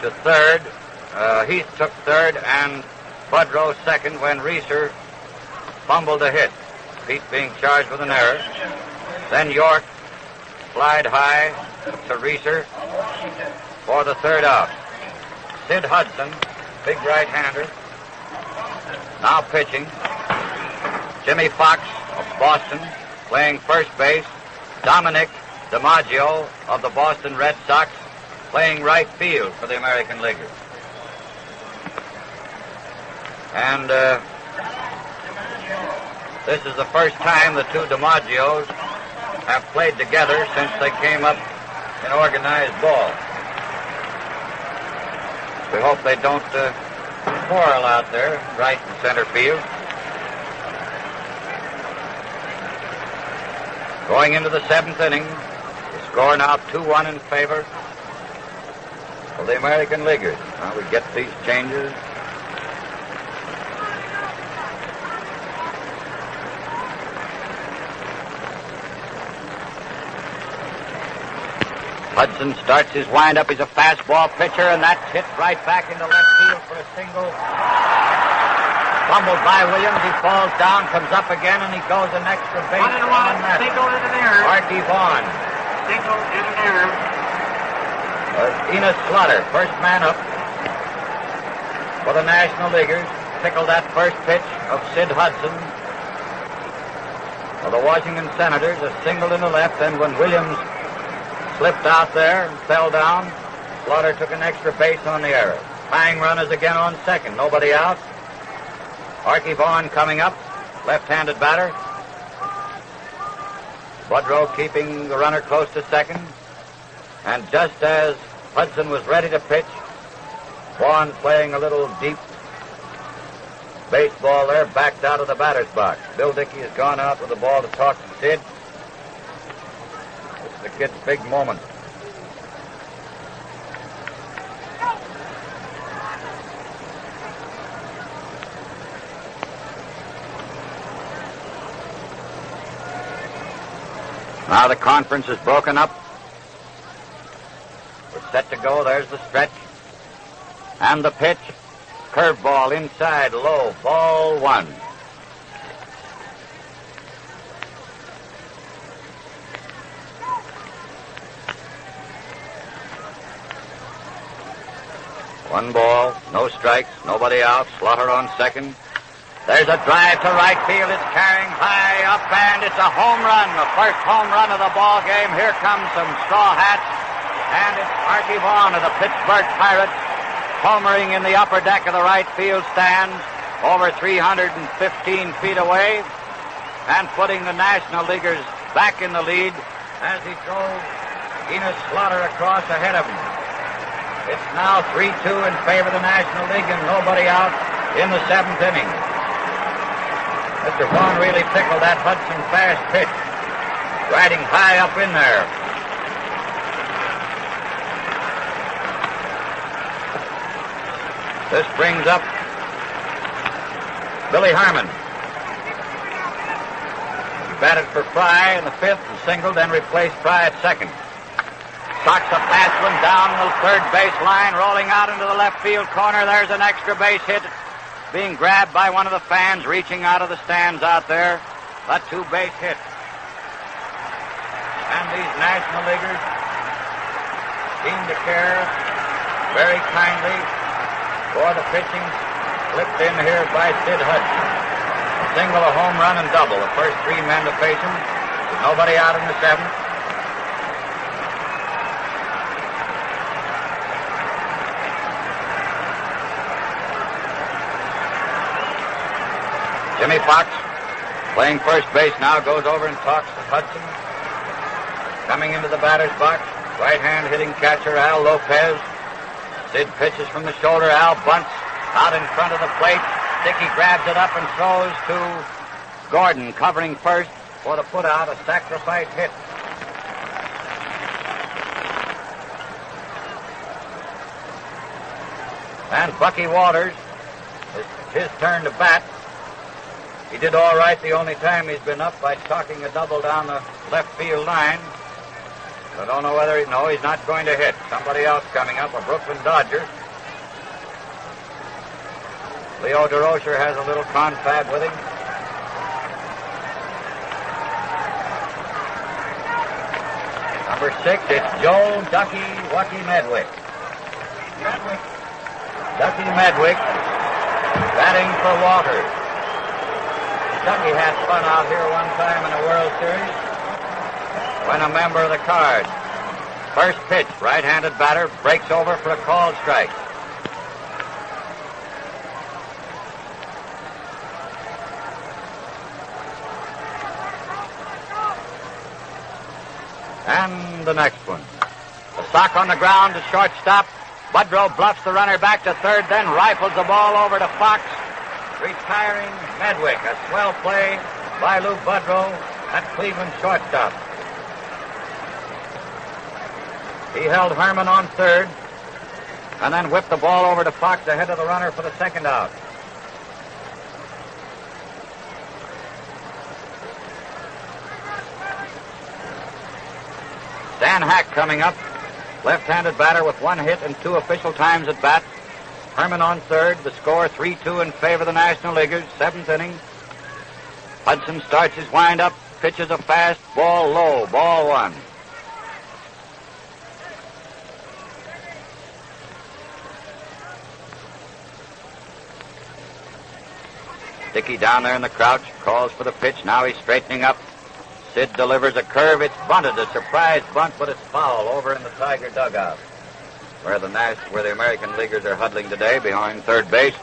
to third. Heath took third and Woodrow second when Reeser fumbled a hit. Pete being charged with an error. Then York flied high to Reeser for the third out. Sid Hudson, big right-hander, now pitching. Jimmy Fox of Boston playing first base. Dominic DiMaggio of the Boston Red Sox playing right field for the American Leaguers. And this is the first time the 2 DiMaggios have played together since they came up in organized ball. We hope they don't quarrel out there, right in center field. Going into the 7th inning, the score now 2-1 in favor of the American Leaguers. Now we get these changes. Hudson starts his windup. He's a fastball pitcher, and that's hit right back into left field for a single. Fumbled by Williams. He falls down, comes up again, and he goes an extra base. 1 and 1. Single and an error. Artie Vaughn. Single and an error. Enos Slaughter, first man up for the National Leaguers. Tickled that first pitch of Sid Hudson of the Washington Senators, a single in the left, and when Williams slipped out there and fell down, Slaughter took an extra base on the error. Tying runners again on second, nobody out. Archie Vaughan coming up, left-handed batter. Budrow keeping the runner close to second. And just as Hudson was ready to pitch, Vaughan playing a little deep baseball there, backed out of the batter's box. Bill Dickey has gone out with the ball to talk to Sid. This is the kid's big moment. Now the conference is broken up. It's set to go. There's the stretch. And the pitch. Curveball inside, low, ball one. One ball, no strikes, nobody out. Slaughter on second. There's a drive to right field. It's carrying high up, and it's a home run. The first home run of the ball game. Here comes some straw hats, and it's Archie Vaughan of the Pittsburgh Pirates, homering in the upper deck of the right field stands, over 315 feet away, and putting the National Leaguers back in the lead as he drove Enos Slaughter across ahead of him. It's now 3-2 in favor of the National League and nobody out in the seventh inning. Mr. Vaughan really tickled that Hudson fast pitch, riding high up in there. This brings up Billy Harmon. He batted for Fry in the fifth and singled, then replaced Fry at second. Socks a fast one down the third base line, rolling out into the left field corner. There's an extra base hit being grabbed by one of the fans reaching out of the stands out there. A two-base hit. And these National Leaguers seem to care very kindly for the pitching slipped in here by Sid Hudson. A single, a home run, and double. The first three men to face him. Nobody out in the seventh. Jimmy Fox, playing first base now, goes over and talks to Hudson. Coming into the batter's box, right-hand hitting catcher Al Lopez. Sid pitches from the shoulder. Al bunts out in front of the plate. Dickey grabs it up and throws to Gordon, covering first for the put-out, a sacrifice hit. And Bucky Walters, it's his turn to bat. He did all right the only time he's been up by chalking a double down the left field line. I don't know whether he's not going to hit. Somebody else coming up, a Brooklyn Dodger. Leo DeRocher has a little confab with him. Number 6, it's Joe Ducky Wucky Medwick. Ducky Medwick batting for Walters. Ducky had fun out here one time in the World Series when a member of the Cards. First pitch, right-handed batter, breaks over for a called strike. And the next one. The sock on the ground to shortstop. Budrow bluffs the runner back to third, then rifles the ball over to Fox. Retiring Medwick. A swell play by Lou Budrow at Cleveland shortstop. He held Herman on third and then whipped the ball over to Fox ahead of the runner for the second out. Dan Hack coming up. Left-handed batter with one hit and two official times at bat. Herman on third. The score 3-2 in favor of the National Leaguers. Seventh inning. Hudson starts his windup. Pitches a fast ball low. Ball one. Dickey down there in the crouch, calls for the pitch. Now he's straightening up. Sid delivers a curve. It's bunted, a surprise bunt, but it's foul over in the Tiger dugout, where the American Leaguers are huddling today behind third base.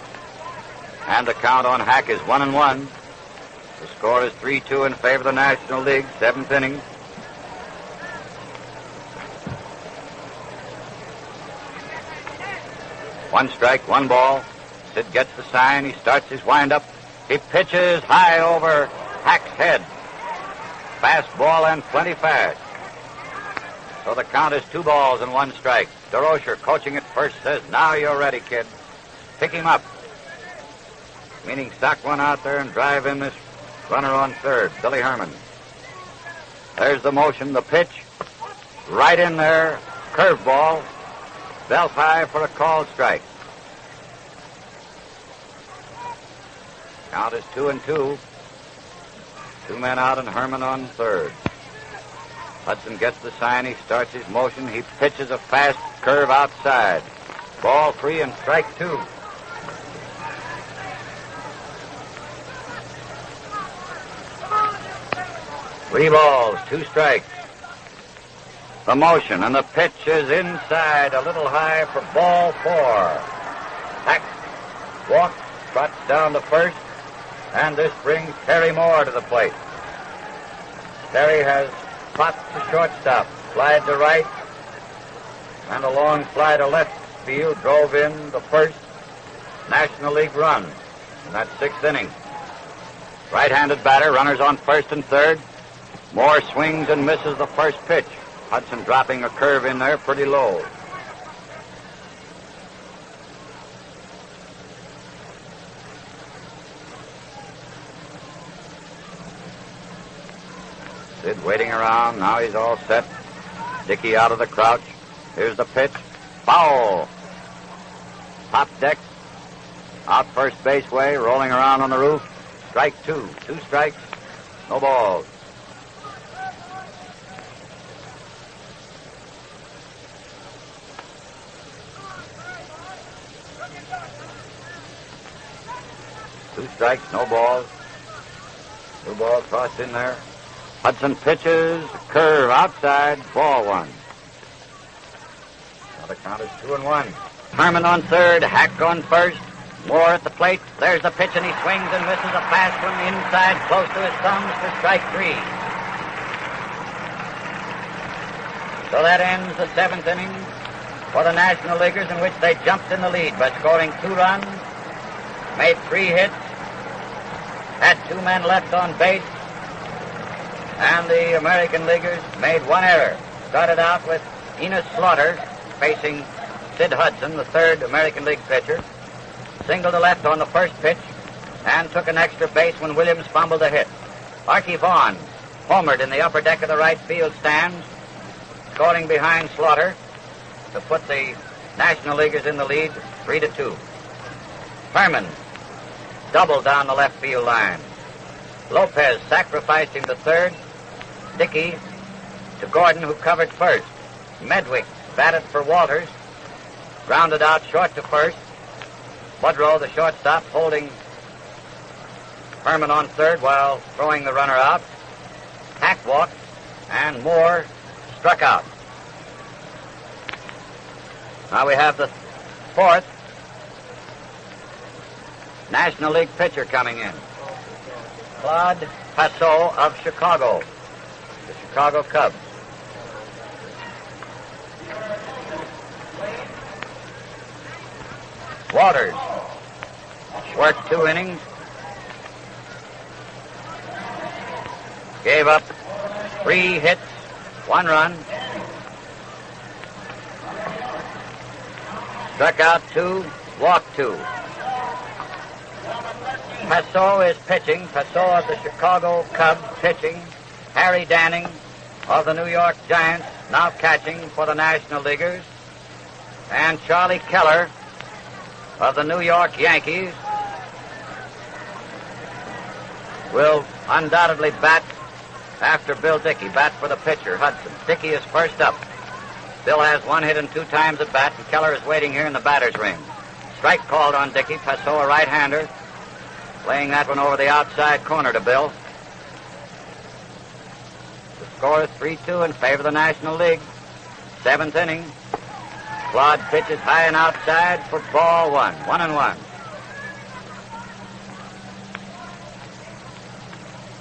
And the count on Hack is 1-1. The score is 3-2 in favor of the National League, seventh inning. One strike, one ball. Sid gets the sign. He starts his windup. He pitches high over Hack's head. Fastball and plenty fast. So the count is 2 balls and 1 strike. DeRocher, coaching at first, says, "Now you're ready, kid. Pick him up." Meaning sock one out there and drive in this runner on third, Billy Herman. There's the motion, the pitch. Right in there, curveball. Belt high for a called strike. Count is 2-2. 2 men out and Herman on third. Hudson gets the sign. He starts his motion. He pitches a fast curve outside. Ball 3 and strike 2. Three balls, 2 strikes. The motion, and the pitch is inside, a little high for ball 4. Hack walks, trots down to first, and this brings Terry Moore to the plate. Terry has popped to shortstop, slide to right, and a long fly to left field drove in the first National League run in that 6th inning. Right-handed batter, runners on first and third. Moore swings and misses the first pitch. Hudson dropping a curve in there pretty low. Sid waiting around. Now he's all set. Dickey out of the crouch. Here's the pitch. Foul. Top deck. Out first base way. Rolling around on the roof. Strike 2. 2 strikes. No balls. Two strikes, no balls. 2 balls tossed in there. Hudson pitches, curve outside, ball 1. Now the count is 2-1. Herman on third, Hack on first. Moore at the plate. There's the pitch, and he swings and misses a fast one inside, close to his thumbs for strike 3. So that ends the 7th inning for the National Leaguers, in which they jumped in the lead by scoring 2 runs, made 3 hits, had 2 men left on base, and the American Leaguers made 1 error. Started out with Enos Slaughter facing Sid Hudson, the 3rd American League pitcher. Singled to left on the first pitch and took an extra base when Williams fumbled a hit. Archie Vaughn homered in the upper deck of the right field stands, scoring behind Slaughter to put the National Leaguers in the lead 3-2. Herman doubled down the left field line. Lopez sacrificed him to third. Dickey to Gordon, who covered first. Medwick batted for Walters, grounded out short to first. Woodrow, the shortstop, holding Herman on third while throwing the runner out. Hack walked, and Moore struck out. Now we have the 4th National League pitcher coming in. Claude Passot of Chicago, the Chicago Cubs. Walters worked 2 innings, gave up 3 hits, 1 run, struck out 2, walked 2. Passot is pitching. Passot of the Chicago Cubs pitching. Harry Danning of the New York Giants now catching for the National Leaguers. And Charlie Keller of the New York Yankees will undoubtedly bat after Bill Dickey. Bat for the pitcher, Hudson. Dickey is first up. Bill has 1 hit and 2 times at bat, and Keller is waiting here in the batter's ring. Strike called on Dickey. Passot, a right-hander, Playing that one over the outside corner to Bill. The score is 3-2 in favor of the National League. 7th inning. Claude pitches high and outside for ball 1. 1-1.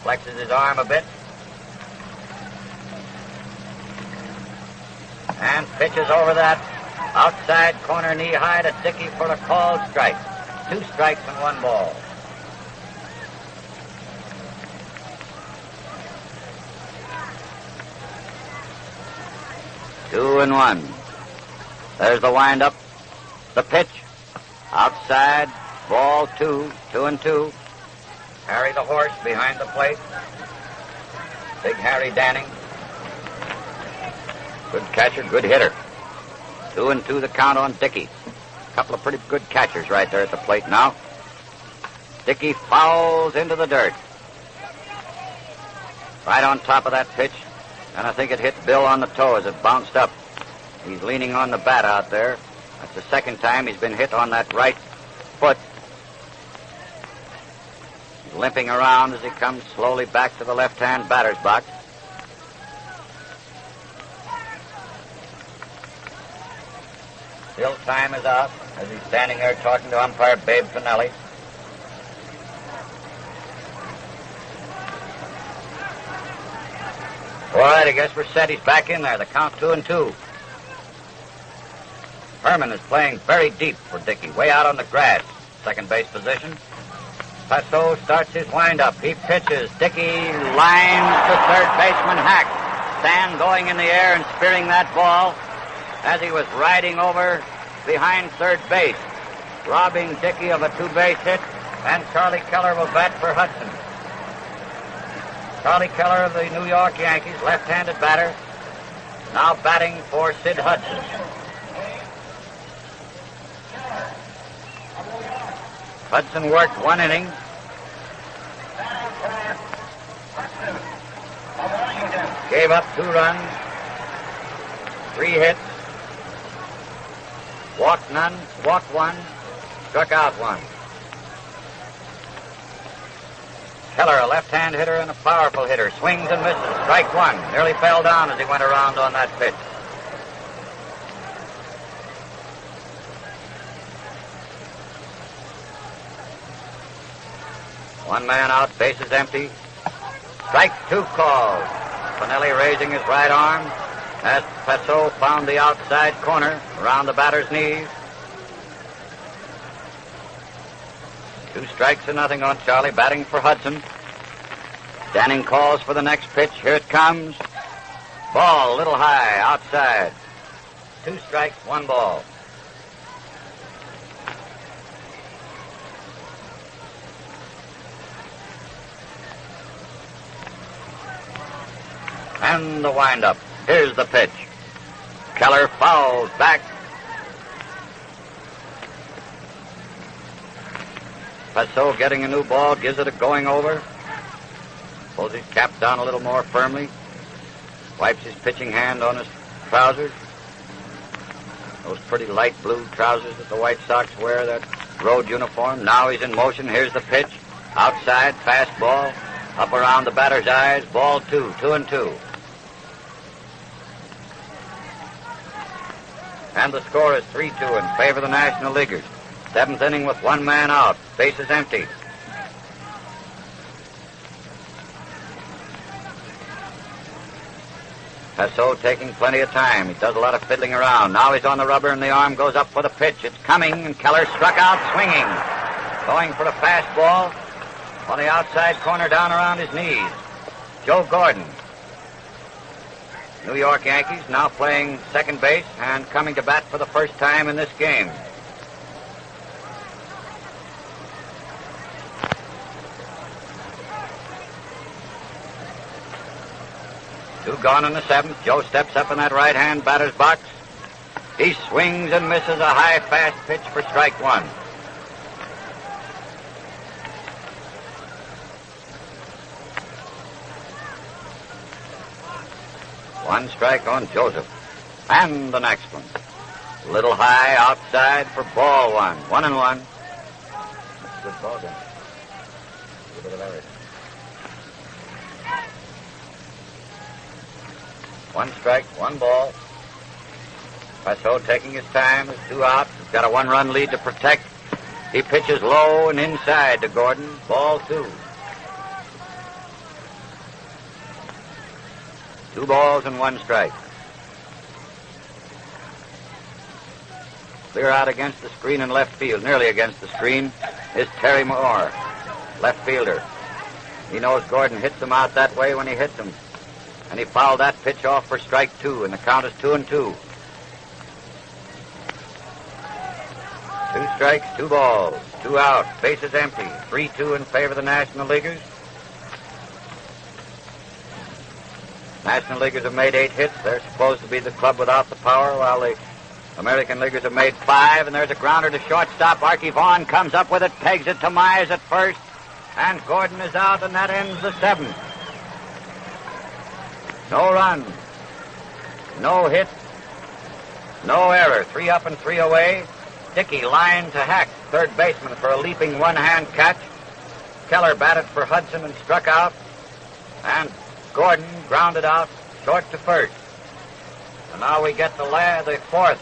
Flexes his arm a bit. And pitches over that outside corner knee high to Dickey for a called strike. 2 strikes and 1 ball. Two and 1. There's the windup. The pitch. Outside. Ball 2. 2-2. Harry the horse behind the plate. Big Harry Danning. Good catcher, good hitter. 2-2 the count on Dickey. A couple of pretty good catchers right there at the plate now. Dickey fouls into the dirt. Right on top of that pitch. And I think it hit Bill on the toe as it bounced up. He's leaning on the bat out there. That's the second time he's been hit on that right foot. He's limping around as he comes slowly back to the left-hand batter's box. Still time is out as he's standing there talking to umpire Babe Finelli. All right, I guess we're set. He's back in there. The count 2-2. Herman is playing very deep for Dickey, way out on the grass, second base position. Passot starts his windup. He pitches. Dickey lines to third baseman Hack. Stan going in the air and spearing that ball as he was riding over behind third base, robbing Dickey of a 2-base hit, and Charlie Keller will bat for Hudson. Charlie Keller of the New York Yankees, left-handed batter, now batting for Sid Hudson. Hudson worked 1 inning. Gave up 2 runs, 3 hits, walked none, walked 1, struck out 1. Keller, a left-hand hitter and a powerful hitter, swings and misses, strike 1. Nearly fell down as he went around on that pitch. One man out, bases empty. Strike 2 called. Finelli raising his right arm as Passot found the outside corner around the batter's knees. 2 strikes to nothing on Charlie, batting for Hudson. Danning calls for the next pitch. Here it comes. Ball, a little high, outside. 2 strikes, 1 ball. And the windup. Here's the pitch. Keller fouls back. Passot getting a new ball, gives it a going over. Pulls his cap down a little more firmly. Wipes his pitching hand on his trousers. Those pretty light blue trousers that the White Sox wear, that road uniform. Now he's in motion. Here's the pitch. Outside, fastball. Up around the batter's eyes. Ball 2, 2-2. And the score is 3-2 in favor of the National Leaguers. 7th inning with 1 man out. Bases empty. Passot taking plenty of time. He does a lot of fiddling around. Now he's on the rubber and the arm goes up for the pitch. It's coming and Keller struck out swinging. Going for a fastball on the outside corner down around his knees. Joe Gordon. New York Yankees now playing second base and coming to bat for the first time in this game. Two gone in the 7th. Joe steps up in that right-hand batter's box. He swings and misses a high, fast pitch for strike 1. One strike on Joseph. And the next one. A little high outside for ball 1. 1-1. That's a good ball game. with everything. 1 strike, 1 ball. Presso taking his time. There's 2 out. He's got a 1-run lead to protect. He pitches low and inside to Gordon. Ball 2. 2 balls and 1 strike. Clear out against the screen in left field. Nearly against the screen is Terry Moore, left fielder. He knows Gordon hits him out that way when he hits him. And he fouled that pitch off for strike 2, and the count is 2-2. 2 strikes, 2 balls, 2 out, bases empty, 3-2 in favor of the National Leaguers. National Leaguers have made 8 hits. They're supposed to be the club without the power, while the American Leaguers have made 5, and there's a grounder to shortstop. Archie Vaughn comes up with it, pegs it to Mize at first, and Gordon is out, and that ends the 7th. No run, no hit, no error. 3 up and 3 away. Dickey lined to Hack, third baseman, for a leaping one-hand catch. Keller batted for Hudson and struck out. And Gordon grounded out short to first. And now we get the 4th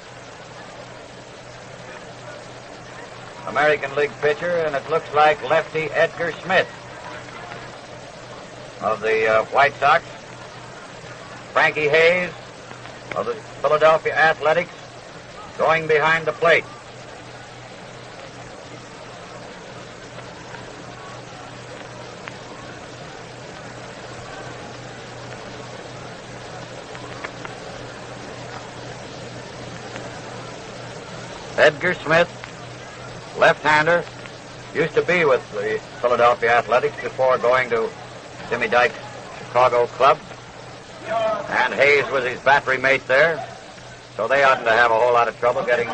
American League pitcher, and it looks like lefty Edgar Smith of the White Sox. Frankie Hayes of the Philadelphia Athletics going behind the plate. Edgar Smith, left-hander, used to be with the Philadelphia Athletics before going to Jimmy Dyke's Chicago club. And Hayes was his battery mate there, so they oughtn't to have a whole lot of trouble getting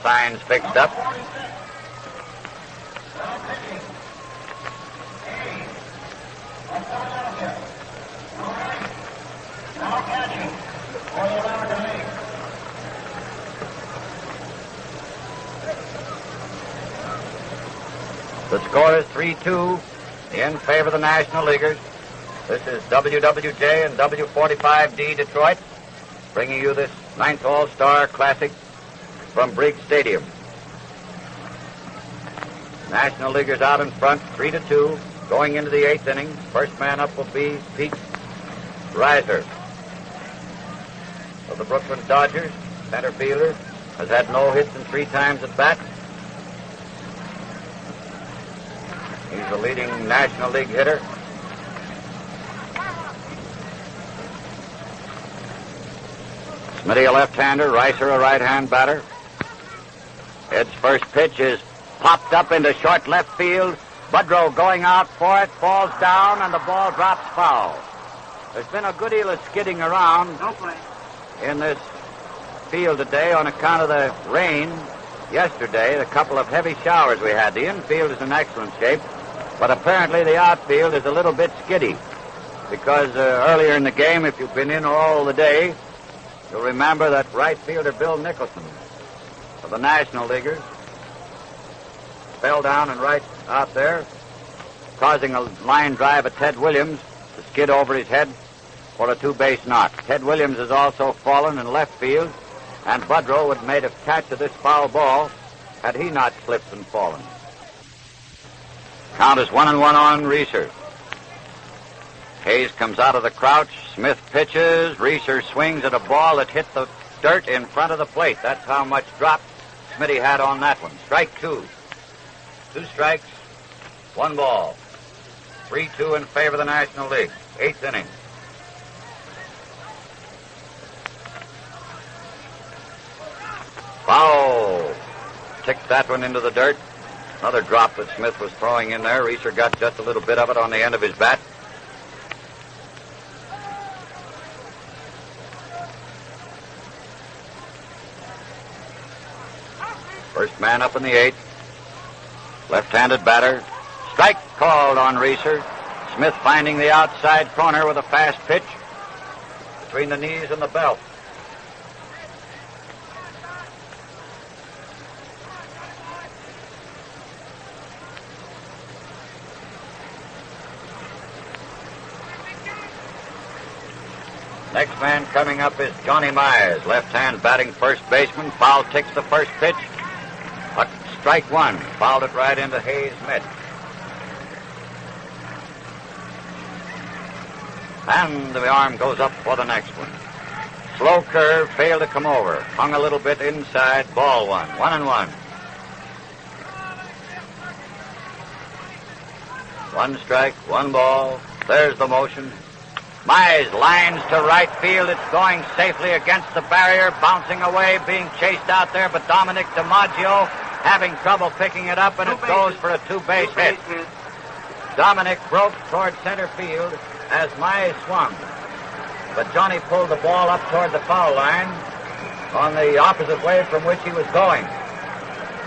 signs fixed up. The score is 3-2 in favor of the National Leaguers. This is WWJ and W45D Detroit, bringing you this 9th All-Star Classic from Briggs Stadium. National Leaguers out in front, 3-2, going into the 8th inning. First man up will be Pete Reiser of the Brooklyn Dodgers, center fielder, has had no hits in 3 times at bat. He's the leading National League hitter. Smitty, a left-hander, Reiser, a right-hand batter. Ed's first pitch is popped up into short left field. Budrow going out for it, falls down, and the ball drops foul. There's been a good deal of skidding around in this field today on account of the rain yesterday, the couple of heavy showers we had. The infield is in excellent shape, but apparently the outfield is a little bit skiddy because earlier in the game, if you've been in all the day, you'll remember that right fielder Bill Nicholson of the National Leaguers fell down and right out there, causing a line drive at Ted Williams to skid over his head for a 2-base knock. Ted Williams has also fallen in left field, and Budrow would have made a catch of this foul ball had he not slipped and fallen. Count is 1-1 on Reiser. Hayes comes out of the crouch. Smith pitches. Reiser swings at a ball that hit the dirt in front of the plate. That's how much drop Smitty had on that one. Strike 2. 2 strikes, 1 ball. 3-2 in favor of the National League. 8th inning. Foul. Ticked that one into the dirt. Another drop that Smith was throwing in there. Reiser got just a little bit of it on the end of his bat. First man up in the 8th. Left-handed batter. Strike called on Reiser. Smith finding the outside corner with a fast pitch between the knees and the belt. Next man coming up is Johnny Mize, left-hand batting first baseman. Foul ticks the first pitch. Strike one. Fouled it right into Hayes' mitt. And the arm goes up for the next one. Slow curve, failed to come over. Hung a little bit inside, ball one. 1-1. One strike, one ball. There's the motion. Mize lines to right field. It's going safely against the barrier, bouncing away, being chased out there, but Dominic DiMaggio having trouble picking it up, and it goes for a two-base hit. Dominic broke toward center field as Mize swung, but Johnny pulled the ball up toward the foul line on the opposite way from which he was going.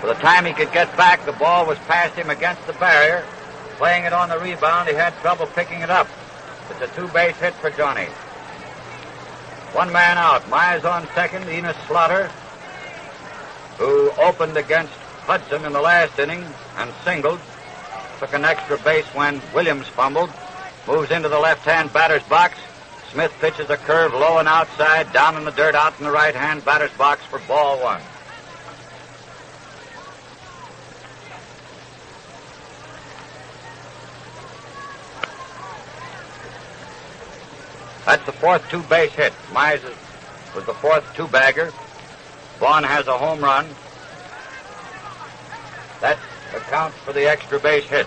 By the time he could get back, the ball was past him against the barrier. Playing it on the rebound, he had trouble picking it up. It's a two-base hit for Johnny. One man out. Mize on second. Enos Slaughter, who opened against Hudson in the last inning and singled, took an extra base when Williams fumbled. Moves into the left-hand batter's box. Smith pitches a curve low and outside, down in the dirt, out in the right-hand batter's box for ball one. That's the fourth two-base hit. Mize was the fourth two-bagger. Vaughn has a home run. That accounts for the extra base hit.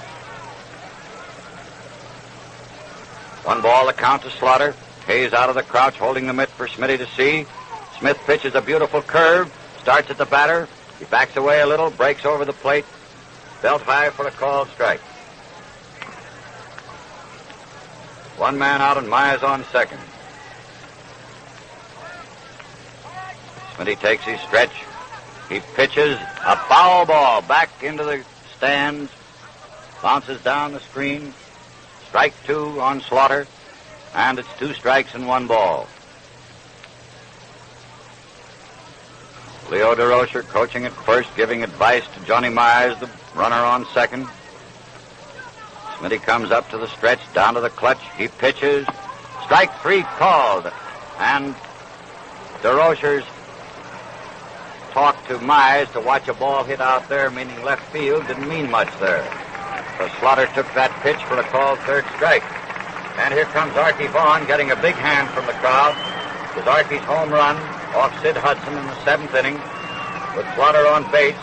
One ball, the count to Slaughter. Hayes out of the crouch, holding the mitt for Smitty to see. Smith pitches a beautiful curve, starts at the batter. He backs away a little, breaks over the plate, belt high for a called strike. One man out and Mize on second. Smitty takes his stretch. He pitches a foul ball back into the stands. Bounces down the screen. Strike two on Slaughter. And it's 2 strikes and 1 ball. Leo DeRocher coaching at first, giving advice to Johnny Mize, the runner on second. Smitty comes up to the stretch, down to the clutch. He pitches. Strike 3 called. And DeRocher's talk to Mize to watch a ball hit out there, meaning left field, didn't mean much there. So Slaughter took that pitch for a called third strike. And here comes Archie Vaughn getting a big hand from the crowd. With Archie's home run off Sid Hudson in the 7th inning. With Slaughter on base,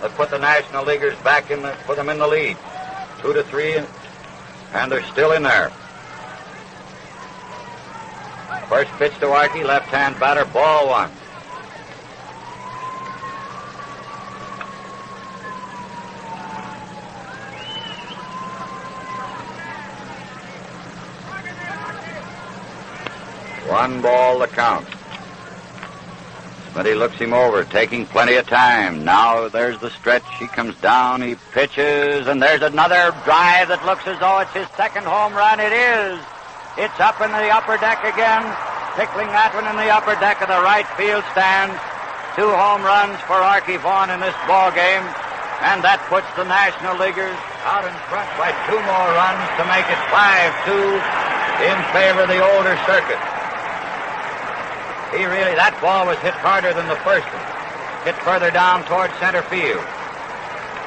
that put the National Leaguers back put them in the lead. 2-3, and they're still in there. First pitch to Archie, left-hand batter, ball 1. One ball the count. Smitty looks him over, taking plenty of time. Now there's the stretch. He comes down, he pitches, and there's another drive that looks as though it's his second home run. It is. It's up in the upper deck again, tickling that one in the upper deck of the right field stands. 2 home runs for Archie Vaughn in this ball game, and that puts the National Leaguers out in front by 2 more runs to make it 5-2 in favor of the older circuit. That ball was hit harder than the first one. Hit further down towards center field.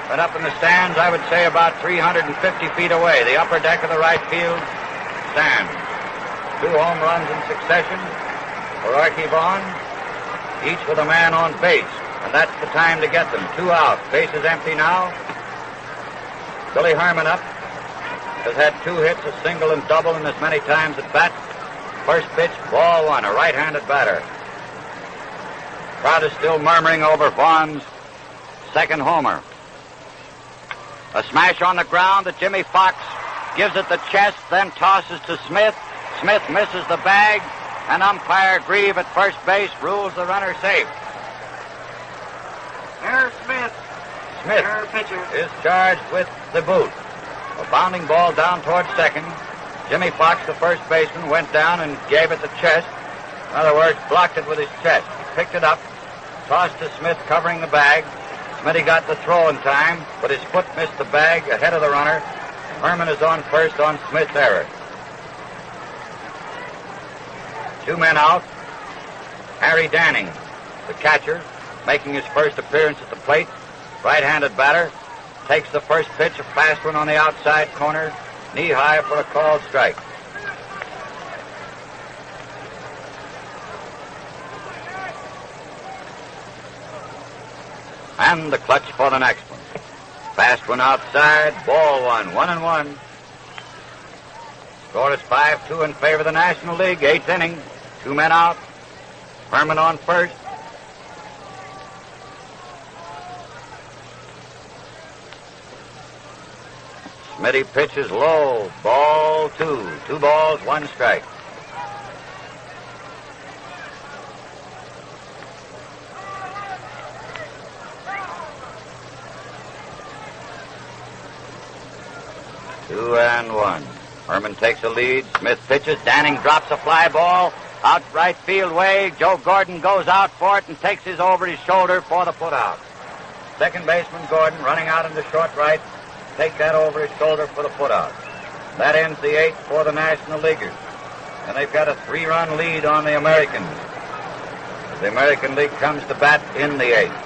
But up in the stands, I would say about 350 feet away, the upper deck of the right field stand. 2 home runs in succession for Archie Vaughn, each with a man on base. And that's the time to get them. 2 out. Base is empty now. Billy Herman up. Has had 2 hits, a single and double, and as many times at bat. First pitch, ball 1, a right-handed batter. Crowd is still murmuring over Vaughn's second homer. A smash on the ground that Jimmy Fox gives it the chest, then tosses to Smith. Smith misses the bag, and umpire Grieve at first base rules the runner safe. There's Smith. Smith is charged with the boot. A bounding ball down towards second. Jimmy Fox, the first baseman, went down and gave it the chest. In other words, blocked it with his chest. He picked it up, tossed to Smith, covering the bag. Smitty got the throw in time, but his foot missed the bag ahead of the runner. Herman is on first on Smith's error. 2 men out. Harry Danning, the catcher, making his first appearance at the plate. Right-handed batter. Takes the first pitch, a fast one on the outside corner. Knee high for a called strike. And the clutch for the next one. Fast one outside, ball one, 1-1. Score is 5-2 in favor of the National League. 8th inning, 2 men out. Herman on first. Smitty pitches low, ball 2. 2 balls, 1 strike. Two and 1. Herman takes a lead. Smith pitches. Danning drops a fly ball out right field way. Joe Gordon goes out for it and takes his over his shoulder for the putout. Second baseman Gordon running out into short right. Take that over his shoulder for the putout. That ends the 8th for the National Leaguers. And they've got a 3-run lead on the Americans. The American League comes to bat in the 8th.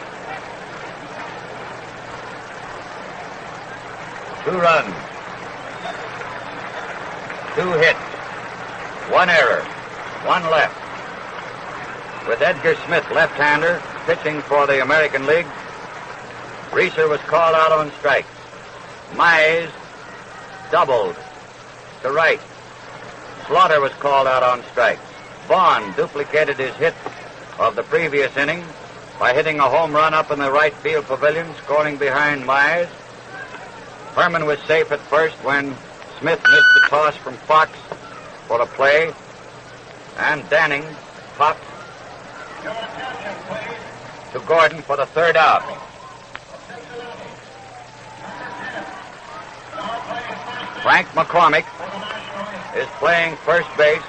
2 runs. 2 hits, 1 error, 1 left. With Edgar Smith, left-hander, pitching for the American League, Reeser was called out on strikes. Mize doubled to right. Slaughter was called out on strikes. Vaughn duplicated his hit of the previous inning by hitting a home run up in the right field pavilion, scoring behind Mize. Herman was safe at first when Smith missed the toss from Fox for a play, and Danning popped to Gordon for the 3rd out. Frank McCormick is playing first base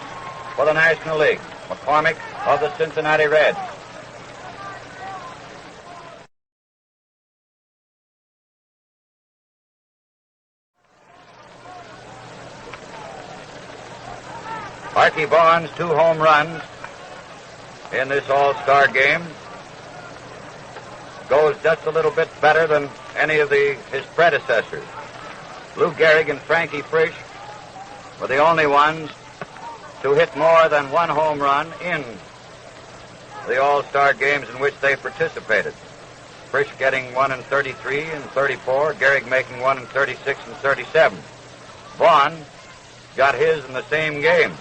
for the National League. McCormick of the Cincinnati Reds. Archie Vaughan's 2 home runs in this All-Star game goes just a little bit better than any of his predecessors. Lou Gehrig and Frankie Frisch were the only ones to hit more than 1 home run in the All-Star games in which they participated. Frisch getting 1 in 33 and 34, Gehrig making 1 in 36 and 37. Vaughn got his in the same game.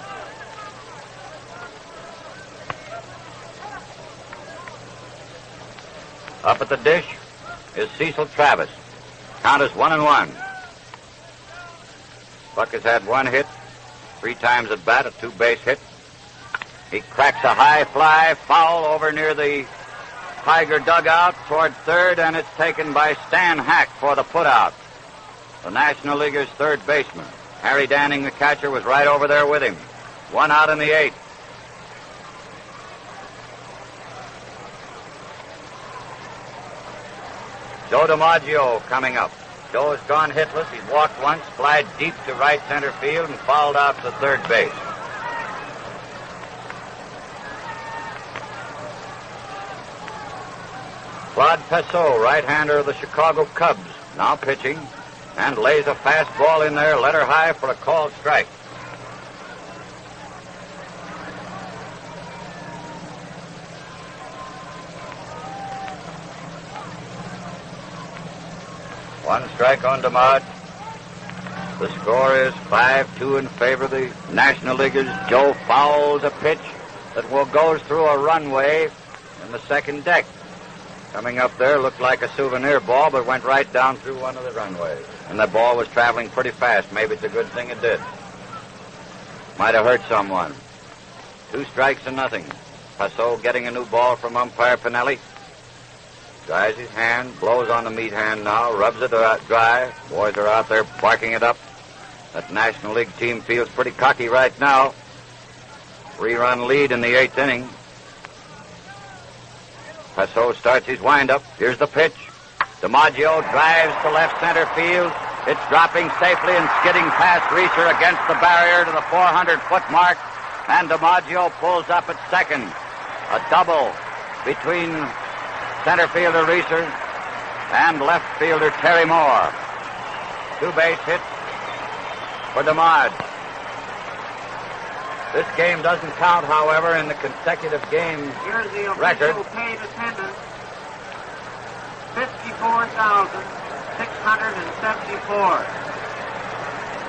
Up at the dish is Cecil Travis. Count is 1-1. Buck has had 1 hit, 3 times at bat, a 2-base hit. He cracks a high fly, foul over near the Tiger dugout toward third, and it's taken by Stan Hack for the putout. The National Leaguer's 3rd baseman. Harry Danning, the catcher, was right over there with him. 1 out in the 8th. Joe DiMaggio coming up. Joe has gone hitless. He's walked once, flied deep to right center field, and fouled out to third base. Claude Pessot, right-hander of the Chicago Cubs, now pitching, and lays a fastball in there, letter high for a called strike. One strike on DeMott. The score is 5-2 in favor of the National Leaguers. Joe fouls a pitch that goes through a runway in the second deck. Coming up there looked like a souvenir ball, but went right down through one of the runways. And the ball was traveling pretty fast. Maybe it's a good thing it did. Might have hurt someone. 2 strikes and nothing. Pessot getting a new ball from umpire Pinelli. Dries his hand, blows on the meat hand now, rubs it dry. Boys are out there barking it up. That National League team feels pretty cocky right now. 3-run lead in the 8th inning. Pessot starts his windup. Here's the pitch. DiMaggio drives to left center field. It's dropping safely and skidding past Reeser against the barrier to the 400-foot mark. And DiMaggio pulls up at second. A double between center fielder Reeser and left fielder Terry Moore. 2 base hits for DiMaggio. This game doesn't count, however, in the consecutive game record. Paid attendance, 54,674.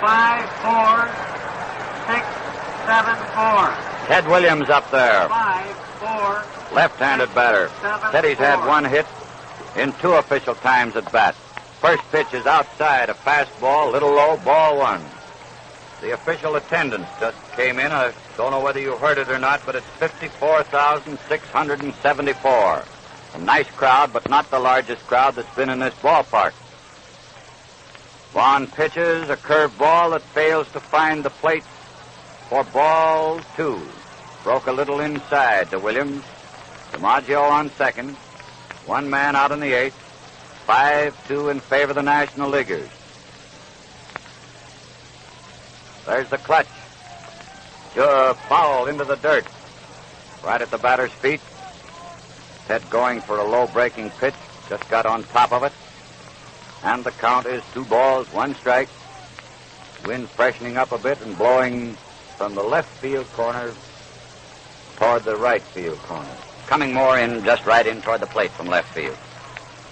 5-4-6-7-4. Ted Williams up there. 5-4. Left-handed batter. Teddy's had 1 hit in 2 official times at bat. First pitch is outside, a fastball, little low, ball 1. The official attendance just came in. I don't know whether you heard it or not, but it's 54,674. A nice crowd, but not the largest crowd that's been in this ballpark. Vaughn pitches a curved ball that fails to find the plate for ball 2. Broke a little inside to Williams. DiMaggio on second. 1 man out in the 8th. 5-2 in favor of the National Leaguers. There's the clutch. Foul into the dirt. Right at the batter's feet. Ted going for a low breaking pitch. Just got on top of it. And the count is 2 balls, 1 strike. Wind freshening up a bit and blowing from the left field corner toward the right field corner. Coming more in, just right in toward the plate from left field.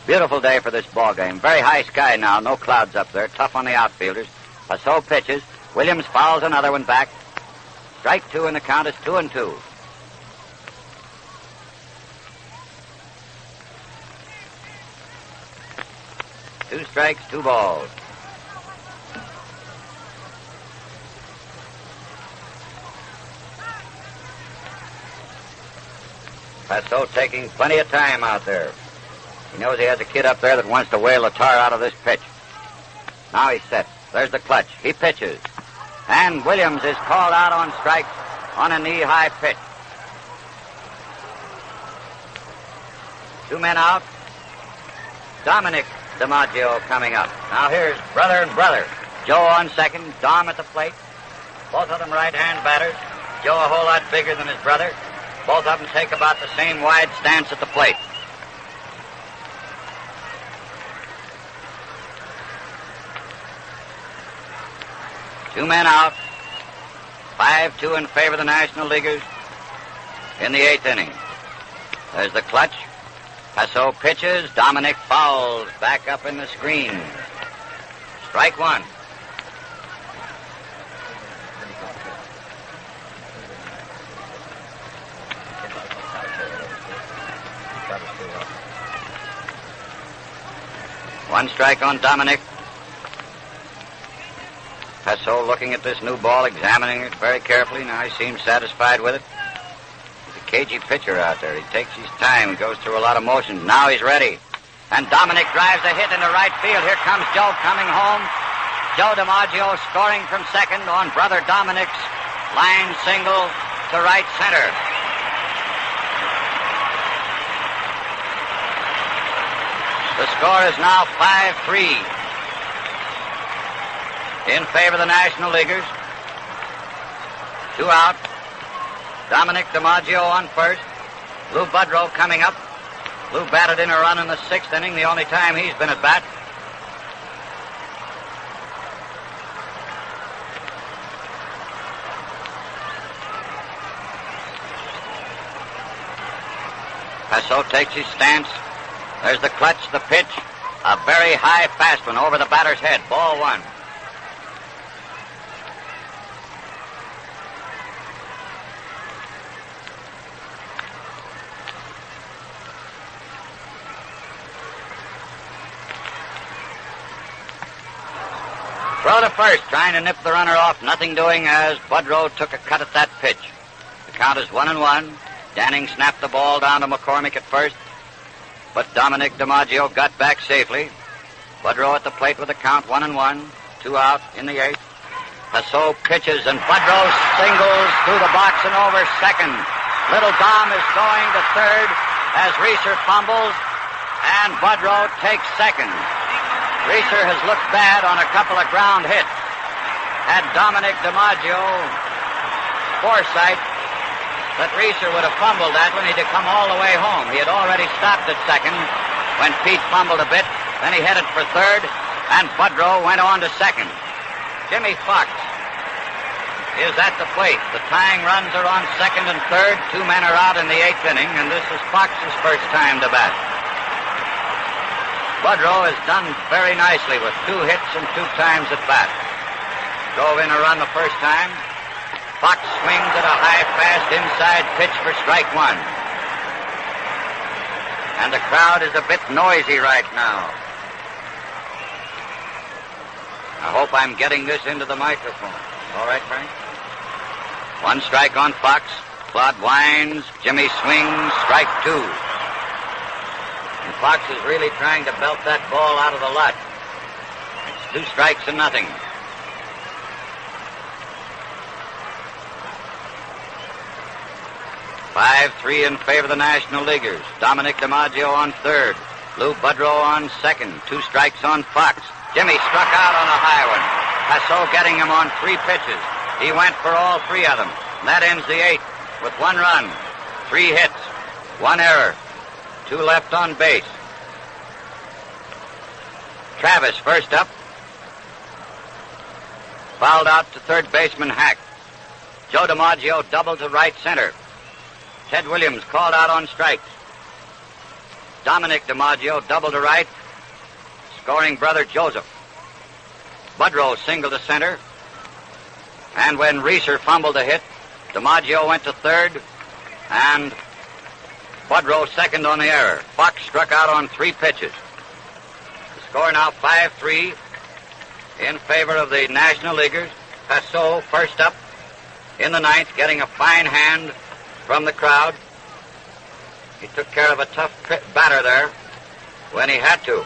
Beautiful day for this ball game. Very high sky now, no clouds up there. Tough on the outfielders. Passot pitches. Williams fouls another one back. Strike 2 and the count is 2-2. Two strikes, 2 balls. Passot taking plenty of time out there. He knows he has a kid up there that wants to whale the tar out of this pitch. Now he's set. There's the clutch. He pitches. And Williams is called out on strikes on a knee-high pitch. 2 men out. Dominic DiMaggio coming up. Now here's brother and brother. Joe on second, Dom at the plate. Both of them right-hand batters. Joe a whole lot bigger than his brother. Both of them take about the same wide stance at the plate. Two men out. 5-2 in favor of the National Leaguers in the 8th inning. There's the clutch. Passot pitches. Dominic fouls back up in the screen. Strike 1. One strike on Dominic. Passot looking at this new ball, examining it very carefully. Now he seems satisfied with it. He's a cagey pitcher out there. He takes his time and goes through a lot of motions. Now he's ready. And Dominic drives a hit into right field. Here comes Joe coming home. Joe DiMaggio scoring from second on brother Dominic's line single to right center. The score is now 5-3 in favor of the National Leaguers. 2 out. Dominic DiMaggio on first. Lou Budrow coming up. Lou batted in a run in the 6th inning, the only time he's been at bat. Passot takes his stance. There's the clutch, the pitch. A very high fast one over the batter's head. Ball 1. Throw to first, trying to nip the runner off. Nothing doing as Budrow took a cut at that pitch. The count is 1-1. Danning snapped the ball down to McCormick at first, but Dominic DiMaggio got back safely. Budrow at the plate with a count 1-1. 2 out in the 8th. Passot pitches, and Budrow singles through the box and over second. Little Dom is going to third as Reeser fumbles, and Budrow takes second. Reeser has looked bad on a couple of ground hits. Had Dominic DiMaggio foresight that Reeser would have fumbled that one. He'd have come all the way home. He had already stopped at second when Pete fumbled a bit. Then he headed for third, and Budrow went on to second. Jimmy Fox is at the plate. The tying runs are on second and third. 2 men are out in the 8th inning, and this is Fox's first time to bat. Budrow has done very nicely with 2 hits and 2 times at bat. Drove in a run the first time. Fox swings at a high, fast inside pitch for strike 1. And the crowd is a bit noisy right now. I hope I'm getting this into the microphone. All right, Frank? 1 strike on Fox. Claude winds. Jimmy swings. Strike 2. And Fox is really trying to belt that ball out of the lot. It's 2 strikes and nothing. Five-3 in favor of the National Leaguers. Dominic DiMaggio on third. Lou Budrow on second. 2 strikes on Fox. Jimmy struck out on a high one. Passot getting him on 3 pitches. He went for all 3 of them. And that ends the 8th with 1 run, 3 hits, 1 error, 2 left on base. Travis first up. Fouled out to third baseman Hack. Joe DiMaggio doubled to right center. Ted Williams called out on strikes. Dominic DiMaggio doubled to right, scoring brother Joseph. Budrow singled to center. And when Reeser fumbled a hit, DiMaggio went to third, and Budrow second on the error. Fox struck out on 3 pitches. The score now 5-3 in favor of the National Leaguers. Passot first up in the 9th, getting a fine hand from the crowd. He took care of a tough batter there when he had to.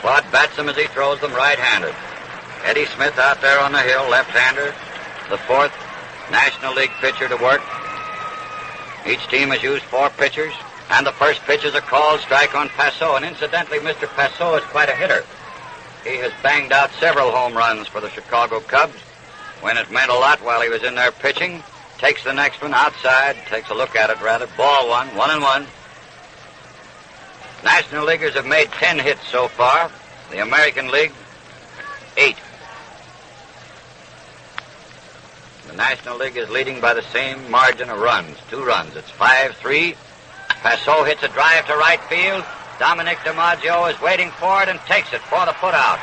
Claude bats them as he throws them right-handed. Eddie Smith out there on the hill, left-hander, the 4th National League pitcher to work. Each team has used 4 pitchers, and the first pitch is a called strike on Passot. And incidentally, Mr. Passot is quite a hitter. He has banged out several home runs for the Chicago Cubs when it meant a lot while he was in there pitching. Takes the next one outside, takes a look at it rather. Ball 1, 1-1. National Leaguers have made 10 hits so far. The American League, 8. The National League is leading by the same margin of runs, 2 runs. It's 5-3. Passot hits a drive to right field. Dominic DiMaggio is waiting for it and takes it for the putout.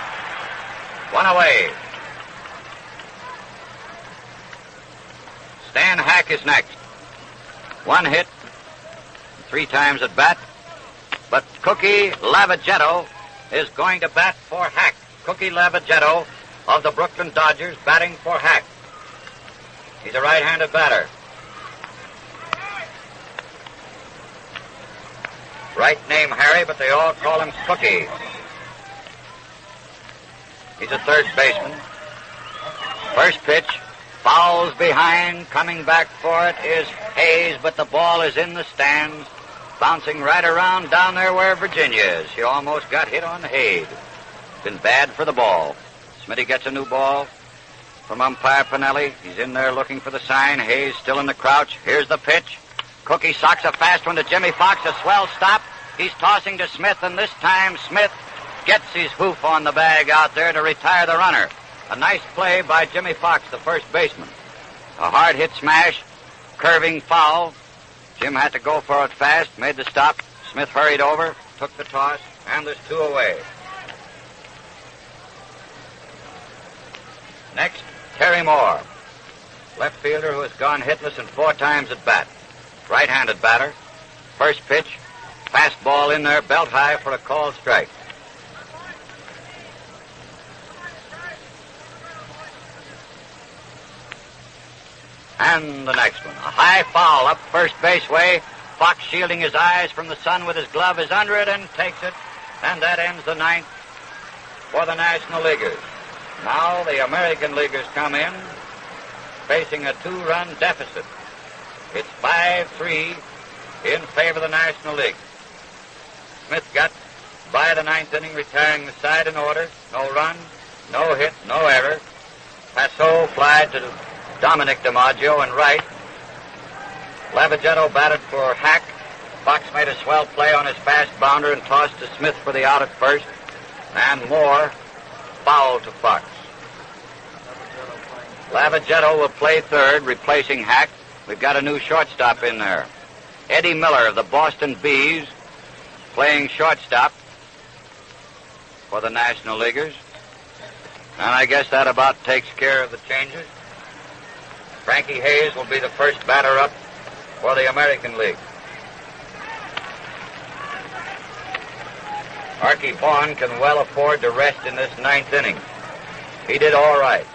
1 away. Stan Hack is next. 1 hit, 3 times at bat. But Cookie Lavagetto is going to bat for Hack. Cookie Lavagetto of the Brooklyn Dodgers batting for Hack. He's a right-handed batter. Right name Harry, but they all call him Cookie. He's a third baseman. First pitch, fouls behind. Coming back for it is Hayes, but the ball is in the stands. Bouncing right around down there where Virginia is. She almost got hit on the head. Been bad for the ball. Smitty gets a new ball from umpire Pinelli. He's in there looking for the sign. Hayes still in the crouch. Here's the pitch. Cookie socks a fast one to Jimmy Fox. A swell stop. He's tossing to Smith, and this time Smith gets his hoof on the bag out there to retire the runner. A nice play by Jimmy Fox, the first baseman. A hard hit smash, curving foul. Jim had to go for it fast, made the stop. Smith hurried over, took the toss, and there's 2 away. Next, Terry Moore, left fielder who has gone hitless and 4 times at bat. Right-handed batter. First pitch, fastball in there, belt high for a called strike. And the next one, a high foul up first base way. Fox, shielding his eyes from the sun with his glove, is under it and takes it. And that ends the 9th for the National Leaguers. Now the American Leaguers come in, facing a 2-run deficit. It's 5-3 in favor of the National League. Smith got by the ninth inning, retiring the side in order. No run, no hit, no error. Passot flied to Dominic DiMaggio in right. Lavagetto batted for Hack. Fox made a swell play on his fast bounder and tossed to Smith for the out at first. And Moore fouled to Fox. Lavagetto will play third, replacing Hack. We've got a new shortstop in there. Eddie Miller of the Boston Bees playing shortstop for the National Leaguers. And I guess that about takes care of the changes. Frankie Hayes will be the first batter up for the American League. Archie Vaughan can well afford to rest in this ninth inning. He did all right.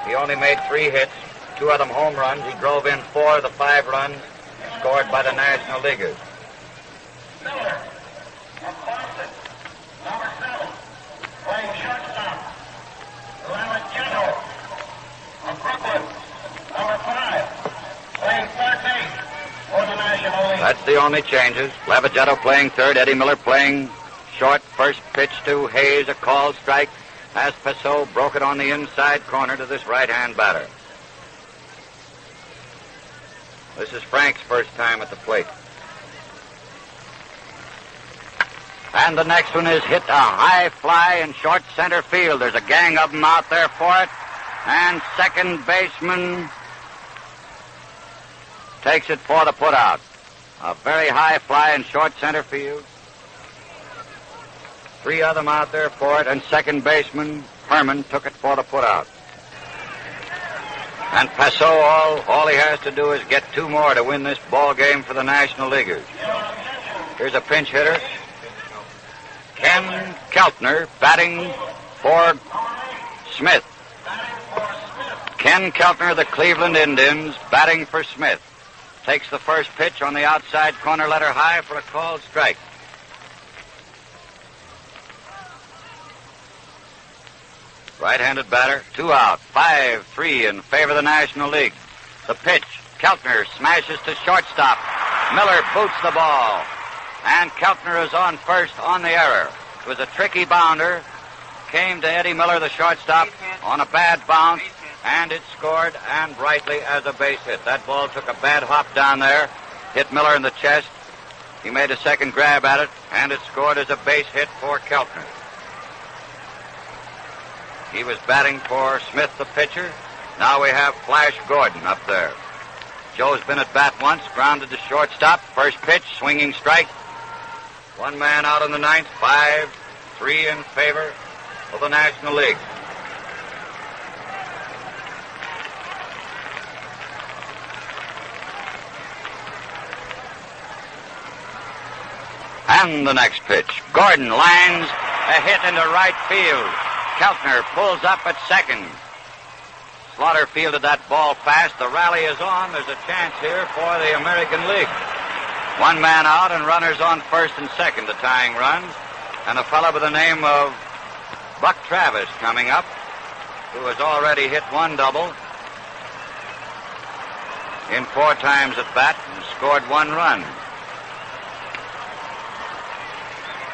He only made 3 hits, 2 of them home runs. He drove in 4 of the 5 runs scored by the National Leaguers. Miller of Boston, number 7, playing shortstop. Lavagetto of Brooklyn, number 5, playing third base for the National League. That's the only changes. Lavagetto playing third, Eddie Miller playing short. First pitch to Hayes, a called strike, as Passot broke it on the inside corner to this right-hand batter. This is Frank's first time at the plate. And the next one is hit a high fly in short center field. There's a gang of them out there for it. And second baseman takes it for the putout. A very high fly in short center field. 3 of them out there for it, and second baseman Herman took it for the putout. And Passot, all he has to do is get 2 more to win this ball game for the National Leaguers. Here's a pinch hitter, Ken Keltner, batting for Smith. Ken Keltner of the Cleveland Indians, batting for Smith. Takes the first pitch on the outside corner, letter high for a called strike. Right-handed batter, 2 out, 5-3 in favor of the National League. The pitch, Keltner smashes to shortstop. Miller boots the ball. And Keltner is on first on the error. It was a tricky bounder. Came to Eddie Miller, the shortstop, on a bad bounce, and it scored, and rightly, as a base hit. That ball took a bad hop down there, hit Miller in the chest. He made a second grab at it, and it scored as a base hit for Keltner. He was batting for Smith, the pitcher. Now we have Flash Gordon up there. Joe's been at bat once, grounded to shortstop. First pitch, swinging strike. 1 man out in the ninth, 5-3 in favor of the National League. And the next pitch. Gordon lines a hit into right field. Keltner pulls up at second. Slaughter fielded that ball fast. The rally is on. There's a chance here for the American League. 1 man out and runners on first and second, the tying runs. And a fellow by the name of Buck Travis coming up, who has already hit 1 double in 4 times at bat and scored 1 run.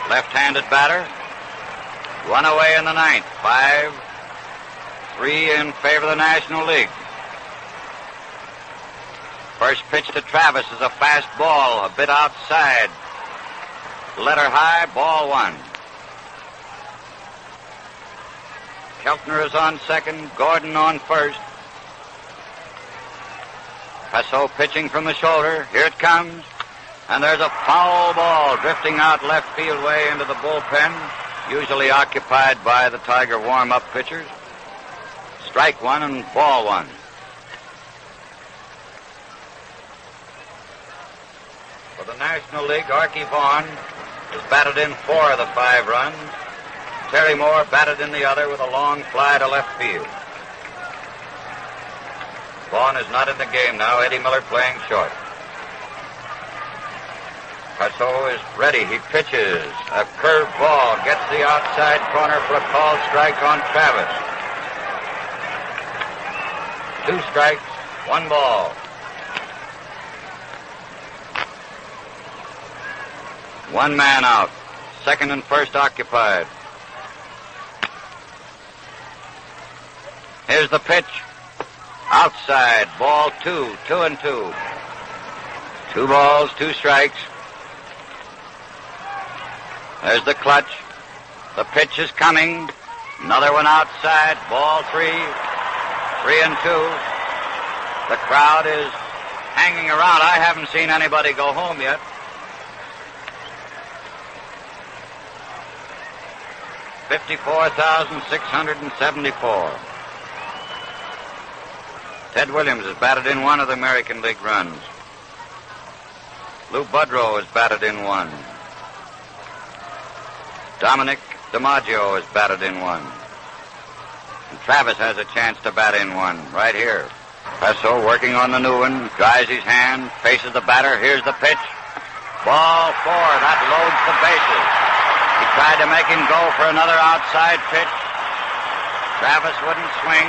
Left-handed batter. 1 away in the ninth. 5-3 in favor of the National League. First pitch to Travis is a fast ball, a bit outside. Letter high, ball 1. Keltner is on second, Gordon on first. Passot pitching from the shoulder. Here it comes. And there's a foul ball drifting out left field way into the bullpen, usually occupied by the Tiger warm-up pitchers. Strike 1 and ball 1. For the National League, Archie Vaughan has batted in 4 of the 5 runs. Terry Moore batted in the other with a long fly to left field. Vaughan is not in the game now. Eddie Miller playing short. Passot is ready. He pitches. A curved ball gets the outside corner for a called strike on Travis. 2 strikes, 1 ball. One man out. Second and first occupied. Here's the pitch. Outside. Ball 2. 2-2. 2 balls, 2 strikes. There's the clutch. The pitch is coming. Another one outside. Ball 3. 3-2. The crowd is hanging around. I haven't seen anybody go home yet. $54,674. Ted Williams has batted in 1 of the American League runs. Lou Budrow has batted in 1. Dominic DiMaggio has batted in 1. And Travis has a chance to bat in 1 right here. Pesso working on the new one, dries his hand, faces the batter. Here's the pitch. Ball 4. That loads the bases. He tried to make him go for another outside pitch. Travis wouldn't swing.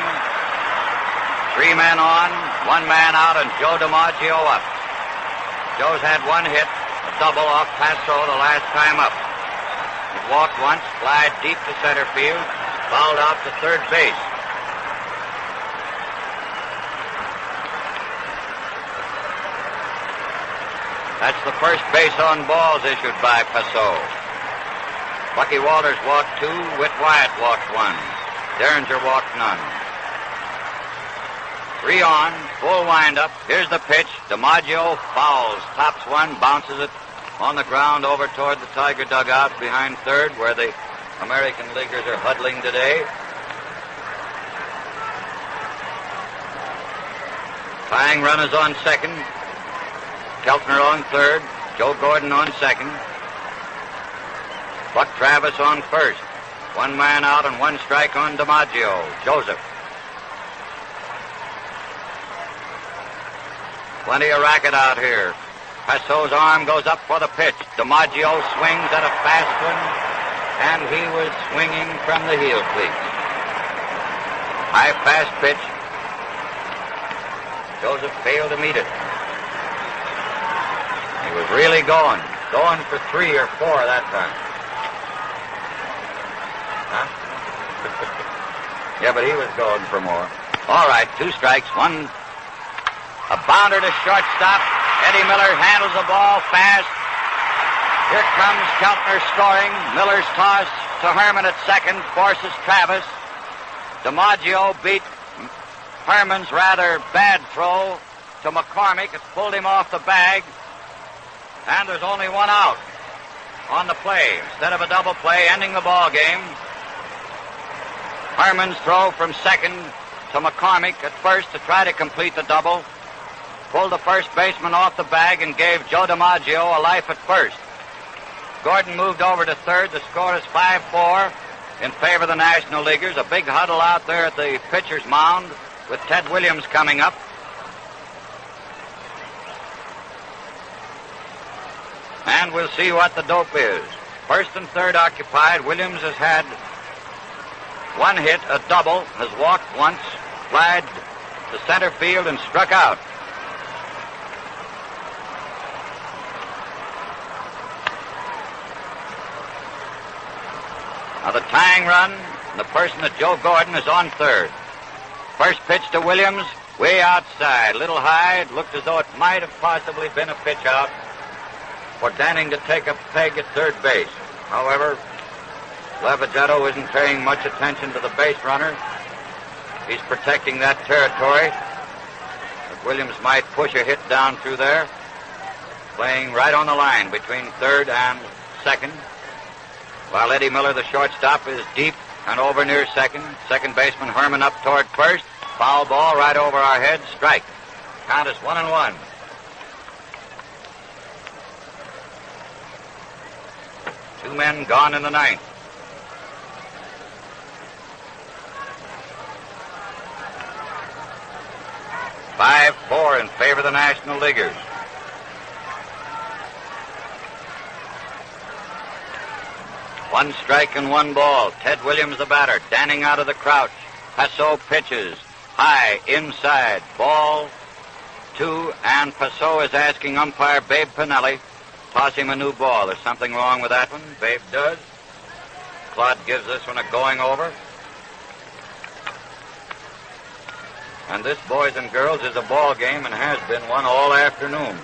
3 men on, 1 man out, and Joe DiMaggio up. Joe's had 1 hit, a double off Pesso the last time up. He walked once, flied deep to center field, fouled out to third base. That's the first base on balls issued by Pesso. Bucky Walters walked 2, Whit Wyatt walked 1. Derringer walked none. 3 on, full windup. Here's the pitch. DiMaggio fouls, tops 1, bounces it on the ground over toward the Tiger dugout behind third, where the American Leaguers are huddling today. Tying runners on second. Keltner on third. Joe Gordon on second. Buck Travis on first. 1 man out and 1 strike on DiMaggio. Joseph. Plenty of racket out here. Pesso's arm goes up for the pitch. DiMaggio swings at a fast one, and he was swinging from the heel cleats. High fast pitch. Joseph failed to meet it. He was really going for 3 or 4 that time. Huh? Yeah, but he was going for more. All right, 2 strikes, 1. A bounder to shortstop. Eddie Miller handles the ball fast. Here comes Keltner scoring. Miller's toss to Herman at second forces Travis. DiMaggio beat Herman's rather bad throw to McCormick. It pulled him off the bag. And there's only 1 out on the play instead of a double play ending the ball game. Herman's throw from second to McCormick at first to try to complete the double. Pulled the first baseman off the bag and gave Joe DiMaggio a life at first. Gordon moved over to third. The score is 5-4 in favor of the National Leaguers. A big huddle out there at the pitcher's mound with Ted Williams coming up. And we'll see what the dope is. First and third occupied. Williams has had 1 hit, a double, has walked once, flied to center field and struck out. Now the tying run, the person that Joe Gordon is on third. First pitch to Williams, way outside, little high. It looked as though it might have possibly been a pitch out for Danning to take a peg at third base. However, Lavagetto isn't paying much attention to the base runner. He's protecting that territory. But Williams might push a hit down through there, playing right on the line between third and second. While Eddie Miller, the shortstop, is deep and over near second. Second baseman Herman up toward first. Foul ball right over our heads. Strike. Count is 1-1. Two men gone in the ninth. Five, 4 in favor of the National Leaguers. One strike and 1 ball. Ted Williams, the batter. Danning out of the crouch. Pesso pitches. High, inside. Ball 2, and Pesso is asking umpire Babe Pinelli toss him a new ball. There's something wrong with that one. Babe does. Claude gives this one a going over. And this, boys and girls, is a ball game and has been one all afternoon.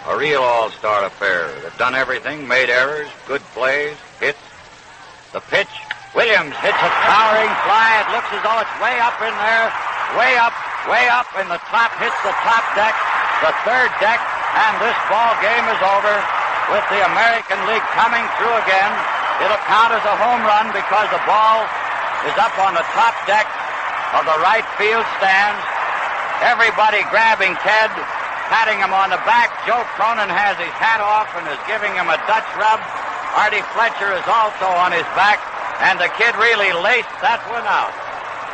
A real all-star affair. They've done everything, made errors, good plays, hits. The pitch, Williams hits a towering fly. It looks as though it's way up in there, way up in the top, hits the top deck, the third deck, and this ball game is over with the American League coming through again. It'll count as a home run because the ball is up on the top deck of the right field stands. Everybody grabbing Ted, patting him on the back. Joe Cronin has his hat off and is giving him a Dutch rub. Artie Fletcher is also on his back, and the kid really laced that one out.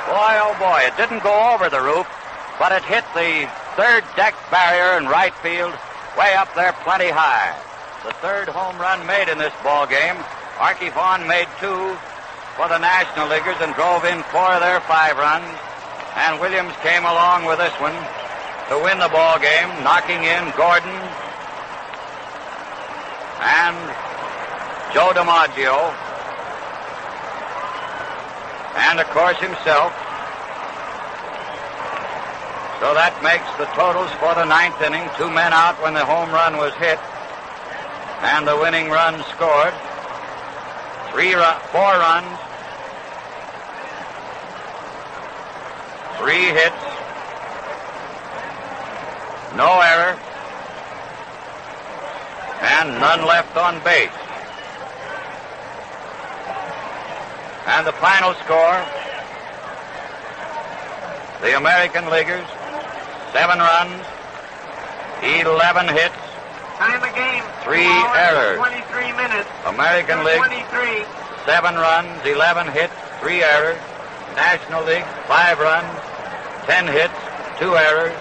Boy, oh boy, it didn't go over the roof, but it hit the third deck barrier in right field, way up there plenty high. The third home run made in this ball game. Archie Vaughan made 2 for the National Leaguers and drove in 4 of their 5 runs. And Williams came along with this one to win the ball game, knocking in Gordon and Joe DiMaggio, and of course himself. So that makes the totals for the 9th inning. 2 men out when the home run was hit, and the winning run scored. 4 runs, 3 hits, no error, and none left on base. And the final score, the American Leaguers, 7 runs, 11 hits, Time of game, 3 errors. 23 minutes. American League, 23. 7 runs, 11 hits, 3 errors. National League, 5 runs, 10 hits, 2 errors.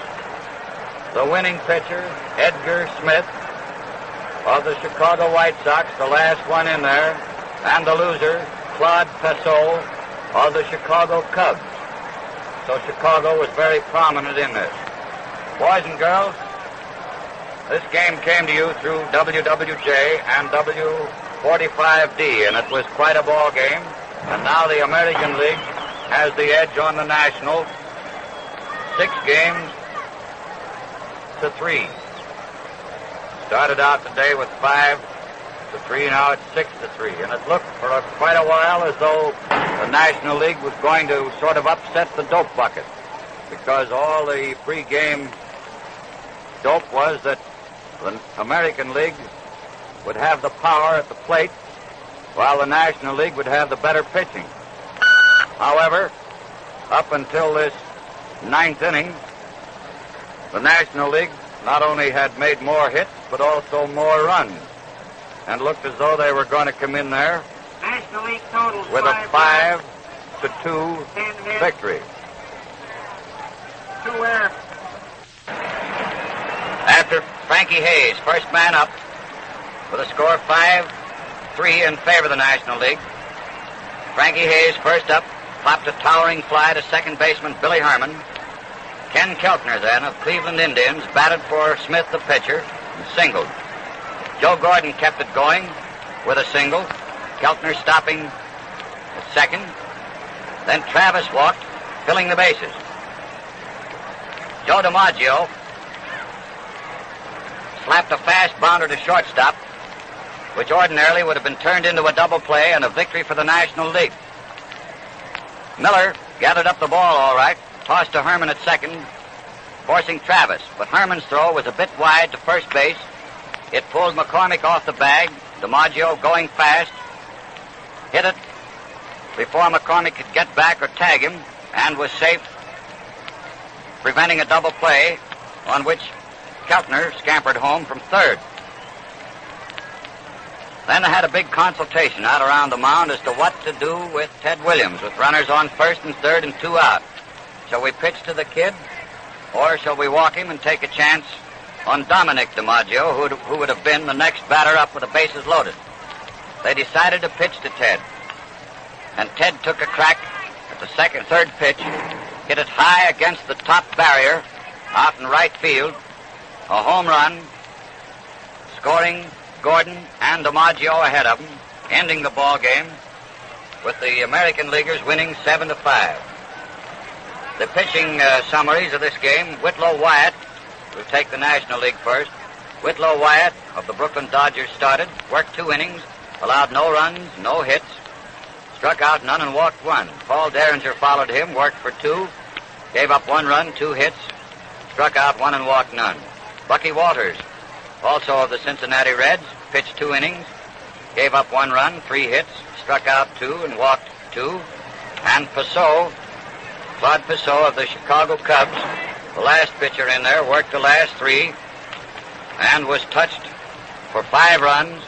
The winning pitcher, Edgar Smith of the Chicago White Sox, the last one in there. And the loser, Claude Pessot of the Chicago Cubs. So Chicago was very prominent in this. Boys and girls, this game came to you through WWJ and W45D, and it was quite a ball game. And now the American League has the edge on the National, 6 games to 3. Started out today with 5-3, now it's 6-3. And it looked for quite a while as though the National League was going to sort of upset the dope bucket, because all the pre-game dope was that the American League would have the power at the plate, while the National League would have the better pitching. However, up until this 9th inning, the National League not only had made more hits, but also more runs, and looked as though they were going to come in there National League totals with a 5-2 victory. 2 errors. After Frankie Hayes, first man up, with a score of 5-3 in favor of the National League. Frankie Hayes, first up, popped a towering fly to second baseman Billy Herman. Ken Keltner, then, of Cleveland Indians, batted for Smith, the pitcher, and singled. Joe Gordon kept it going with a single. Keltner stopping at second. Then Travis walked, filling the bases. Joe DiMaggio slapped a fast bounder to shortstop, which ordinarily would have been turned into a double play and a victory for the National League. Miller gathered up the ball all right, tossed to Herman at second, forcing Travis, but Herman's throw was a bit wide to first base. It pulled McCormick off the bag. DiMaggio, going fast, hit it before McCormick could get back or tag him, and was safe, preventing a double play on which Keltner scampered home from third. Then they had a big consultation out around the mound as to what to do with Ted Williams, with runners on first and third and 2 out. Shall we pitch to the kid, or shall we walk him and take a chance on Dominic DiMaggio, who would have been the next batter up with the bases loaded? They decided to pitch to Ted, and Ted took a crack at the third pitch, hit it high against the top barrier out in right field, a home run, scoring Gordon and DiMaggio ahead of them, ending the ball game with the American Leaguers winning 7-5. The pitching summaries of this game: Whitlow Wyatt, who take the National League first. Whitlow Wyatt of the Brooklyn Dodgers started, worked 2 innings, allowed no runs, no hits, struck out none and walked 1. Paul Derringer followed him, worked for 2, gave up 1 run, 2 hits, struck out 1 and walked none. Bucky Walters, also of the Cincinnati Reds, pitched 2 innings, gave up 1 run, 3 hits, struck out 2 and walked 2. And Claude Pissot of the Chicago Cubs, the last pitcher in there, worked the last 3 and was touched for 5 runs,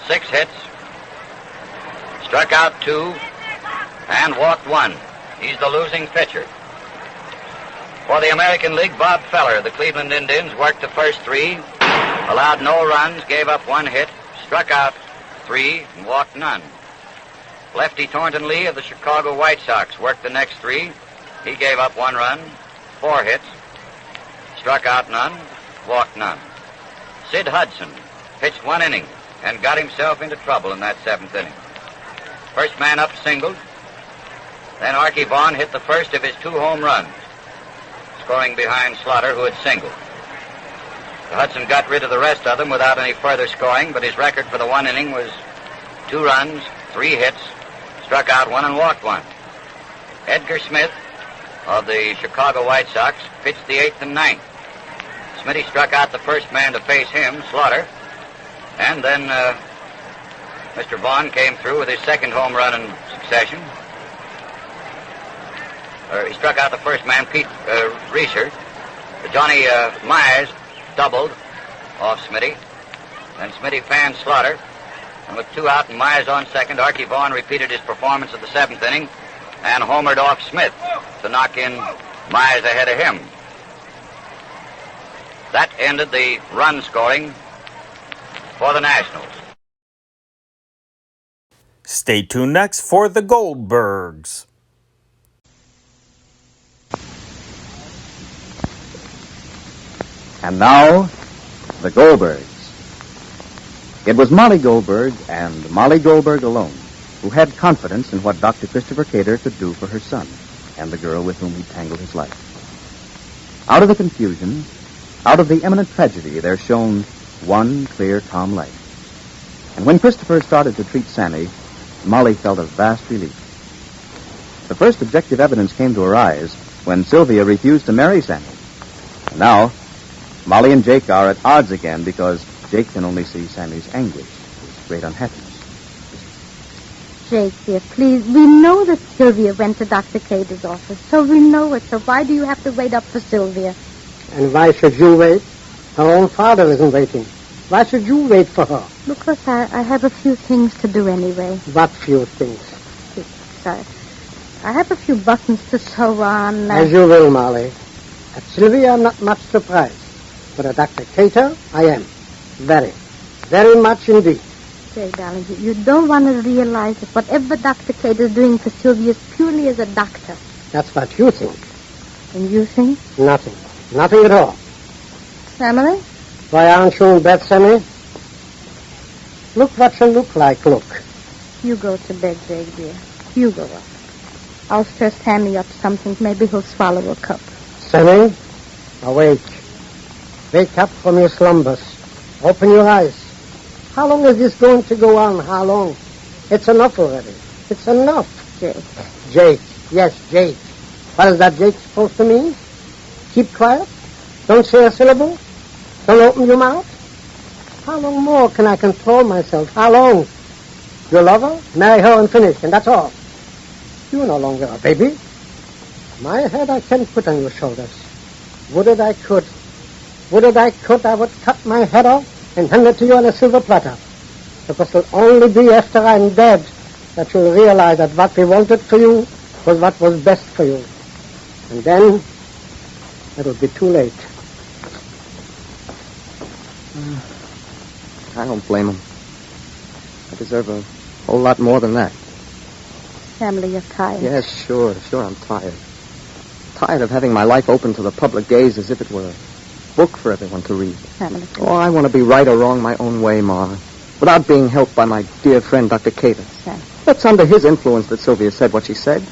6 hits, struck out 2, and walked 1. He's the losing pitcher. For the American League, Bob Feller of the Cleveland Indians worked the first 3, allowed no runs, gave up 1 hit, struck out 3, and walked none. Lefty Thornton Lee of the Chicago White Sox worked the next 3. He gave up 1 run, 4 hits, struck out none, walked none. Sid Hudson pitched 1 inning and got himself into trouble in that 7th inning. First man up singled. Then Archie Vaughan hit the first of his 2 home runs, scoring behind Slaughter, who had singled. Hudson got rid of the rest of them without any further scoring, but his record for the 1 inning was 2 runs, 3 hits, struck out 1 and walked 1. Edgar Smith of the Chicago White Sox pitched the 8th and 9th. Smitty struck out the first man to face him, Slaughter, and then Mr. Vaughn came through with his 2nd home run in succession. He struck out the first man, Pete Reeser. Johnny Myers doubled off Smitty, and Smitty fanned Slaughter. And with 2 out and Myers on second, Archie Vaughan repeated his performance of the 7th inning and homered off Smith to knock in Myers ahead of him. That ended the run scoring for the Nationals. Stay tuned next for the Goldbergs. And now, the Goldbergs. It was Molly Goldberg and Molly Goldberg alone who had confidence in what Dr. Christopher Cater could do for her son and the girl with whom he tangled his life. Out of the confusion, out of the imminent tragedy, there shone one clear, calm light. And when Christopher started to treat Sammy, Molly felt a vast relief. The first objective evidence came to her eyes when Sylvia refused to marry Sammy. And now, Molly and Jake are at odds again because Jake can only see Sammy's anguish, his great unhappiness. Jake, dear, please, we know that Sylvia went to Dr. Cater's office, so we know it. So why do you have to wait up for Sylvia? And why should you wait? Her own father isn't waiting. Why should you wait for her? Because I have a few things to do anyway. What few things? I have a few buttons to sew on. As you will, Molly. At Sylvia, I'm not much surprised. But at Dr. Cater, I am. Very, very much indeed. Jay, darling, you don't want to realize that whatever Dr. Cater is doing for Sylvia is purely as a doctor. That's what you think. And you think? Nothing. Nothing at all. Emily? Why aren't you in bed, Sammy? Look what you look like, look. You go to bed, Jake, dear. You go up. I'll stir Sammy up something. Maybe he'll swallow a cup. Sammy, awake. Wake up from your slumbers. Open your eyes. How long is this going to go on? How long? It's enough already. It's enough. Jake. Jake. Yes, Jake. What is that Jake supposed to mean? Keep quiet? Don't say a syllable? Don't open your mouth? How long more can I control myself? How long? You love her? Marry her and finish, and that's all. You're no longer a baby. My head I can put on your shoulders. Would that I could. Would that I could, I would cut my head off and hand it to you on a silver platter. Because it'll only be after I'm dead that you'll realize that what we wanted for you was what was best for you. And then it'll be too late. I don't blame him. I deserve a whole lot more than that. Emily, you're tired. Yes, sure, I'm tired. Tired of having my life open to the public gaze as if it were book for everyone to read. Family. Oh, I want to be right or wrong my own way, Ma, without being helped by my dear friend, Dr. Cater. Sam. It's under his influence that Sylvia said what she said.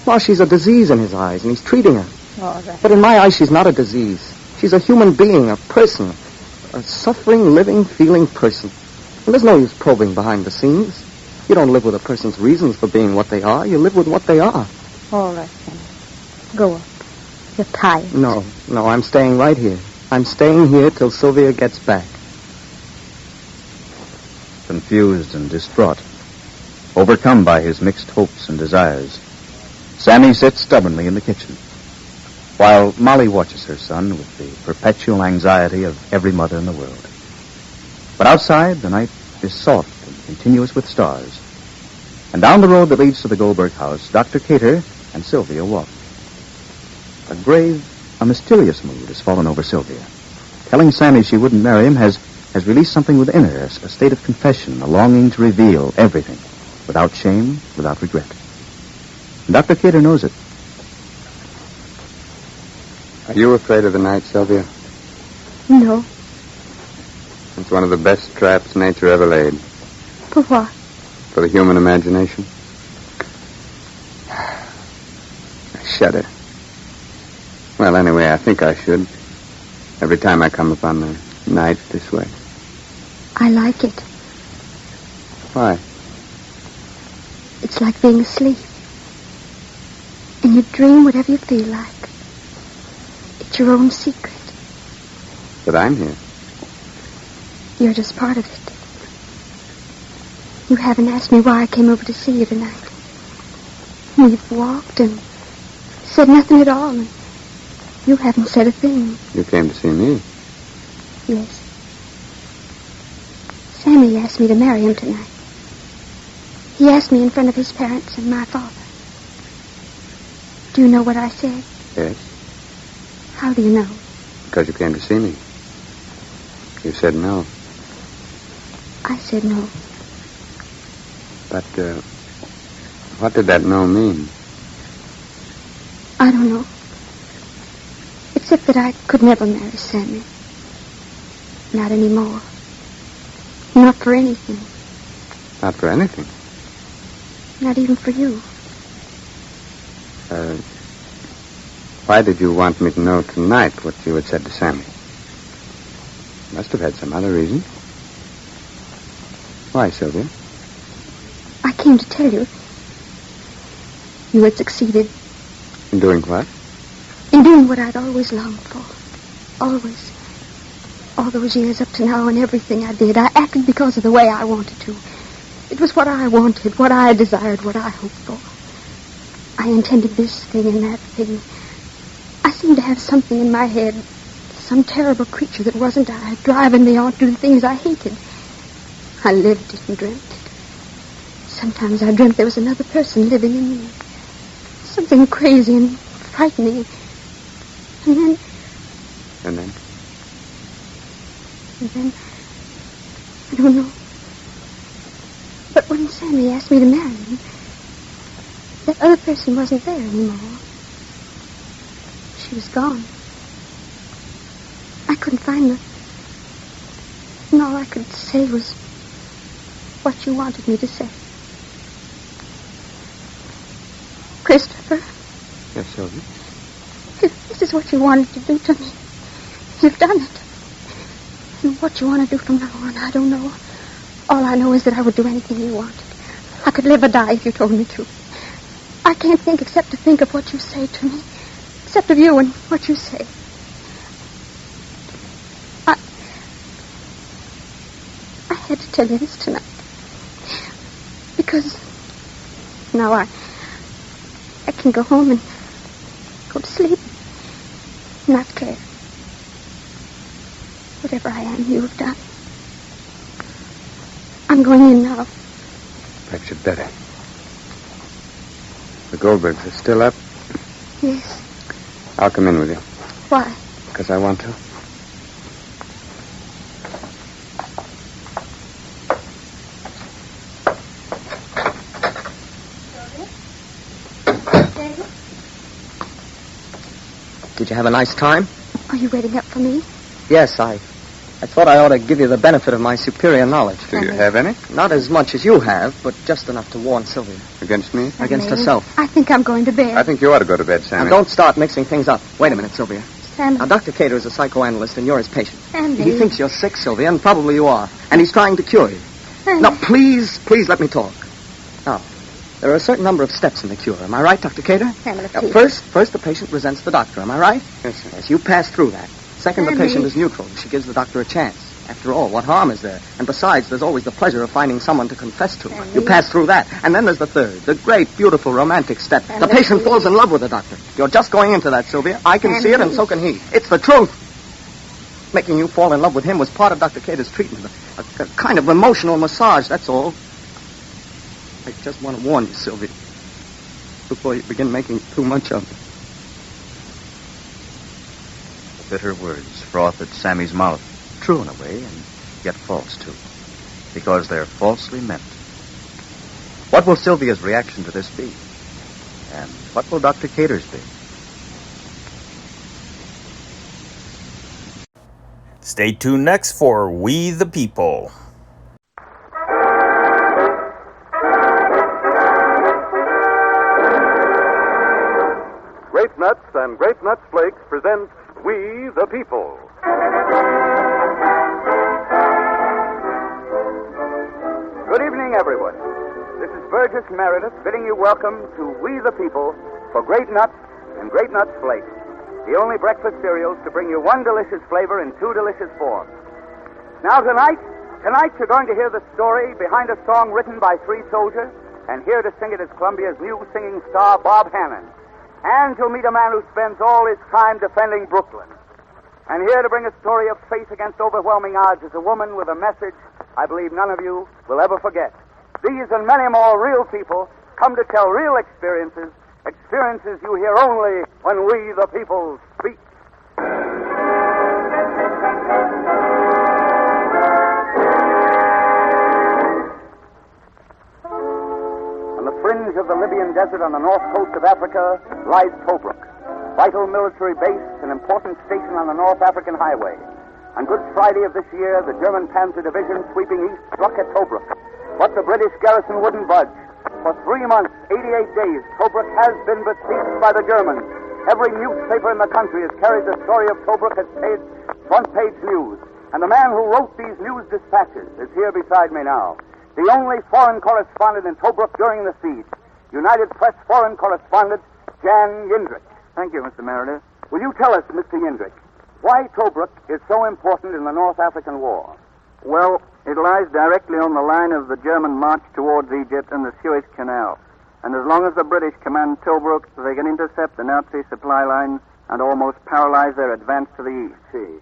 Well, she's a disease in his eyes, and he's treating her. All right. But in my eyes, she's not a disease. She's a human being, a person, a suffering, living, feeling person. And there's no use probing behind the scenes. You don't live with a person's reasons for being what they are. You live with what they are. All right, Sam. Go up. You're tired. No, I'm staying right here. I'm staying here till Sylvia gets back. Confused and distraught, overcome by his mixed hopes and desires, Sammy sits stubbornly in the kitchen, while Molly watches her son with the perpetual anxiety of every mother in the world. But outside, the night is soft and continuous with stars. And down the road that leads to the Goldberg house, Dr. Cater and Sylvia walk. A grave, a mysterious mood has fallen over Sylvia. Telling Sammy she wouldn't marry him has released something within her, a state of confession, a longing to reveal everything, without shame, without regret. And Dr. Cater knows it. Are you afraid of the night, Sylvia? No. It's one of the best traps nature ever laid. For what? For the human imagination. I shudder. Well, anyway, I think I should. Every time I come upon the night this way. I like it. Why? It's like being asleep. And you dream whatever you feel like. It's your own secret. But I'm here. You're just part of it. You haven't asked me why I came over to see you tonight. We've walked and said nothing at all, and you haven't said a thing. You came to see me. Yes. Sammy asked me to marry him tonight. He asked me in front of his parents and my father. Do you know what I said? Yes. How do you know? Because you came to see me. You said no. I said no. But, what did that no mean? I don't know. Except that I could never marry Sammy. Not anymore. Not for anything. Not for anything? Not even for you. Why did you want me to know tonight what you had said to Sammy? You must have had some other reason. Why, Sylvia? I came to tell you. You had succeeded. In doing what? In doing what I'd always longed for. Always. All those years up to now and everything I did, I acted because of the way I wanted to. It was what I wanted, what I desired, what I hoped for. I intended this thing and that thing. I seemed to have something in my head, some terrible creature that wasn't I, driving me on to do the things I hated. I lived it and dreamt it. Sometimes I dreamt there was another person living in me. Something crazy and frightening. And then... And then? And then... I don't know. But when Sammy asked me to marry him, that other person wasn't there anymore. She was gone. I couldn't find her. And all I could say was what you wanted me to say. Christopher. Yes, Sylvia? If this is what you wanted to do to me, you've done it. And what you want to do from now on, I don't know. All I know is that I would do anything you wanted. I could live or die if you told me to. I can't think except to think of what you say to me. Except of you and what you say. I had to tell you this tonight. Because now I can go home and go to sleep. Not care. Whatever I am, you have done. I'm going in now. Perhaps you'd better. The Goldbergs are still up? Yes. I'll come in with you. Why? Because I want to. Did you have a nice time? Are you waiting up for me? Yes, I thought I ought to give you the benefit of my superior knowledge. Do you have any? Not as much as you have, but just enough to warn Sylvia. Against me? Against herself. I think I'm going to bed. I think you ought to go to bed, Sammy. Now, don't start mixing things up. Wait a minute, Sylvia. Sammy. Now, Dr. Cater is a psychoanalyst, and you're his patient. Sandy. He thinks you're sick, Sylvia, and probably you are. And he's trying to cure you. Sandy. Now, please let me talk. Now, there are a certain number of steps in the cure. Am I right, Dr. Cater? Sammy, Now, first, the patient resents the doctor. Am I right? Yes, sir. Yes, you pass through that. Second, the Sandy. patient is neutral. She gives the doctor a chance. After all, what harm is there? And besides, there's always the pleasure of finding someone to confess to. Sandy. You pass through that. And then there's the third, the great, beautiful, romantic step. Sandy. The patient falls in love with the doctor. You're just going into that, Sylvia. I can see it, and Sandy. so can he. It's the truth. Making you fall in love with him was part of Dr. Cater's treatment. A kind of emotional massage, that's all. I just want to warn you, Sylvia, before you begin making too much of it. The bitter words froth at Sammy's mouth. True in a way, and yet false, too. Because they're falsely meant. What will Sylvia's reaction to this be? And what will Dr. Cater's be? Stay tuned next for We the People. Grape Nuts and Grape Nuts Flakes present We the People. Good evening, everyone. This is Burgess Meredith bidding you welcome to We the People for Grape Nuts and Grape Nuts Flakes, the only breakfast cereals to bring you one delicious flavor in two delicious forms. Now, tonight you're going to hear the story behind a song written by three soldiers, and here to sing it is Columbia's new singing star, Bob Hannon. And you'll meet a man who spends all his time defending Brooklyn. And here to bring a story of faith against overwhelming odds is a woman with a message I believe none of you will ever forget. These and many more real people come to tell real experiences you hear only when we, the people, speak. On the fringe of the Libyan desert on the north coast of Africa lies Tobruk, vital military base, an important station on the North African highway. On Good Friday of this year, the German Panzer Division sweeping east struck at Tobruk, but the British garrison wouldn't budge. For 3 months, 88 days, Tobruk has been besieged by the Germans. Every newspaper in the country has carried the story of Tobruk as front-page news. And the man who wrote these news dispatches is here beside me now. The only foreign correspondent in Tobruk during the siege. United Press foreign correspondent, Jan Yindrich. Thank you, Mr. Meredith. Will you tell us, Mr. Yindrich, why Tobruk is so important in the North African War? Well, it lies directly on the line of the German march towards Egypt and the Suez Canal. And as long as the British command Tobruk, they can intercept the Nazi supply lines and almost paralyze their advance to the east. See.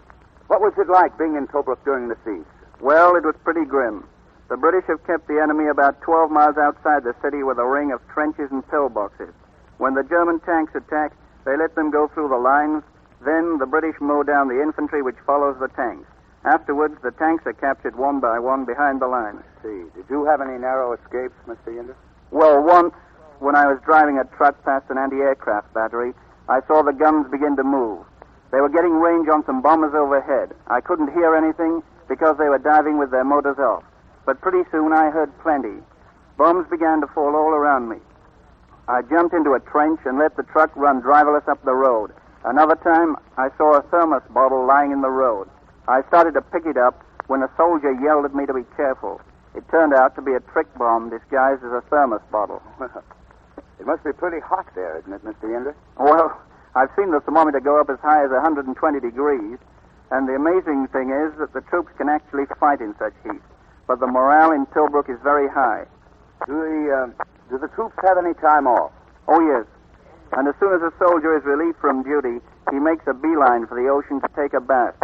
What was it like being in Tobruk during the siege? Well, it was pretty grim. The British have kept the enemy about 12 miles outside the city with a ring of trenches and pillboxes. When the German tanks attack, they let them go through the lines. Then the British mow down the infantry which follows the tanks. Afterwards, the tanks are captured one by one behind the lines. See. Did you have any narrow escapes, Mr. Yindrich? Well, once, when I was driving a truck past an anti-aircraft battery, I saw the guns begin to move. They were getting range on some bombers overhead. I couldn't hear anything because they were diving with their motors off. But pretty soon I heard plenty. Bombs began to fall all around me. I jumped into a trench and let the truck run driverless up the road. Another time, I saw a thermos bottle lying in the road. I started to pick it up when a soldier yelled at me to be careful. It turned out to be a trick bomb disguised as a thermos bottle. It must be pretty hot there, isn't it, Mr. Yindrich? Well, I've seen the thermometer go up as high as 120 degrees, and the amazing thing is that the troops can actually fight in such heat. But the morale in Tobruk is very high. Do the troops have any time off? Oh, yes. And as soon as a soldier is relieved from duty, he makes a beeline for the ocean to take a bath.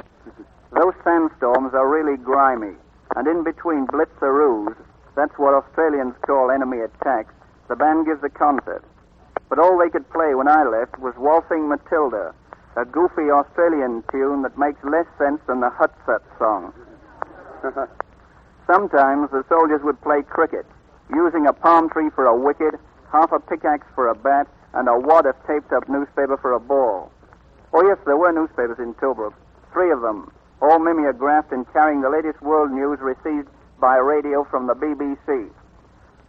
Those sandstorms are really grimy, and in between blitzeroos, that's what Australians call enemy attacks, the band gives a concert. But all they could play when I left was Waltzing Matilda, a goofy Australian tune that makes less sense than the Hutsut song. Sometimes the soldiers would play cricket, using a palm tree for a wicket, half a pickaxe for a bat, and a wad of taped-up newspaper for a ball. Oh, yes, there were newspapers in Tobruk, 3 of them, all mimeographed and carrying the latest world news received by radio from the BBC.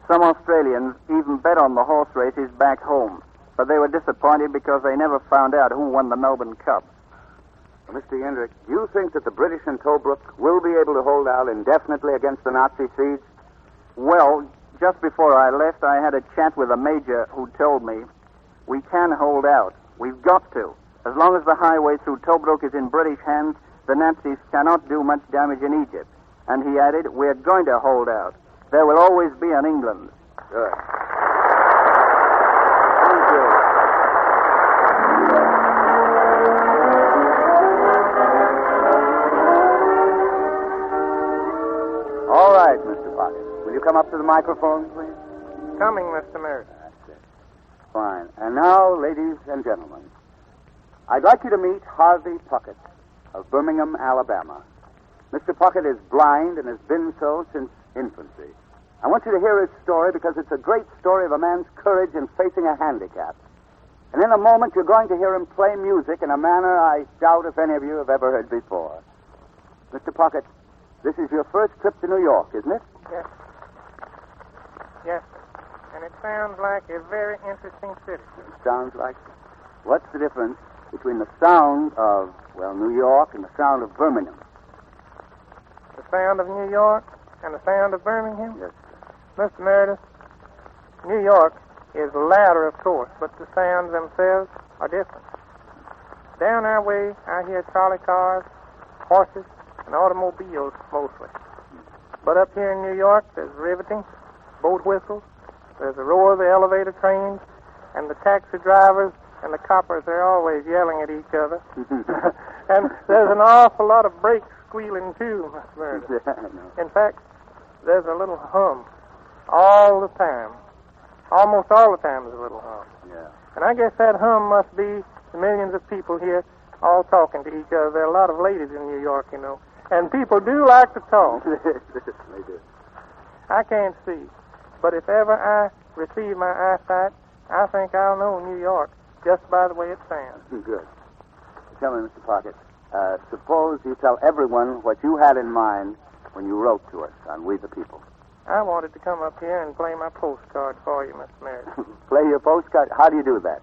Some Australians even bet on the horse races back home, but they were disappointed because they never found out who won the Melbourne Cup. Mr. Yendrick, do you think that the British in Tobruk will be able to hold out indefinitely against the Nazi siege? Well, just before I left, I had a chat with a major who told me, we can hold out. We've got to. As long as the highway through Tobruk is in British hands, the Nazis cannot do much damage in Egypt. And he added, we're going to hold out. There will always be an England. Good. Thank you. All right, Mr. Pocket. Will you come up to the microphone, please? Coming, Mr. Meredith. That's it. Fine. And now, ladies and gentlemen, I'd like you to meet Harvey Puckett of Birmingham, Alabama. Mr. Puckett is blind and has been so since infancy. I want you to hear his story because it's a great story of a man's courage in facing a handicap. And in a moment, you're going to hear him play music in a manner I doubt if any of you have ever heard before. Mr. Puckett, this is your first trip to New York, isn't it? Yes. Yes, sir. And it sounds like a very interesting city. It sounds like it. What's the difference between the sound of, well, New York and the sound of Birmingham? The sound of New York and the sound of Birmingham? Yes, sir. Mr. Meredith, New York is louder, of course, but the sounds themselves are different. Down our way, I hear trolley cars, horses, and automobiles mostly. But up here in New York, there's riveting, boat whistles, there's the roar of the elevator trains, and the taxi drivers and the coppers are always yelling at each other. And there's an awful lot of brakes squealing, too, Mr. Meredith. In fact, there's a little hum all the time. Almost all the time there's a little hum. Yeah. And I guess that hum must be the millions of people here all talking to each other. There are a lot of ladies in New York, you know. And people do like to talk. They do. I can't see. But if ever I receive my eyesight, I think I'll know New York just by the way it sounds. Good. Tell me, Mr. Pocket, suppose you tell everyone what you had in mind when you wrote to us on We the People. I wanted to come up here and play my postcard for you, Mr. Meredith. Play your postcard? How do you do that?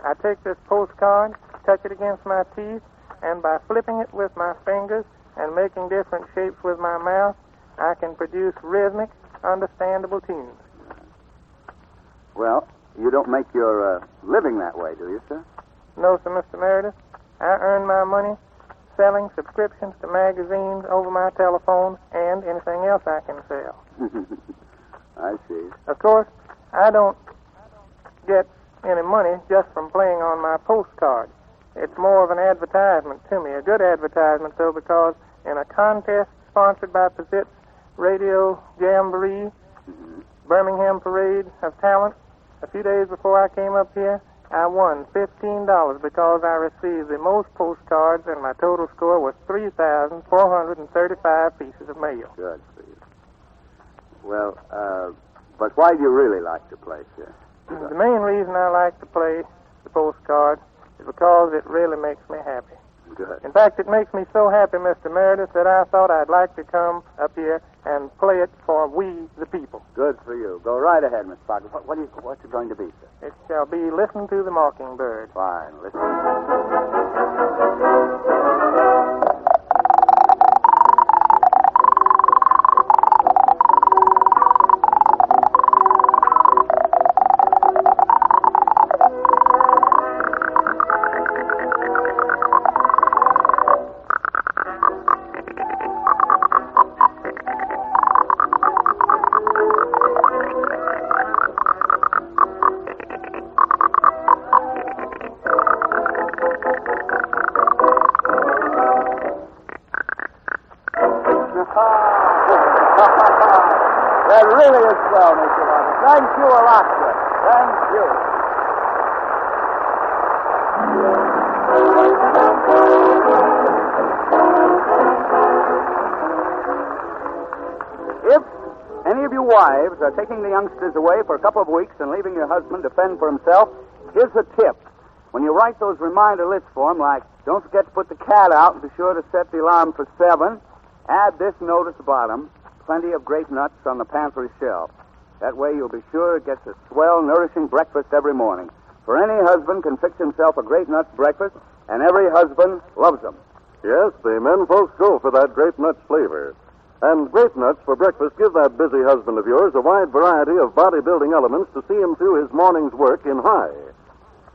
I take this postcard, touch it against my teeth, and by flipping it with my fingers and making different shapes with my mouth, I can produce rhythmic, understandable tunes. Well, you don't make your living that way, do you, sir? No, sir, Mr. Meredith. I earn my money selling subscriptions to magazines over my telephone and anything else I can sell. I see. Of course, I don't get any money just from playing on my postcard. It's more of an advertisement to me, a good advertisement, though, because in a contest sponsored by Pizzitt's Radio Jamboree, Birmingham Parade of Talent, a few days before I came up here, I won $15 because I received the most postcards, and my total score was 3,435 pieces of mail. Good for you. Well, but why do you really like to play, sir? The main reason I like to play the postcard is because it really makes me happy. Good. In fact, it makes me so happy, Mr. Meredith, that I thought I'd like to come up here and play it for We the People. Good for you. Go right ahead, Mr. Pocket. What's it going to be, sir? It shall be Listen to the Mockingbird. Fine. Listen. That really is swell, Mr. Martin. Thank you a lot, sir. Thank you. If any of you wives are taking the youngsters away for a couple of weeks and leaving your husband to fend for himself, here's a tip. When you write those reminder lists for them, like, don't forget to put the cat out and be sure to set the alarm for 7, add this note at the bottom, plenty of grape nuts on the pantry shelf. That way you'll be sure it gets a swell, nourishing breakfast every morning. For any husband can fix himself a grape nuts breakfast, and every husband loves them. Yes, the men folks go for that grape nuts flavor. And grape nuts for breakfast give that busy husband of yours a wide variety of bodybuilding elements to see him through his morning's work in high.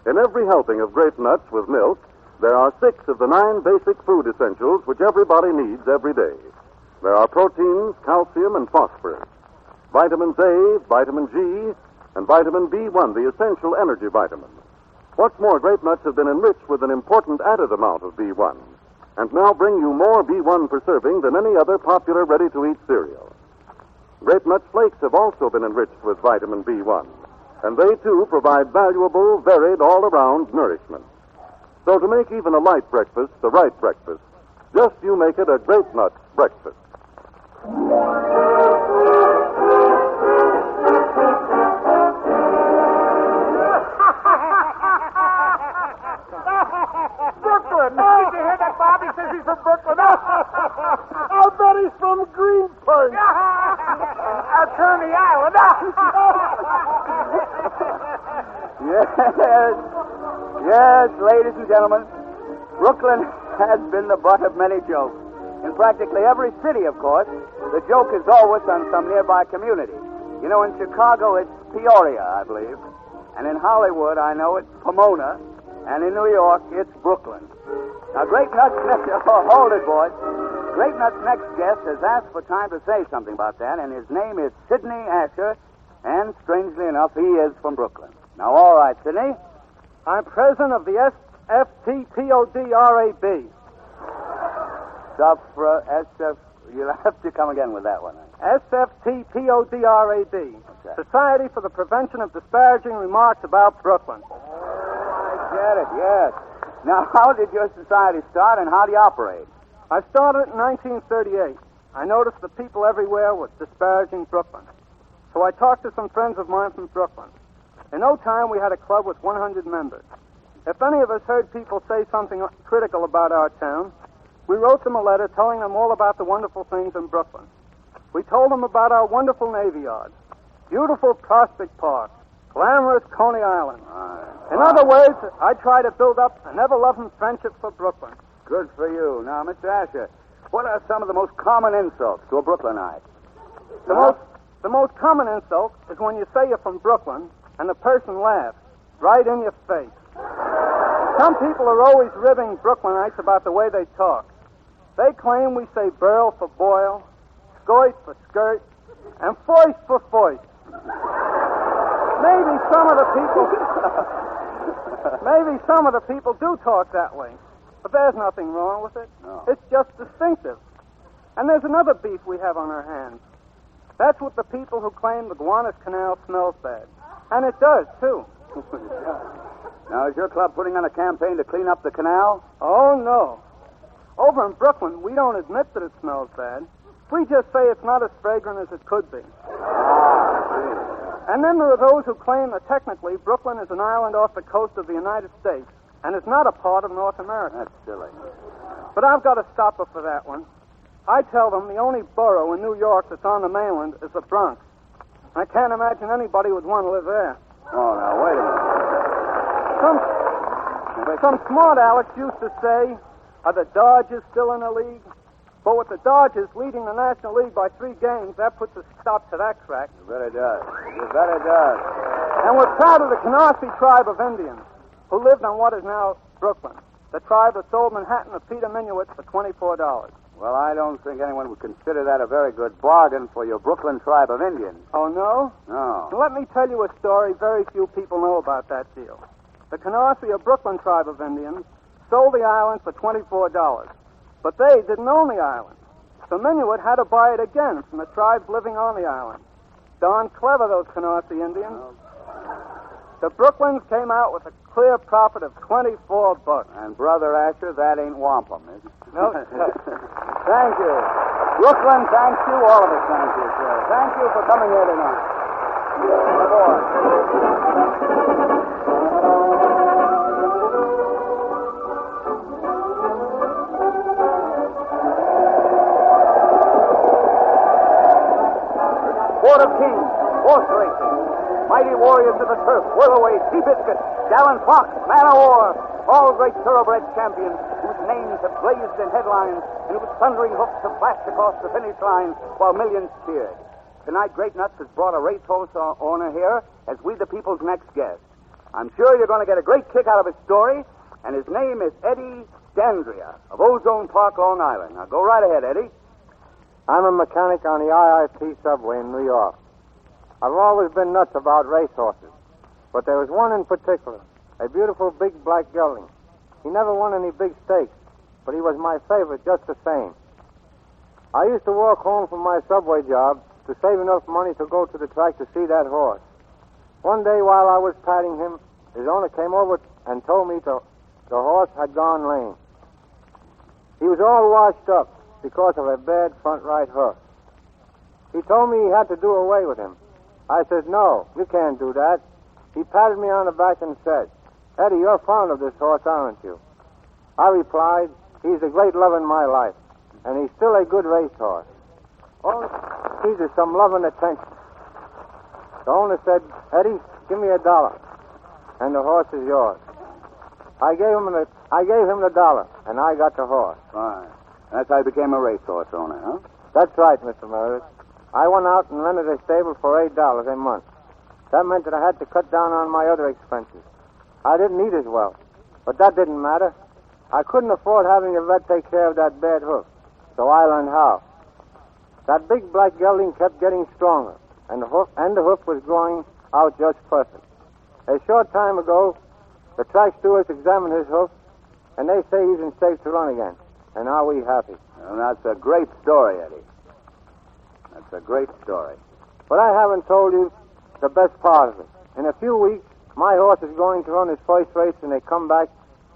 In every helping of grape nuts with milk, there are 6 of the 9 basic food essentials which everybody needs every day. There are proteins, calcium, and phosphorus, vitamins A, vitamin G, and vitamin B1, the essential energy vitamin. What's more, grape nuts have been enriched with an important added amount of B1, and now bring you more B1 per serving than any other popular ready-to-eat cereal. Grape Nuts flakes have also been enriched with vitamin B1, and they, too, provide valuable, varied, all-around nourishment. So to make even a light breakfast the right breakfast, just you make it a Grape Nuts breakfast. Brooklyn! Did you hear that, Bob? He says he's from Brooklyn. I'll bet he's from Greenpoint. I'll turn the island. Yes, ladies and gentlemen, Brooklyn has been the butt of many jokes. In practically every city, of course, the joke is always on some nearby community. You know, in Chicago, it's Peoria, I believe. And in Hollywood, I know it's Pomona. And in New York, it's Brooklyn. Now, Grape Nuts next... Oh, hold it, boys. Grape Nuts' next guest has asked for time to say something about that, and his name is Sidney Asher, and strangely enough, he is from Brooklyn. Now, all right, Sidney. I'm president of the SFTPODRAB. You'll have to come again with that one. SFTPODRAB. Society for the Prevention of Disparaging Remarks About Brooklyn. I get it, yes. Now, how did your society start, and how do you operate? I started in 1938. I noticed the people everywhere were disparaging Brooklyn. So I talked to some friends of mine from Brooklyn. In no time, we had a club with 100 members. If any of us heard people say something critical about our town, we wrote them a letter telling them all about the wonderful things in Brooklyn. We told them about our wonderful Navy Yard, beautiful Prospect Park, glamorous Coney Island. In other words, I try to build up an ever-loving friendship for Brooklyn. Good for you. Now, Mr. Asher, what are some of the most common insults to a Brooklynite? The most common insult is when you say you're from Brooklyn and the person laughs right in your face. Some people are always ribbing Brooklynites about the way they talk. They claim we say burl for boil, skoit for skirt, and foist for foist. Maybe some of the people do talk that way, but there's nothing wrong with it. No. It's just distinctive. And there's another beef we have on our hands. That's with the people who claim the Gowanus Canal smells bad. And it does, too. Now, is your club putting on a campaign to clean up the canal? Oh, no. Over in Brooklyn, we don't admit that it smells bad. We just say it's not as fragrant as it could be. And then there are those who claim that technically Brooklyn is an island off the coast of the United States and is not a part of North America. That's silly. But I've got a stopper for that one. I tell them the only borough in New York that's on the mainland is the Bronx. I can't imagine anybody would want to live there. Oh, now, wait a minute. Some smart Alex used to say, are the Dodgers still in the league? But with the Dodgers leading the National League by 3 games, that puts a stop to that crack. You bet it does. You bet it does. And we're proud of the Canarsie tribe of Indians who lived on what is now Brooklyn, the tribe that sold Manhattan to Peter Minuit for $24. Well, I don't think anyone would consider that a very good bargain for your Brooklyn tribe of Indians. Oh, no? No. Let me tell you a story very few people know about that deal. The Canarsie or Brooklyn tribe of Indians sold the island for $24. But they didn't own the island. So Minuit had to buy it again from the tribes living on the island. Darn clever, those Canarsie Indians. The Brooklyns came out with a clear profit of $24. And, Brother Asher, that ain't wampum, is it? No. Thank you. Brooklyn, thank you. All of us thank you, sir. Thank you for coming here tonight. Good boy. sport of kings, horse racing. Mighty warriors of the turf, Whirlaway, Seabiscuit, Gallant Fox, Man o' War, all great thoroughbred champions whose names have blazed in headlines and whose thundering hoofs have flashed across the finish line while millions cheered. Tonight, Great Nuts has brought a racehorse owner here as We the People's next guest. I'm sure you're going to get a great kick out of his story, and his name is Eddie Dandria of Ozone Park, Long Island. Now, go right ahead, Eddie. I'm a mechanic on the IIT subway in New York. I've always been nuts about racehorses, but there was one in particular, a beautiful big black gelding. He never won any big stakes, but he was my favorite just the same. I used to walk home from my subway job to save enough money to go to the track to see that horse. One day while I was patting him, his owner came over and told me the horse had gone lame. He was all washed up because of a bad front right hoof. He told me he had to do away with him. I said, no, you can't do that. He patted me on the back and said, Eddie, you're fond of this horse, aren't you? I replied, he's a great love in my life, and he's still a good racehorse. All he needs is some love and attention. The owner said, Eddie, give me $1, and the horse is yours. I gave him the $1, and I got the horse. Fine. That's how you became a racehorse owner, huh? That's right, Mr. Meredith. I went out and rented a stable for $8 a month. That meant that I had to cut down on my other expenses. I didn't eat as well, but that didn't matter. I couldn't afford having a vet take care of that bad hoof, so I learned how. That big black gelding kept getting stronger, and the hoof was growing out just perfect. A short time ago, the track stewards examined his hoof, and they say he's in shape to run again. And are we happy? Well, that's a great story, Eddie. That's a great story. But I haven't told you the best part of it. In a few weeks, my horse is going to run his first race in a comeback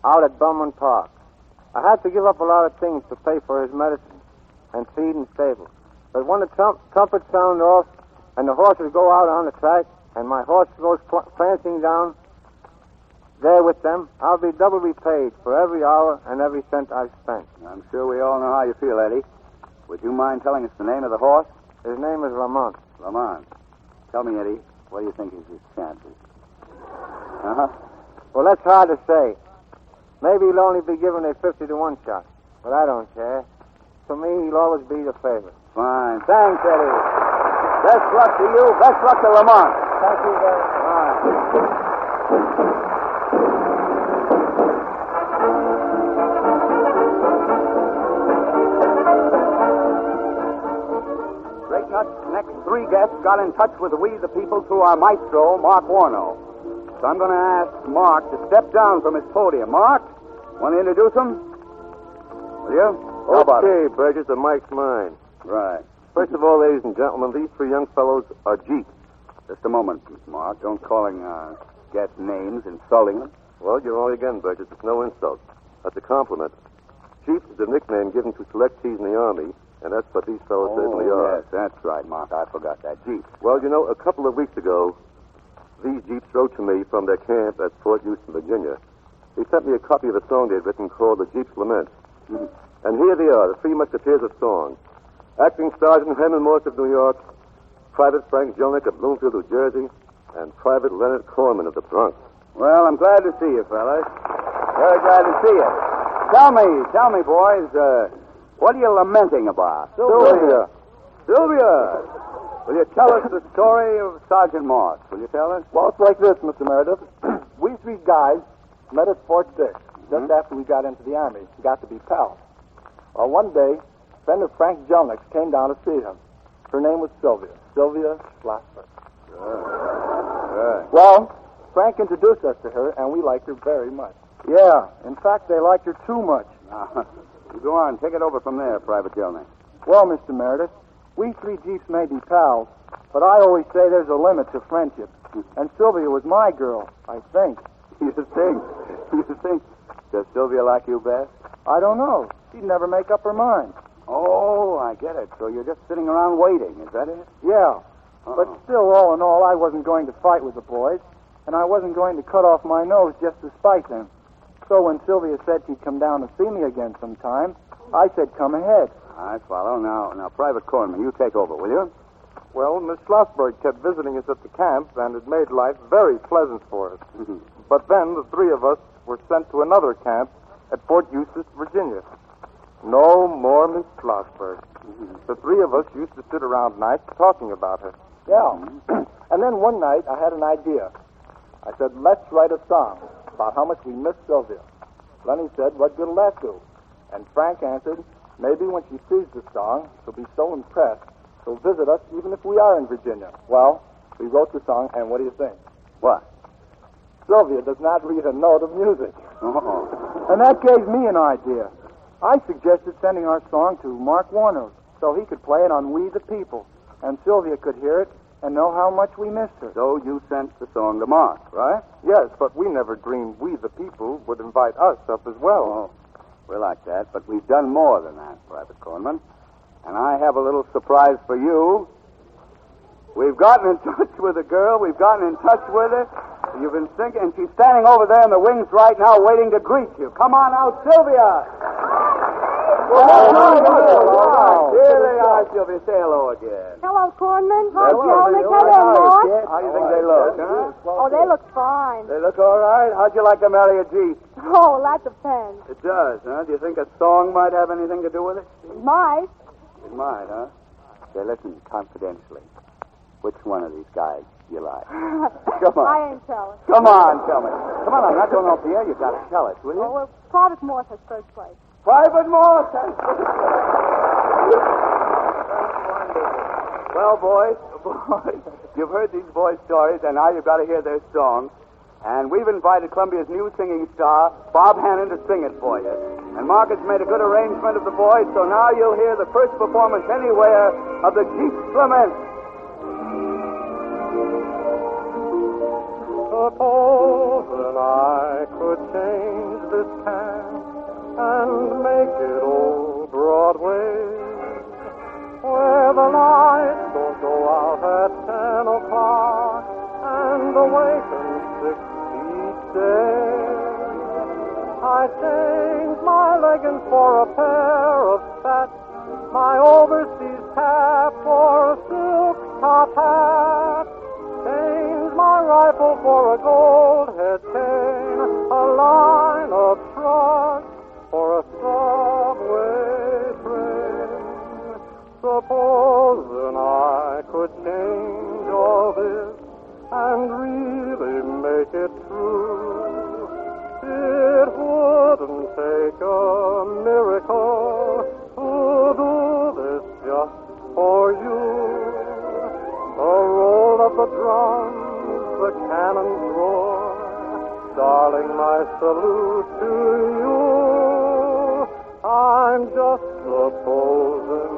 out at Belmont Park. I had to give up a lot of things to pay for his medicine and feed and stable. But when the trumpets sound off and the horses go out on the track and my horse goes prancing down there with them, I'll be doubly paid for every hour and every cent I've spent. I'm sure we all know how you feel, Eddie. Would you mind telling us the name of the horse? His name is Lamont. Lamont. Tell me, Eddie, what do you think is his chances? Uh-huh. Well, that's hard to say. Maybe he'll only be given a 50-1 shot, but I don't care. To me, he'll always be the favorite. Fine. Thanks, Eddie. Best luck to you. Best luck to Lamont. Thank you very much. Great Nuts' next three guests got in touch with We the People through our maestro, Mark Warno. So I'm going to ask Mark to step down from his podium. Mark, want to introduce him? Will you? How about it? Okay, Burgess, the mic's mine. Right. First of all, ladies and gentlemen, these three young fellows are Jeeps. Just a moment, Mark. Don't calling guests names, insulting them. Well, you're wrong again, Burgess. It's no insult. That's a compliment. Jeeps is a nickname given to selectees in the Army, and that's what these fellows certainly are. Yes, that's right, Mark. I forgot that. Jeeps. Well, you know, a couple of weeks ago, these Jeeps wrote to me from their camp at Fort Houston, Virginia. They sent me a copy of a song they'd written called The Jeeps Lament. Mm-hmm. And here they are, the Three Musketeers of Song. Acting Sergeant Herman Morse of New York, Private Frank Jelnick of Bloomfield, New Jersey, and Private Leonard Corman of the Bronx. Well, I'm glad to see you, fellas. Very glad to see you. Tell me, boys, what are you lamenting about? Sylvia. Sylvia! Will you tell us the story of Sergeant Morse? Will you tell us? Well, it's like this, Mr. Meredith. We three guys met at Fort Dix just after we got into the Army. Got to be pals. Well, one day, a friend of Frank Jelnick's came down to see him. Her name was Sylvia. Sylvia Schlasser. Good. Well, Frank introduced us to her, and we liked her very much. Yeah, in fact, they liked her too much. You go on. Take it over from there, Private Jelnick. Well, Mr. Meredith, we three Jeeps may be pals, but I always say there's a limit to friendship. And Sylvia was my girl, I think. You think? Does Sylvia like you best? I don't know. She'd never make up her mind. Oh, I get it. So you're just sitting around waiting, is that it? Yeah. But still, all in all, I wasn't going to fight with the boys, and I wasn't going to cut off my nose just to spite them. So when Sylvia said she'd come down to see me again sometime, I said, come ahead. I follow. Now, Private Corman, you take over, will you? Well, Miss Schlossberg kept visiting us at the camp, and it made life very pleasant for us. But then the three of us were sent to another camp at Fort Eustis, Virginia. No more Miss Schlossberg. The three of us used to sit around nights talking about her. Yeah. And then one night I had an idea. I said, let's write a song about how much we miss Sylvia. Lenny said, what good'll that do? And Frank answered, maybe when she sees the song, she'll be so impressed, she'll visit us even if we are in Virginia. Well, we wrote the song, and what do you think? What? Sylvia does not read a note of music. And that gave me an idea. I suggested sending our song to Mark Warner so he could play it on We the People, and Sylvia could hear it and know how much we missed her. So you sent the song to Mark, right? Yes, but we never dreamed We the People would invite us up as well. We're like that, but we've done more than that, Private Cornman. And I have a little surprise for you. We've gotten in touch with a girl. We've gotten in touch with her. You've been thinking, and she's standing over there in the wings right now waiting to greet you. Come on out, Sylvia. Here they are, Sylvia. Say hello again. Hello, Cornman. Hi, Hello. Jonas. Hello, Hello, Mark. How do you think they look, huh? Oh, they look fine. They look all right? How'd you like to marry a Jeep? Oh, that depends. It does, huh? Do you think a song might have anything to do with it? It might. It might, huh? Say, listen, confidentially. Which one of these guys do you like? Come on. I ain't telling. Come on, tell me. Come on, I'm not going off the air. You've got to tell us, will you? Oh, well, Private Morse has first place. Private Morse. Well, boys, you've heard these boys' stories, and now you've got to hear their song. And we've invited Columbia's new singing star, Bob Hannon, to sing it for you. And Mark has made a good arrangement of the boys, so now you'll hear the first performance anywhere of the Jeep Lament. Suppose that I could change this camp and make it old Broadway, where the lights don't go out at 10 o'clock and awaken 6 each day. I change my leggings for a pair of spats, my overseas cap for a silk top hat, change my rifle for a gold head chain, a line of trucks for a subway train. Supposing I could change all this and really make it true, it wouldn't take a miracle to do this just for you. The roll of the drums, the cannon's roar, darling, my salute to you. I'm just supposing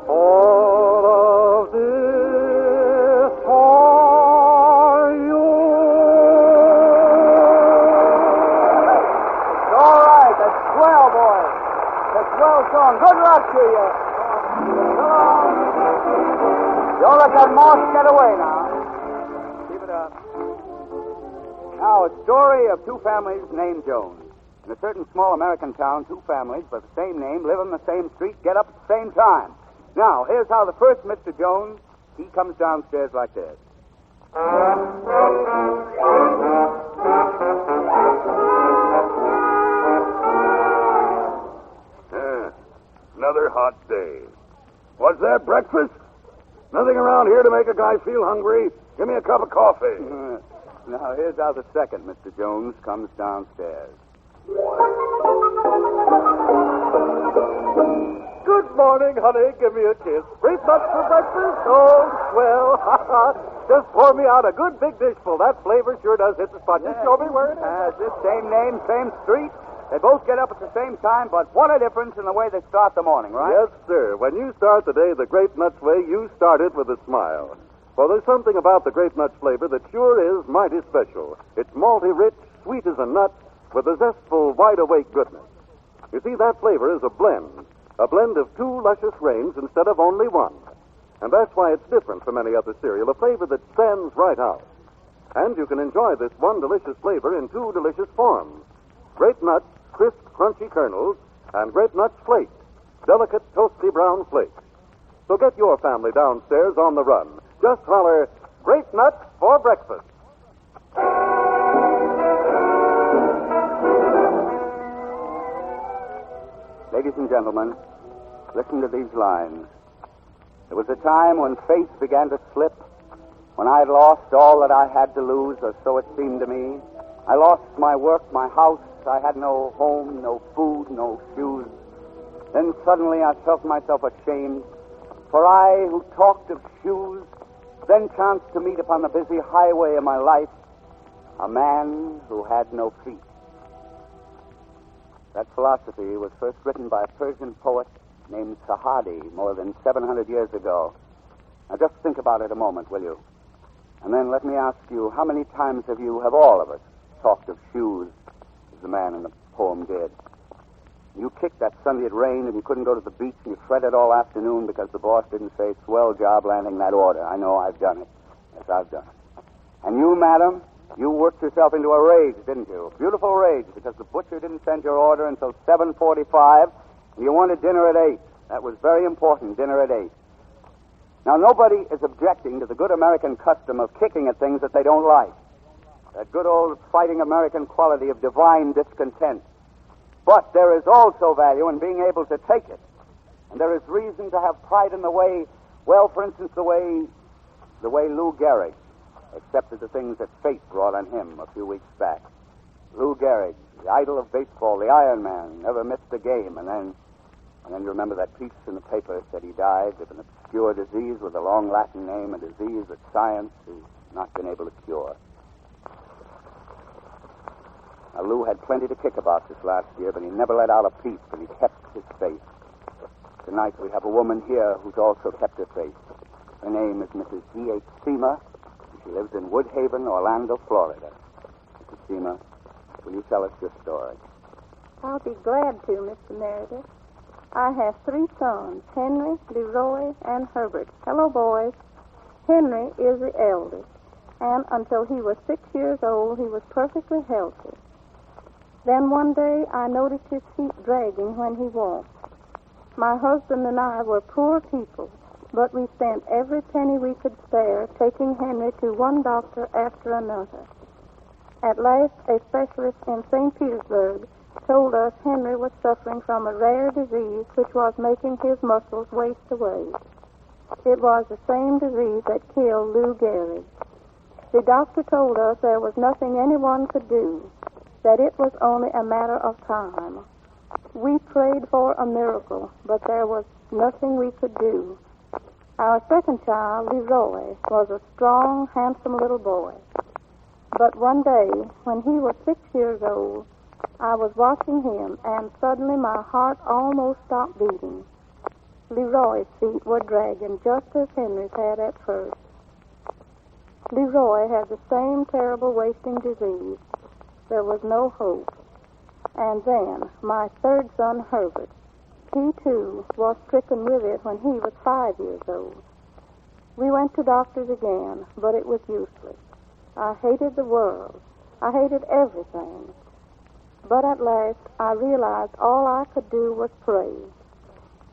all of this for you. All right, that's swell, boys. That's swell song. Good luck to you. Don't let that moth get away now. Keep it up. Now, a story of two families named Jones. In a certain small American town, two families by the same name live on the same street, get up at the same time. Now, here's how the first Mr. Jones, he comes downstairs like this. Another hot day. What's that, breakfast? Nothing around here to make a guy feel hungry. Give me a cup of coffee. Now, here's how the second Mr. Jones comes downstairs. Good morning, honey. Give me a kiss. Grape nuts for breakfast? Oh, swell. Just pour me out a good big dishful. That flavor sure does hit the spot. Just show me where it is. This same name, same street. They both get up at the same time, but what a difference in the way they start the morning, right? Yes, sir. When you start the day the Grape Nuts way, you start it with a smile. Well, there's something about the Grape Nuts flavor that sure is mighty special. It's malty rich, sweet as a nut, with a zestful, wide-awake goodness. You see, that flavor is a blend of two luscious grains instead of only one. And that's why it's different from any other cereal, a flavor that stands right out. And you can enjoy this one delicious flavor in two delicious forms. Grape Nuts, crisp, crunchy kernels, and Grape Nuts flakes, delicate, toasty brown flakes. So get your family downstairs on the run. Just holler, Grape Nuts for breakfast. Ladies and gentlemen, listen to these lines. There was a time when faith began to slip, when I had lost all that I had to lose, or so it seemed to me. I lost my work, my house. I had no home, no food, no shoes. Then suddenly I felt myself ashamed, for I, who talked of shoes, then chanced to meet upon the busy highway of my life a man who had no feet. That philosophy was first written by a Persian poet named Sahadi more than 700 years ago. Now just think about it a moment, will you? And then let me ask you, how many times have all of us, talked of shoes as the man in the poem did? You kicked that Sunday it rained and you couldn't go to the beach and you fretted all afternoon because the boss didn't say, swell job landing that order. I know, I've done it. Yes, I've done it. And you, madam, you worked yourself into a rage, didn't you? Beautiful rage, because the butcher didn't send your order until 7:45 and you wanted dinner at 8. That was very important, dinner at 8. Now, nobody is objecting to the good American custom of kicking at things that they don't like. That good old fighting American quality of divine discontent. But there is also value in being able to take it. And there is reason to have pride in the way, well, for instance, the way Lou Gehrig accepted the things that fate brought on him a few weeks back. Lou Gehrig, the idol of baseball, the Iron Man, never missed a game. And then you remember that piece in the paper said he died of an obscure disease with a long Latin name, a disease that science has not been able to cure. Now, Lou had plenty to kick about this last year, but he never let out a peep, and he kept his faith. Tonight we have a woman here who's also kept her faith. Her name is Mrs. D.H. Seamer, and she lives in Woodhaven, Orlando, Florida. Mrs. Seamer, will you tell us your story? I'll be glad to, Mr. Meredith. I have 3 sons, Henry, Leroy, and Herbert. Hello, boys. Henry is the eldest, and until he was 6 years old, he was perfectly healthy. Then one day I noticed his feet dragging when he walked. My husband and I were poor people, but we spent every penny we could spare taking Henry to one doctor after another. At last, a specialist in St. Petersburg told us Henry was suffering from a rare disease which was making his muscles waste away. It was the same disease that killed Lou Gehrig. The doctor told us there was nothing anyone could do, that it was only a matter of time. We prayed for a miracle, but there was nothing we could do. Our second child, Leroy, was a strong, handsome little boy. But one day, when he was 6 years old, I was watching him, and suddenly my heart almost stopped beating. Leroy's feet were dragging just as Henry's had at first. Leroy had the same terrible wasting disease. There was no hope. And then, my third son, Herbert, he too was stricken with it when he was 5 years old. We went to doctors again, but it was useless. I hated the world. I hated everything. But at last, I realized all I could do was pray.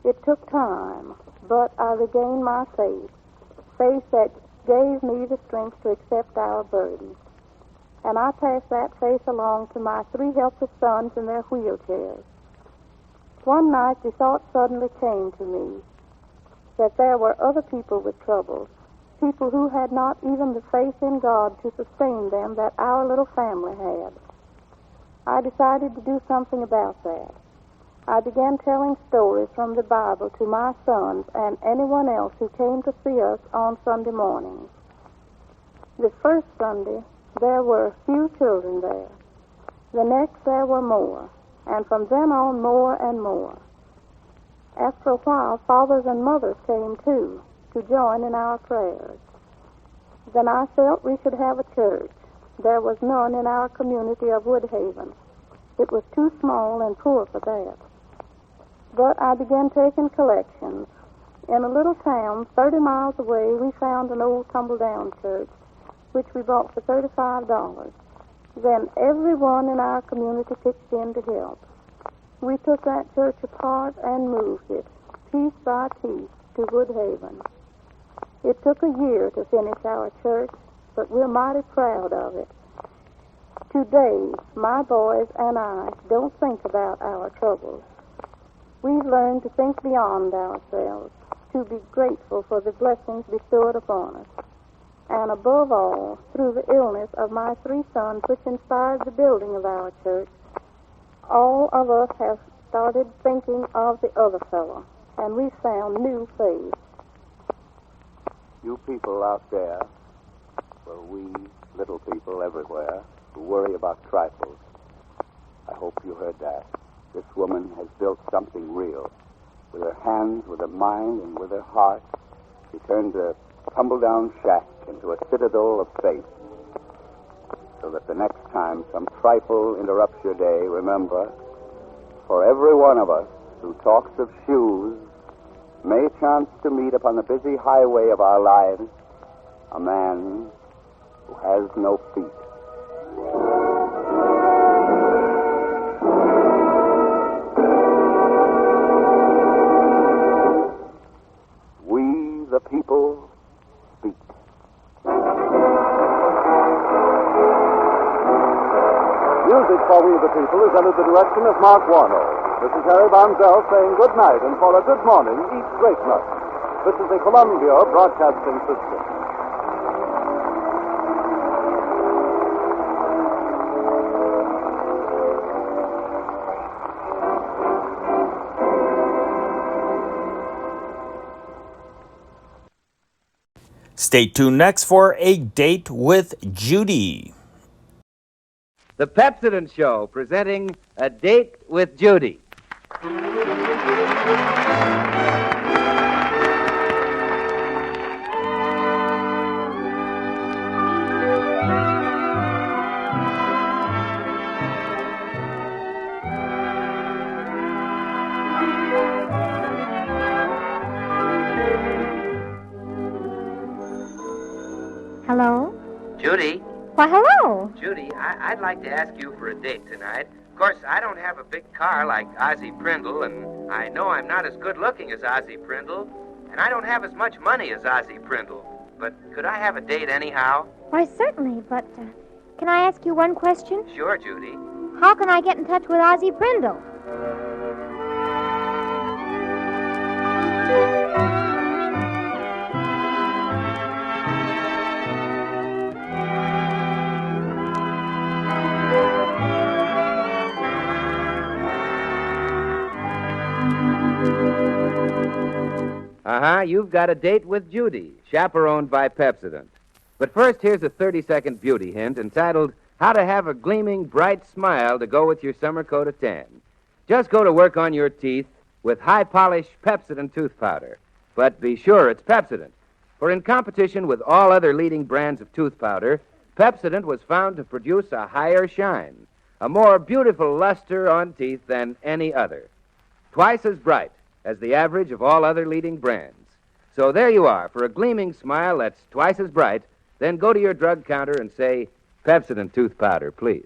It took time, but I regained my faith that gave me the strength to accept our burden. And I passed that faith along to my 3 helpless sons in their wheelchairs. One night, the thought suddenly came to me that there were other people with troubles, people who had not even the faith in God to sustain them that our little family had. I decided to do something about that. I began telling stories from the Bible to my sons and anyone else who came to see us on Sunday mornings. The first Sunday, there were few children there. The next, there were more, and from then on, more and more. After a while, fathers and mothers came, too, to join in our prayers. Then I felt we should have a church. There was none in our community of Woodhaven. It was too small and poor for that. But I began taking collections. In a little town 30 miles away, we found an old tumble-down church, which we bought for $35. Then everyone in our community pitched in to help. We took that church apart and moved it, piece by piece, to Woodhaven. It took a year to finish our church, but we're mighty proud of it. Today, my boys and I don't think about our troubles. We've learned to think beyond ourselves, to be grateful for the blessings bestowed upon us. And above all, through the illness of my 3 sons, which inspired the building of our church, all of us have started thinking of the other fellow, and we've found new faith. You people out there, well, we little people everywhere who worry about trifles, I hope you heard that. This woman has built something real. With her hands, with her mind, and with her heart, she turned a tumble-down shack into a citadel of faith. So that the next time some trifle interrupts your day, remember, for every one of us who talks of shoes may chance to meet upon the busy highway of our lives a man who has no feet. We, the people, speak. Music for We the People is under the direction of Mark Warner. This is Harry Bonzell saying good night, and for a good morning, eat great nuts. This is the Columbia Broadcasting System. Stay tuned next for A Date with Judy. The Pepsodent Show, presenting A Date with Judy. Hello? Judy? Why, hello. Judy, I'd like to ask you for a date tonight. Of course, I don't have a big car like Ozzie Prindle, and I know I'm not as good-looking as Ozzie Prindle, and I don't have as much money as Ozzie Prindle. But could I have a date anyhow? Why, certainly, but can I ask you one question? Sure, Judy. How can I get in touch with Ozzie Prindle? You've got a date with Judy, chaperoned by Pepsodent. But first, here's a 30-second beauty hint entitled, How to Have a Gleaming, Bright Smile to Go with Your Summer Coat of Tan. Just go to work on your teeth with high-polish Pepsodent tooth powder. But be sure it's Pepsodent, for in competition with all other leading brands of tooth powder, Pepsodent was found to produce a higher shine, a more beautiful luster on teeth than any other. Twice as bright as the average of all other leading brands. So there you are, for a gleaming smile that's twice as bright. Then go to your drug counter and say, Pepsodent tooth powder, please.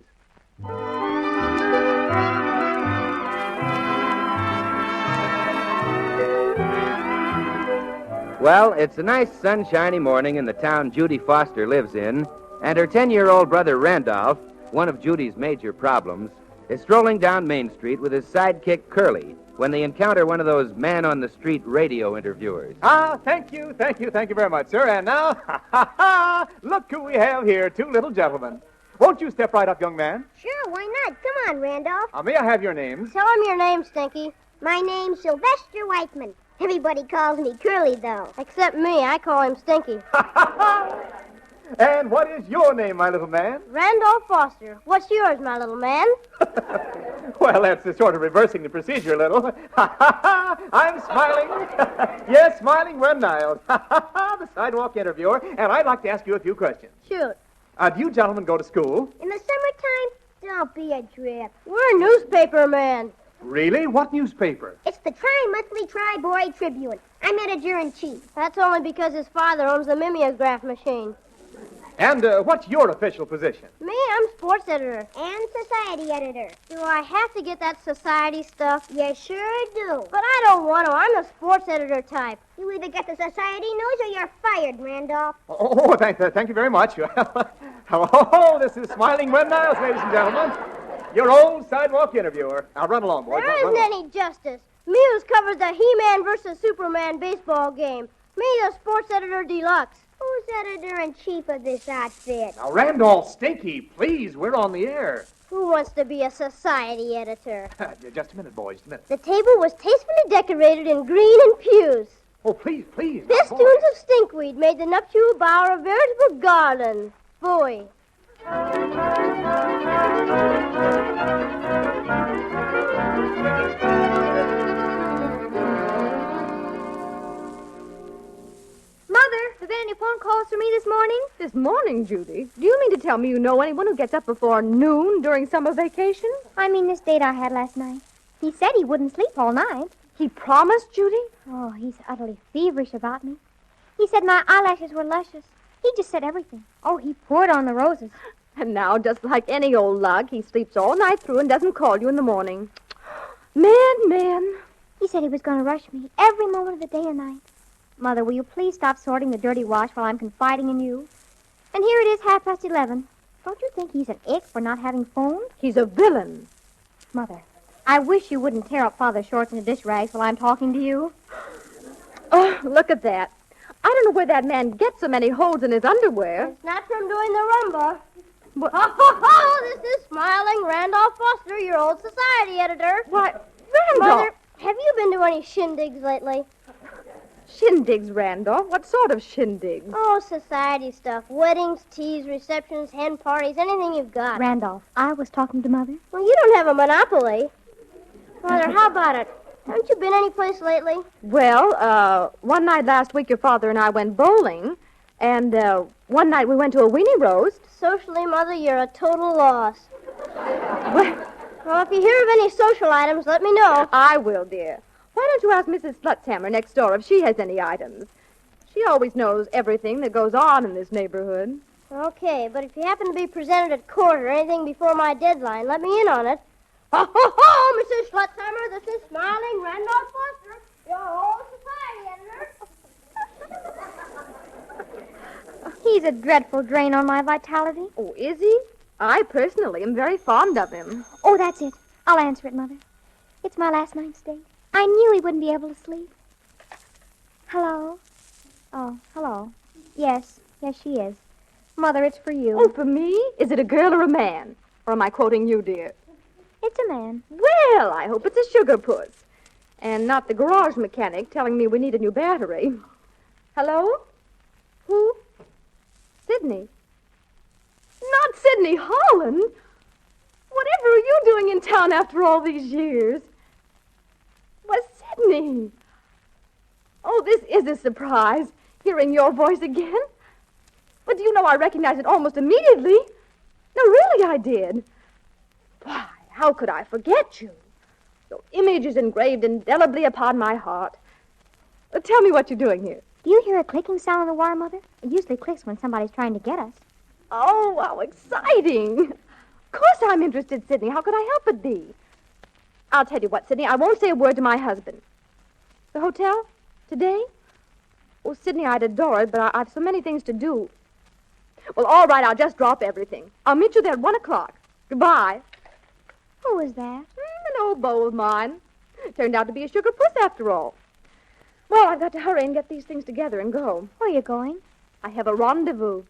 Well, it's a nice sunshiny morning in the town Judy Foster lives in, and her 10-year-old brother Randolph, one of Judy's major problems, is strolling down Main Street with his sidekick Curly when they encounter one of those man-on-the-street radio interviewers. Thank you very much, sir. And now, look who we have here, 2 little gentlemen. Won't you step right up, young man? Sure, why not? Come on, Randolph. May I have your names? Tell him your name, Stinky. My name's Sylvester Whiteman. Everybody calls me Curly, though. Except me. I call him Stinky. And what is your name, my little man? Randolph Foster. What's yours, my little man? Well, that's sort of reversing the procedure a little. I'm smiling. Yes, smiling Ren Niles. The sidewalk interviewer. And I'd like to ask you a few questions. Shoot. Do you gentlemen go to school? In the summertime? Don't be a drip. We're newspaper men. Really? What newspaper? It's the Tri-Monthly Tri-Boy Tribune. I'm editor-in-chief. That's only because his father owns the mimeograph machine. And what's your official position? Me, I'm sports editor. And society editor. Do I have to get that society stuff? You sure do. But I don't want to. I'm the sports editor type. You either get the society news or you're fired, Randolph. Oh, thank you very much. Oh, this is Smiling Red Niles, ladies and gentlemen. Your old sidewalk interviewer. Now, run along, boys. There isn't any justice. Muse covers the He-Man versus Superman baseball game. Me, the sports editor deluxe. Who's editor-in-chief of this outfit? Now, Randolph Stinky, please, we're on the air. Who wants to be a society editor? Just a minute, boys, just a minute. The table was tastefully decorated in green and pews. Oh, please. Festoons of stinkweed made the nuptial bower a veritable garland. Boy. Mother, have there been any phone calls for me this morning? This morning, Judy? Do you mean to tell me you know anyone who gets up before noon during summer vacation? I mean this date I had last night. He said he wouldn't sleep all night. He promised, Judy? Oh, he's utterly feverish about me. He said my eyelashes were luscious. He just said everything. Oh, he poured on the roses. And now, just like any old lug, he sleeps all night through and doesn't call you in the morning. Man. He said he was going to rush me every moment of the day and night. Mother, will you please stop sorting the dirty wash while I'm confiding in you? And here it is, 11:30. Don't you think he's an ick for not having phoned? He's a villain. Mother, I wish you wouldn't tear up Father's shorts into dish rags while I'm talking to you. Oh, look at that. I don't know where that man gets so many holes in his underwear. It's not from doing the rumba. This is Smiling Randolph Foster, your old society editor. Why, Randolph! Mother, have you been to any shindigs lately? Shindigs, Randolph? What sort of shindigs? Oh, society stuff. Weddings, teas, receptions, hen parties, anything you've got. Randolph, I was talking to Mother. Well, you don't have a monopoly. Mother, how about it? Haven't you been anyplace lately? Well, one night last week your father and I went bowling, and one night we went to a weenie roast. Socially, Mother, you're a total loss. Well, if you hear of any social items, let me know. I will, dear. Why don't you ask Mrs. Slutzhammer next door if she has any items? She always knows everything that goes on in this neighborhood. Okay, but if you happen to be presented at court or anything before my deadline, let me in on it. Ho, Mrs. Slutzhammer, this is Smiling Randolph Foster, your old society editor. He's a dreadful drain on my vitality. Oh, is he? I personally am very fond of him. Oh, that's it. I'll answer it, Mother. It's my last night's date. I knew he wouldn't be able to sleep. Hello? Oh, hello. Yes, she is. Mother, it's for you. Oh, for me? Is it a girl or a man? Or am I quoting you, dear? It's a man. Well, I hope it's a sugar puss. And not the garage mechanic telling me we need a new battery. Hello? Who? Sydney. Not Sydney Holland. Whatever are you doing in town after all these years? Was Sydney. Oh, this is a surprise, hearing your voice again. But do you know I recognized it almost immediately? No, really I did. Why, how could I forget you? Your image is engraved indelibly upon my heart. Tell me what you're doing here. Do you hear a clicking sound on the wire, Mother? It usually clicks when somebody's trying to get us. Oh, how exciting. Of course I'm interested, Sydney. How could I help but be? I'll tell you what, Sydney, I won't say a word to my husband. The hotel? Today? Oh, Sydney, I'd adore it, but I've so many things to do. Well, all right, I'll just drop everything. I'll meet you there at 1 o'clock. Goodbye. Who was that? An old beau of mine. Turned out to be a sugar puss after all. Well, I've got to hurry and get these things together and go. Where are you going? I have a rendezvous.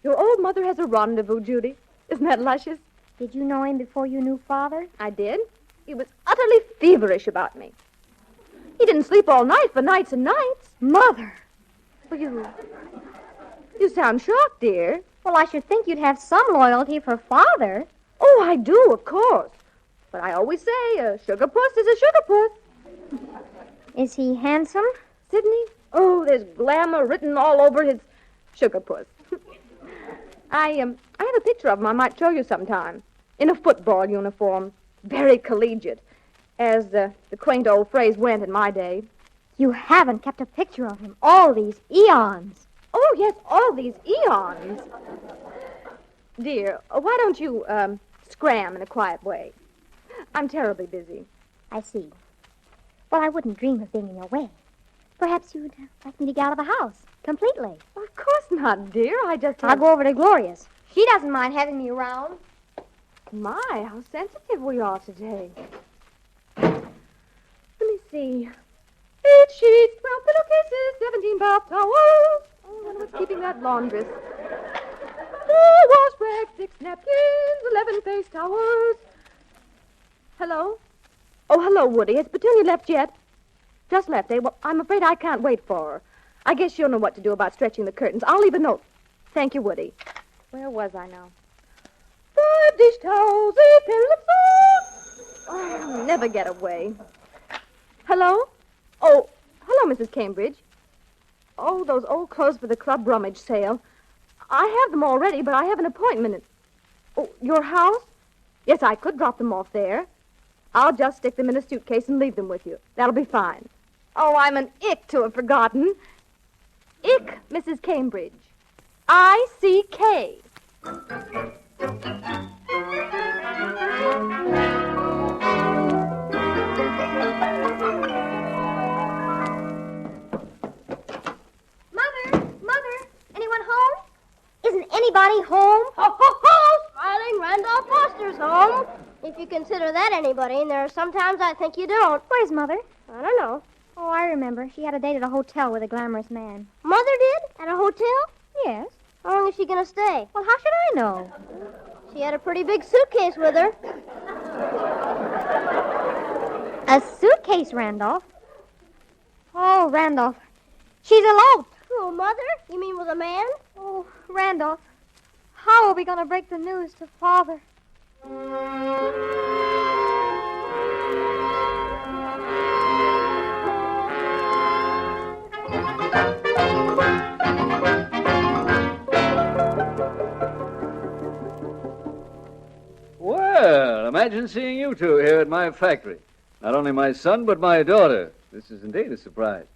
Your old mother has a rendezvous, Judy. Isn't that luscious? Did you know him before you knew Father? I did. He was utterly feverish about me. He didn't sleep all night for nights and nights. Mother! Well, you sound shocked, dear. Well, I should think you'd have some loyalty for Father. Oh, I do, of course. But I always say a sugar puss is a sugar puss. Is he handsome? Sydney? Oh, there's glamour written all over his sugar puss. I have a picture of him I might show you sometime. In a football uniform. Very collegiate. As the quaint old phrase went in my day. You haven't kept a picture of him all these eons. Oh, yes, all these eons. Dear, why don't you, scram in a quiet way? I'm terribly busy. I see. Well, I wouldn't dream of being in your way. Perhaps you'd like me to get out of the house completely. Of course not, dear. I'll go over to Gloria's. She doesn't mind having me around. My, how sensitive we are today. Let me see. 8 sheets, 12 pillowcases, 17 bath towels. Oh, I wonder what's keeping that laundress. 4 wash rags, 6 napkins, 11 face towels. Hello? Oh, hello, Woody. Has Petunia left yet? Just left, eh? Well, I'm afraid I can't wait for her. I guess she'll know what to do about stretching the curtains. I'll leave a note. Thank you, Woody. Where was I now? 5 dish towels, 8 pair of socks. Oh, I'll never get away. Hello? Oh, hello, Mrs. Cambridge. Oh, those old clothes for the club rummage sale. I have them already, but I have an appointment. Oh, your house? Yes, I could drop them off there. I'll just stick them in a suitcase and leave them with you. That'll be fine. Oh, I'm an ick to have forgotten. Ick, Mrs. Cambridge. I-C-K. Mother, anyone home? Isn't anybody home? Ho, ho, ho! Smiling Randolph Foster's home. If you consider that anybody, and there are sometimes I think you don't. Where's Mother? I don't know. Oh, I remember. She had a date at a hotel with a glamorous man. Mother did? At a hotel? Yes. How long is she going to stay? Well, how should I know? She had a pretty big suitcase with her. A suitcase, Randolph? Oh, Randolph. She's eloped. Oh, Mother? You mean with a man? Oh, Randolph. How are we going to break the news to Father? Well, imagine seeing you two here at my factory. Not only my son, but my daughter. This is indeed a surprise.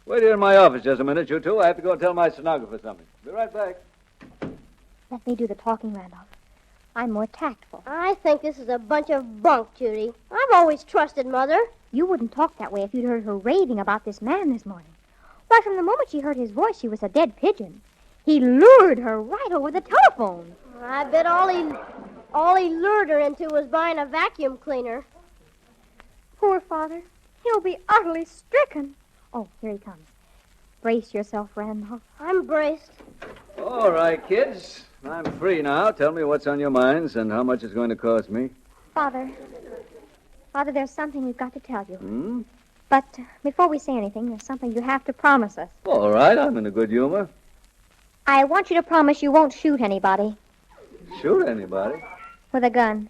Wait here in my office just a minute, you two. I have to go tell my stenographer something. Be right back. Let me do the talking, Randolph. I'm more tactful. I think this is a bunch of bunk, Judy. I've always trusted Mother. You wouldn't talk that way if you'd heard her raving about this man this morning. Why, from the moment she heard his voice, she was a dead pigeon. He lured her right over the telephone. I bet all he lured her into was buying a vacuum cleaner. Poor Father. He'll be utterly stricken. Oh, here he comes. Brace yourself, Randolph. I'm braced. All right, kids. I'm free now. Tell me what's on your minds and how much it's going to cost me. Father, there's something we've got to tell you. Hmm? But before we say anything, there's something you have to promise us. All right, I'm in a good humor. I want you to promise you won't shoot anybody. Shoot anybody? With a gun.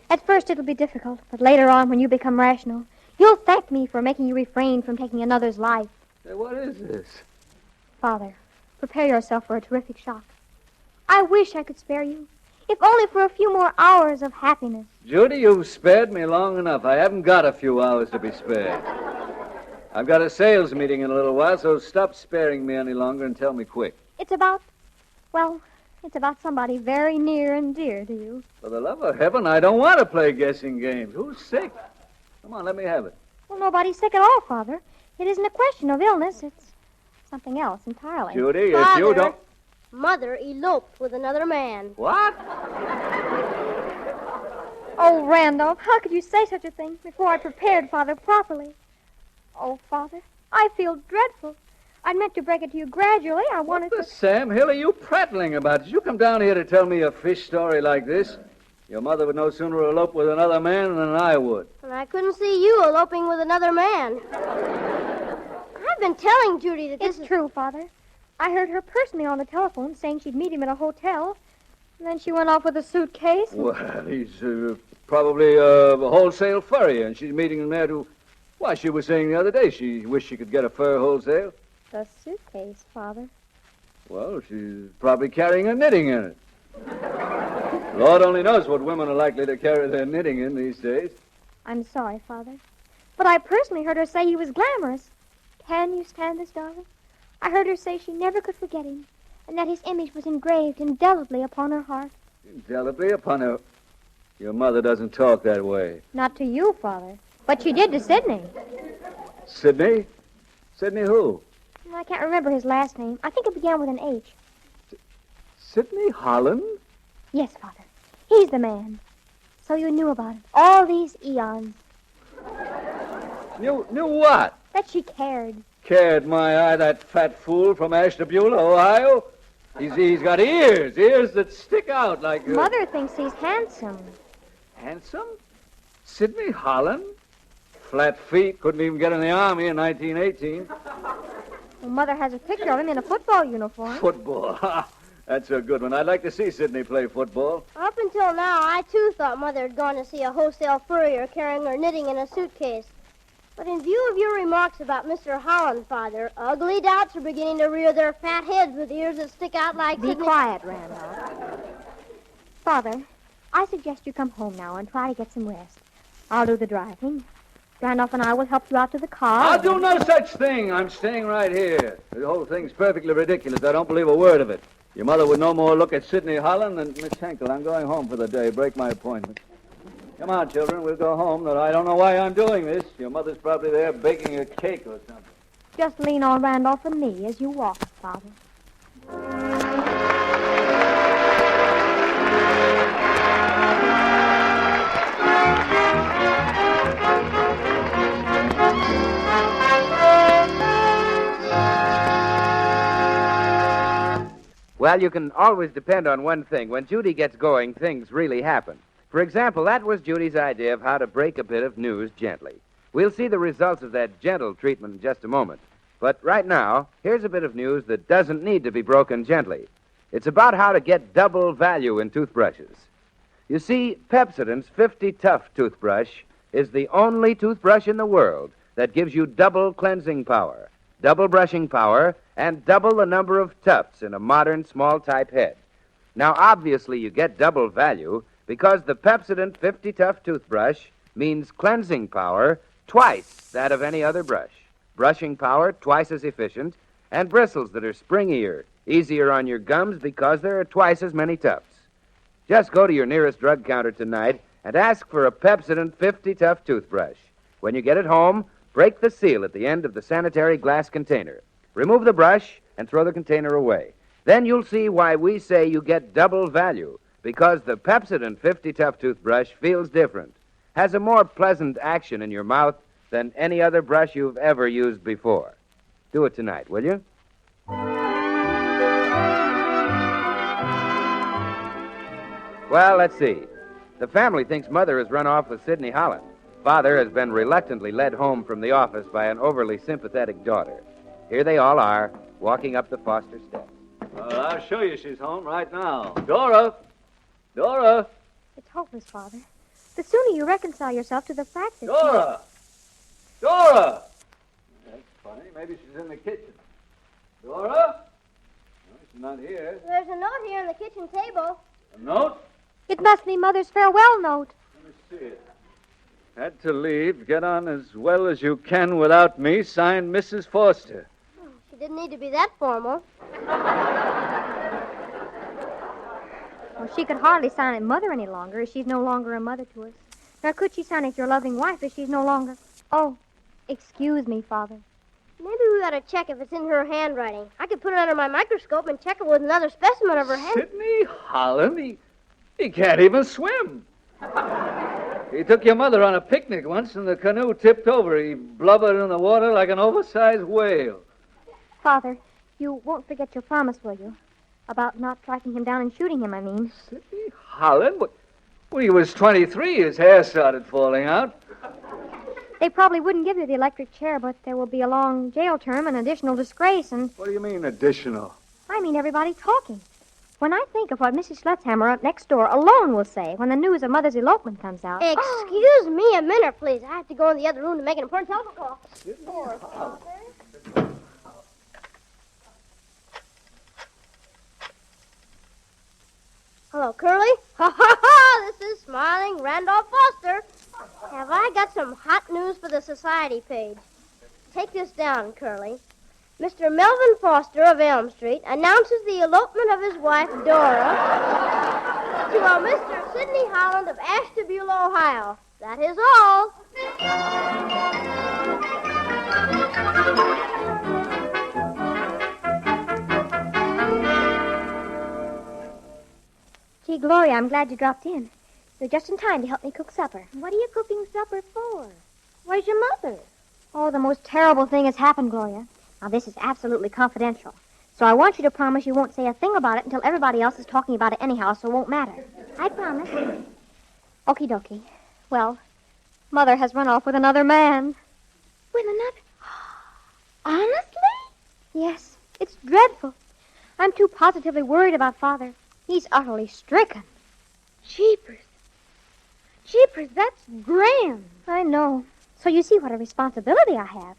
At first it'll be difficult, but later on, when you become rational, you'll thank me for making you refrain from taking another's life. Hey, what is this? Father, prepare yourself for a terrific shock. I wish I could spare you, if only for a few more hours of happiness. Judy, you've spared me long enough. I haven't got a few hours to be spared. I've got a sales meeting in a little while, so stop sparing me any longer and tell me quick. It's about somebody very near and dear to you. For the love of heaven, I don't want to play guessing games. Who's sick? Come on, let me have it. Well, nobody's sick at all, Father. It isn't a question of illness. It's something else entirely. Judy, Father, if you don't... Mother eloped with another man. What? Oh, Randolph, how could you say such a thing before I prepared Father properly? Oh, Father, I feel dreadful. I meant to break it to you gradually. I wanted to... Sam Hill, are you prattling about? Did you come down here to tell me a fish story like this? Your mother would no sooner elope with another man than I would. And I couldn't see you eloping with another man. I've been telling Judy that this is true, Father. I heard her personally on the telephone saying she'd meet him at a hotel. And then she went off with a suitcase. Well, he's probably a wholesale furrier, and she's meeting him there to... Why, she was saying the other day she wished she could get a fur wholesale. The suitcase, Father. Well, she's probably carrying her knitting in it. Lord only knows what women are likely to carry their knitting in these days. I'm sorry, Father. But I personally heard her say he was glamorous. Can you stand this, darling? I heard her say she never could forget him, and that his image was engraved indelibly upon her heart. Indelibly upon her... Your mother doesn't talk that way. Not to you, Father, but she did to Sidney. Sidney? Sidney who? I can't remember his last name. I think it began with an H. Sidney Holland? Yes, Father. He's the man. So you knew about it all these eons. Knew what? That she cared. Cared my eye, that fat fool from Ashtabula, Ohio? He's got ears that stick out like... Mother thinks he's handsome. Handsome? Sidney Holland? Flat feet, couldn't even get in the Army in 1918. Well, Mother has a picture of him in a football uniform. Football. That's a good one. I'd like to see Sidney play football. Up until now, I too thought Mother had gone to see a wholesale furrier carrying her knitting in a suitcase. But in view of your remarks about Mr. Holland, Father, ugly doubts are beginning to rear their fat heads with ears that stick out like... Be quiet, Randolph. Father, I suggest you come home now and try to get some rest. I'll do the driving. Randolph and I will help you out to the car. I'll do no such thing. I'm staying right here. The whole thing's perfectly ridiculous. I don't believe a word of it. Your mother would no more look at Sidney Holland than Miss Henkel. I'm going home for the day. Break my appointment. Come on, children. We'll go home. I don't know why I'm doing this. Your mother's probably there baking a cake or something. Just lean on Randolph and me as you walk, Father. Well, you can always depend on one thing. When Judy gets going, things really happen. For example, that was Judy's idea of how to break a bit of news gently. We'll see the results of that gentle treatment in just a moment. But right now, here's a bit of news that doesn't need to be broken gently. It's about how to get double value in toothbrushes. You see, Pepsodent's 50 Tough toothbrush is the only toothbrush in the world that gives you double cleansing power, double brushing power, and double the number of tufts in a modern small-type head. Now, obviously, you get double value because the Pepsodent 50 Tough toothbrush means cleansing power twice that of any other brush, brushing power twice as efficient, and bristles that are springier, easier on your gums because there are twice as many tufts. Just go to your nearest drug counter tonight and ask for a Pepsodent 50 Tough toothbrush. When you get it home, break the seal at the end of the sanitary glass container. Remove the brush and throw the container away. Then you'll see why we say you get double value, because the Pepsodent 50 Tough toothbrush feels different, has a more pleasant action in your mouth than any other brush you've ever used before. Do it tonight, will you? Well, let's see. The family thinks Mother has run off with Sidney Holland. Father has been reluctantly led home from the office by an overly sympathetic daughter. Here they all are, walking up the Foster steps. Well, I'll show you she's home right now. Dora! Dora! It's hopeless, Father. The sooner you reconcile yourself to the fact that... Dora! Dora! That's funny. Maybe she's in the kitchen. Dora? No, she's not here. There's a note here on the kitchen table. A note? It must be Mother's farewell note. Let me see it. Had to leave. Get on as well as you can without me. Signed, Mrs. Foster. She didn't need to be that formal. Well, she could hardly sign it Mother any longer, as she's no longer a mother to us. Nor could she sign it your loving wife, as she's no longer... Oh, excuse me, Father. Maybe we ought to check if it's in her handwriting. I could put it under my microscope and check it with another specimen of her hand. Sidney Holland? He can't even swim. He took your mother on a picnic once, and the canoe tipped over. He blubbered in the water like an oversized whale. Father, you won't forget your promise, will you? About not tracking him down and shooting him, I mean. Sidney Holland? When he was 23, his hair started falling out. They probably wouldn't give you the electric chair, but there will be a long jail term and additional disgrace, and... What do you mean, additional? I mean everybody talking. When I think of what Mrs. Schletzhammer up next door alone will say when the news of Mother's elopement comes out... Excuse me a minute, please. I have to go in the other room to make an important telephone call. Poor Father. Hello, Curly. Ha, ha, ha! This is smiling Randolph Foster. Have I got some hot news for the society page? Take this down, Curly. Mr. Melvin Foster of Elm Street announces the elopement of his wife, Dora, to a Mr. Sidney Holland of Ashtabula, Ohio. That is all. Gee, Gloria, I'm glad you dropped in. You're just in time to help me cook supper. What are you cooking supper for? Where's your mother? Oh, the most terrible thing has happened, Gloria. Now, this is absolutely confidential. So I want you to promise you won't say a thing about it until everybody else is talking about it anyhow, so it won't matter. I promise. Okie dokie. Well, Mother has run off with another man. With another? Honestly? Yes, it's dreadful. I'm too positively worried about Father. He's utterly stricken. Jeepers. Jeepers, that's grand. I know. So you see what a responsibility I have.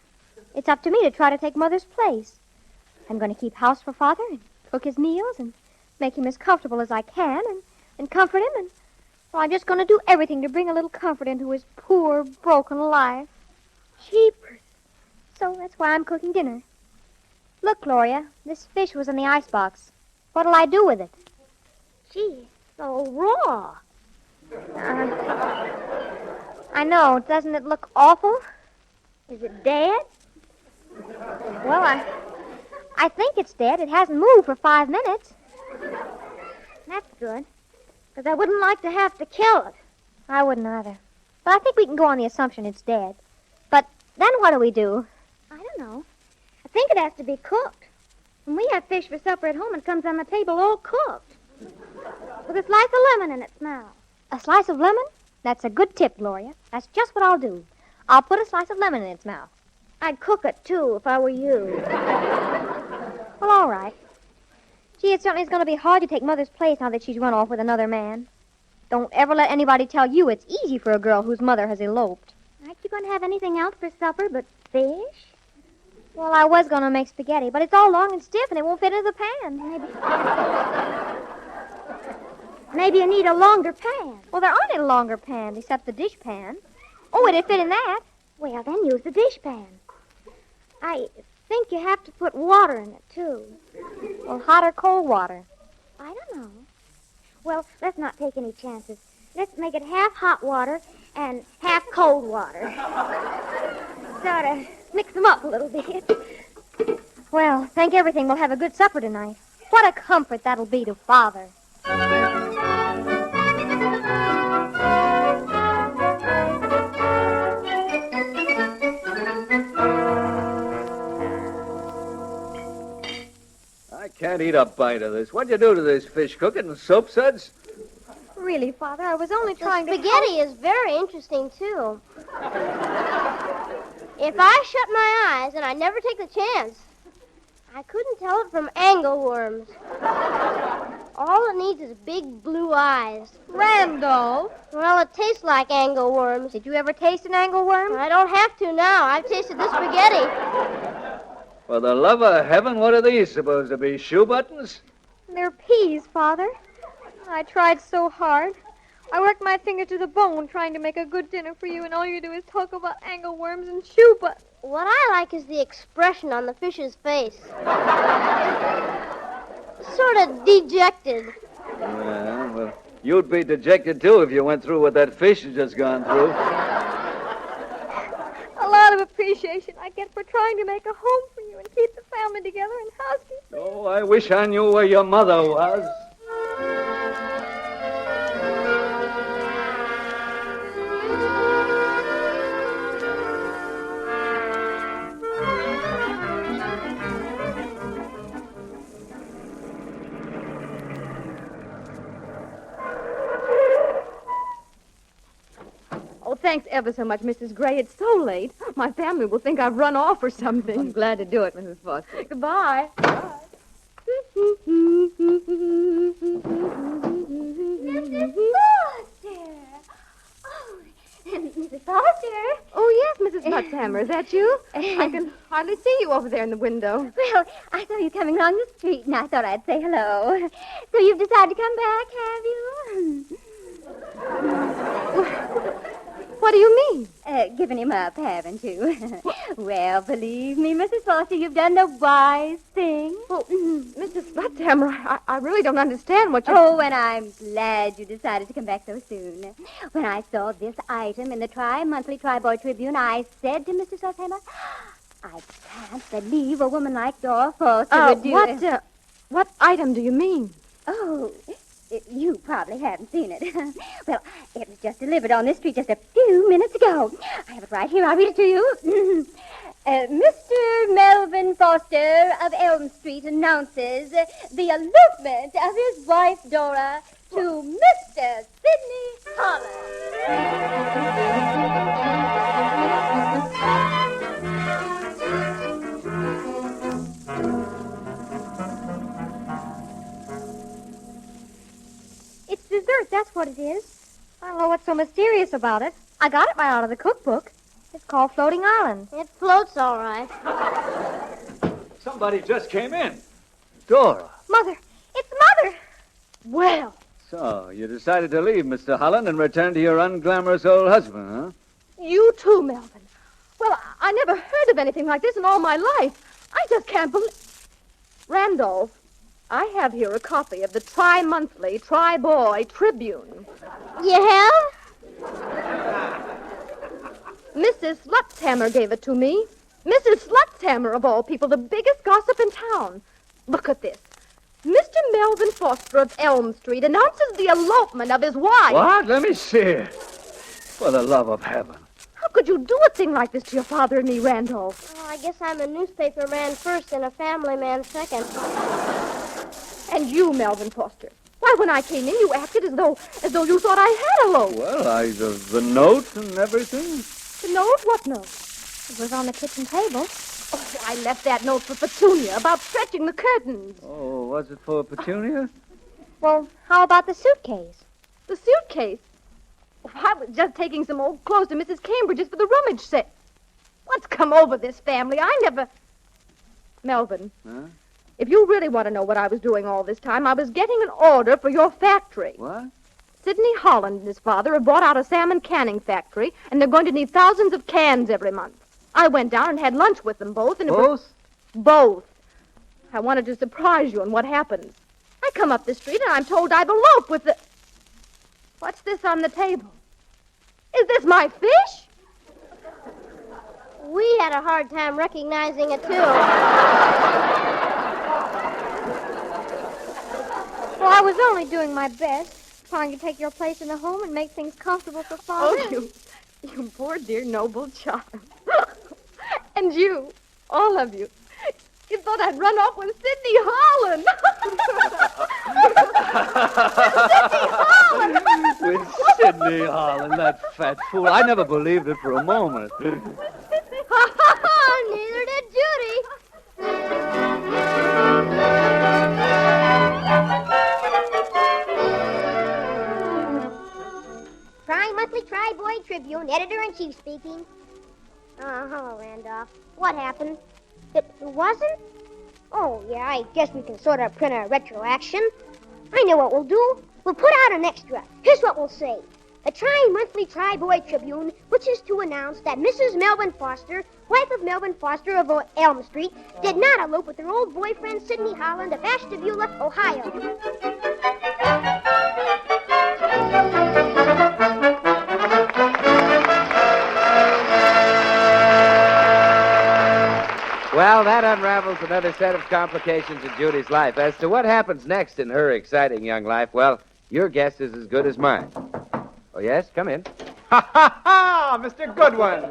It's up to me to try to take Mother's place. I'm going to keep house for Father and cook his meals and make him as comfortable as I can and comfort him. And well, I'm just going to do everything to bring a little comfort into his poor, broken life. Jeepers. So that's why I'm cooking dinner. Look, Gloria, this fish was in the icebox. What'll I do with it? Gee, so raw. I know. Doesn't it look awful? Is it dead? Well, I think it's dead. It hasn't moved for 5 minutes. That's good. Because I wouldn't like to have to kill it. I wouldn't either. But I think we can go on the assumption it's dead. But then what do we do? I don't know. I think it has to be cooked. When we have fish for supper at home, it comes on the table all cooked. With a slice of lemon in its mouth. A slice of lemon? That's a good tip, Gloria. That's just what I'll do. I'll put a slice of lemon in its mouth. I'd cook it, too, if I were you. Well, all right. Gee, it certainly is going to be hard to take Mother's place now that she's run off with another man. Don't ever let anybody tell you it's easy for a girl whose mother has eloped. Aren't you going to have anything else for supper but fish? Well, I was going to make spaghetti, but it's all long and stiff and it won't fit into the pan. Maybe you need a longer pan. Well, there aren't any longer pans except the dish pan. Oh, it'd fit in that. Well, then use the dish pan. I think you have to put water in it, too. Well, hot or cold water? I don't know. Well, let's not take any chances. Let's make it half hot water and half cold water. Sort of mix them up a little bit. Well, thank everything we'll have a good supper tonight. What a comfort that'll be to Father. I can't eat a bite of this. What'd you do to this fish? Cook it in soap suds? Really, Father, I was only trying to... Spaghetti is very interesting, too. If I shut my eyes, and I never take the chance, I couldn't tell it from angleworms. All it needs is big blue eyes. Randolph? Well, it tastes like angleworms. Did you ever taste an angleworm? I don't have to now. I've tasted this spaghetti. For the love of heaven, what are these supposed to be? Shoe buttons? They're peas, Father. I tried so hard. I worked my finger to the bone trying to make a good dinner for you, and all you do is talk about angleworms and shoe buttons. What I like is the expression on the fish's face. Sort of dejected. Well, you'd be dejected, too, if you went through what that fish has just gone through. A lot of appreciation I get for trying to make a home for you and keep the family together and housekeeping. Oh, I wish I knew where your mother was. Oh, thanks ever so much, Mrs. Gray. It's so late. My family will think I've run off or something. I'm glad to do it, Mrs. Foster. Goodbye. Mrs. Foster! Oh, Mrs. Foster! Oh, yes, Mrs. Buttshammer. Is that you? I can hardly see you over there in the window. Well, I saw you coming along the street, and I thought I'd say hello. So you've decided to come back, have you? What do you mean? Given him up, haven't you? Well, believe me, Mrs. Foster, you've done the wise thing. Well, Mrs. Sledgehammer, I really don't understand what you're... Oh, and I'm glad you decided to come back so soon. When I saw this item in the Tri-Monthly Tri-Boy Tribune, I said to Mrs. Sledgehammer, I can't believe a woman like Dora Foster would do... What item do you mean? Oh, you probably haven't seen it. Well, it was just delivered on this street just a few minutes ago. I have it right here. I'll read it to you. Mr. Melvin Foster of Elm Street announces the elopement of his wife, Dora, to Mr. Sidney Holland. It's dessert, that's what it is. I don't know what's so mysterious about it. I got it right out of the cookbook. It's called Floating Island. It floats all right. Somebody just came in. Dora. Mother! It's Mother! Well. So, you decided to leave Mr. Holland and return to your unglamorous old husband, huh? You too, Melvin. Well, I never heard of anything like this in all my life. I just can't believe... Randolph, I have here a copy of the Tri-Monthly Tri-Boy Tribune. You have? Mrs. Slutzhammer gave it to me. Mrs. Slutzhammer, of all people, the biggest gossip in town. Look at this. Mr. Melvin Foster of Elm Street announces the elopement of his wife. What? Let me see it. For the love of heaven. How could you do a thing like this to your father and me, Randolph? Well, I guess I'm a newspaper man first and a family man second. And you, Melvin Foster. Why, when I came in, you acted as though you thought I had eloped. Well, the note and everything. The note? What note? It was on the kitchen table. Oh, I left that note for Petunia about stretching the curtains. Oh, was it for Petunia? Well, how about the suitcase? The suitcase? Oh, I was just taking some old clothes to Mrs. Cambridge's for the rummage set. What's come over this family? I never... Melvin. Huh? If you really want to know what I was doing all this time, I was getting an order for your factory. What? Sidney Holland and his father have bought out a salmon canning factory, and they're going to need thousands of cans every month. I went down and had lunch with them both, and both. I wanted to surprise you on what happens. I come up the street, and I'm told I've eloped with the... What's this on the table? Is this my fish? We had a hard time recognizing it, too. Well, I was only doing my best, trying to take your place in the home and make things comfortable for Father. Oh, you poor, dear, noble child. And you, all of you, you thought I'd run off with Sidney Holland. Sidney Holland! With Sidney Holland, that fat fool. I never believed it for a moment. Neither did Judy. Tri-Monthly Tri-Boy Tribune, editor-in-chief speaking. Hello, Randolph. What happened? It wasn't? Oh, yeah, I guess we can sort of print a retroaction. I know what we'll do. We'll put out an extra. Here's what we'll say. A Tri-Monthly Tri-Boy Tribune wishes to announce that Mrs. Melvin Foster, wife of Melvin Foster of Elm Street, did not elope with her old boyfriend, Sidney Holland of Ashtabula, Ohio. Well, that unravels another set of complications in Judy's life. As to what happens next in her exciting young life, well, your guess is as good as mine. Oh, yes? Come in. Ha, ha, ha! Mr. Goodwin!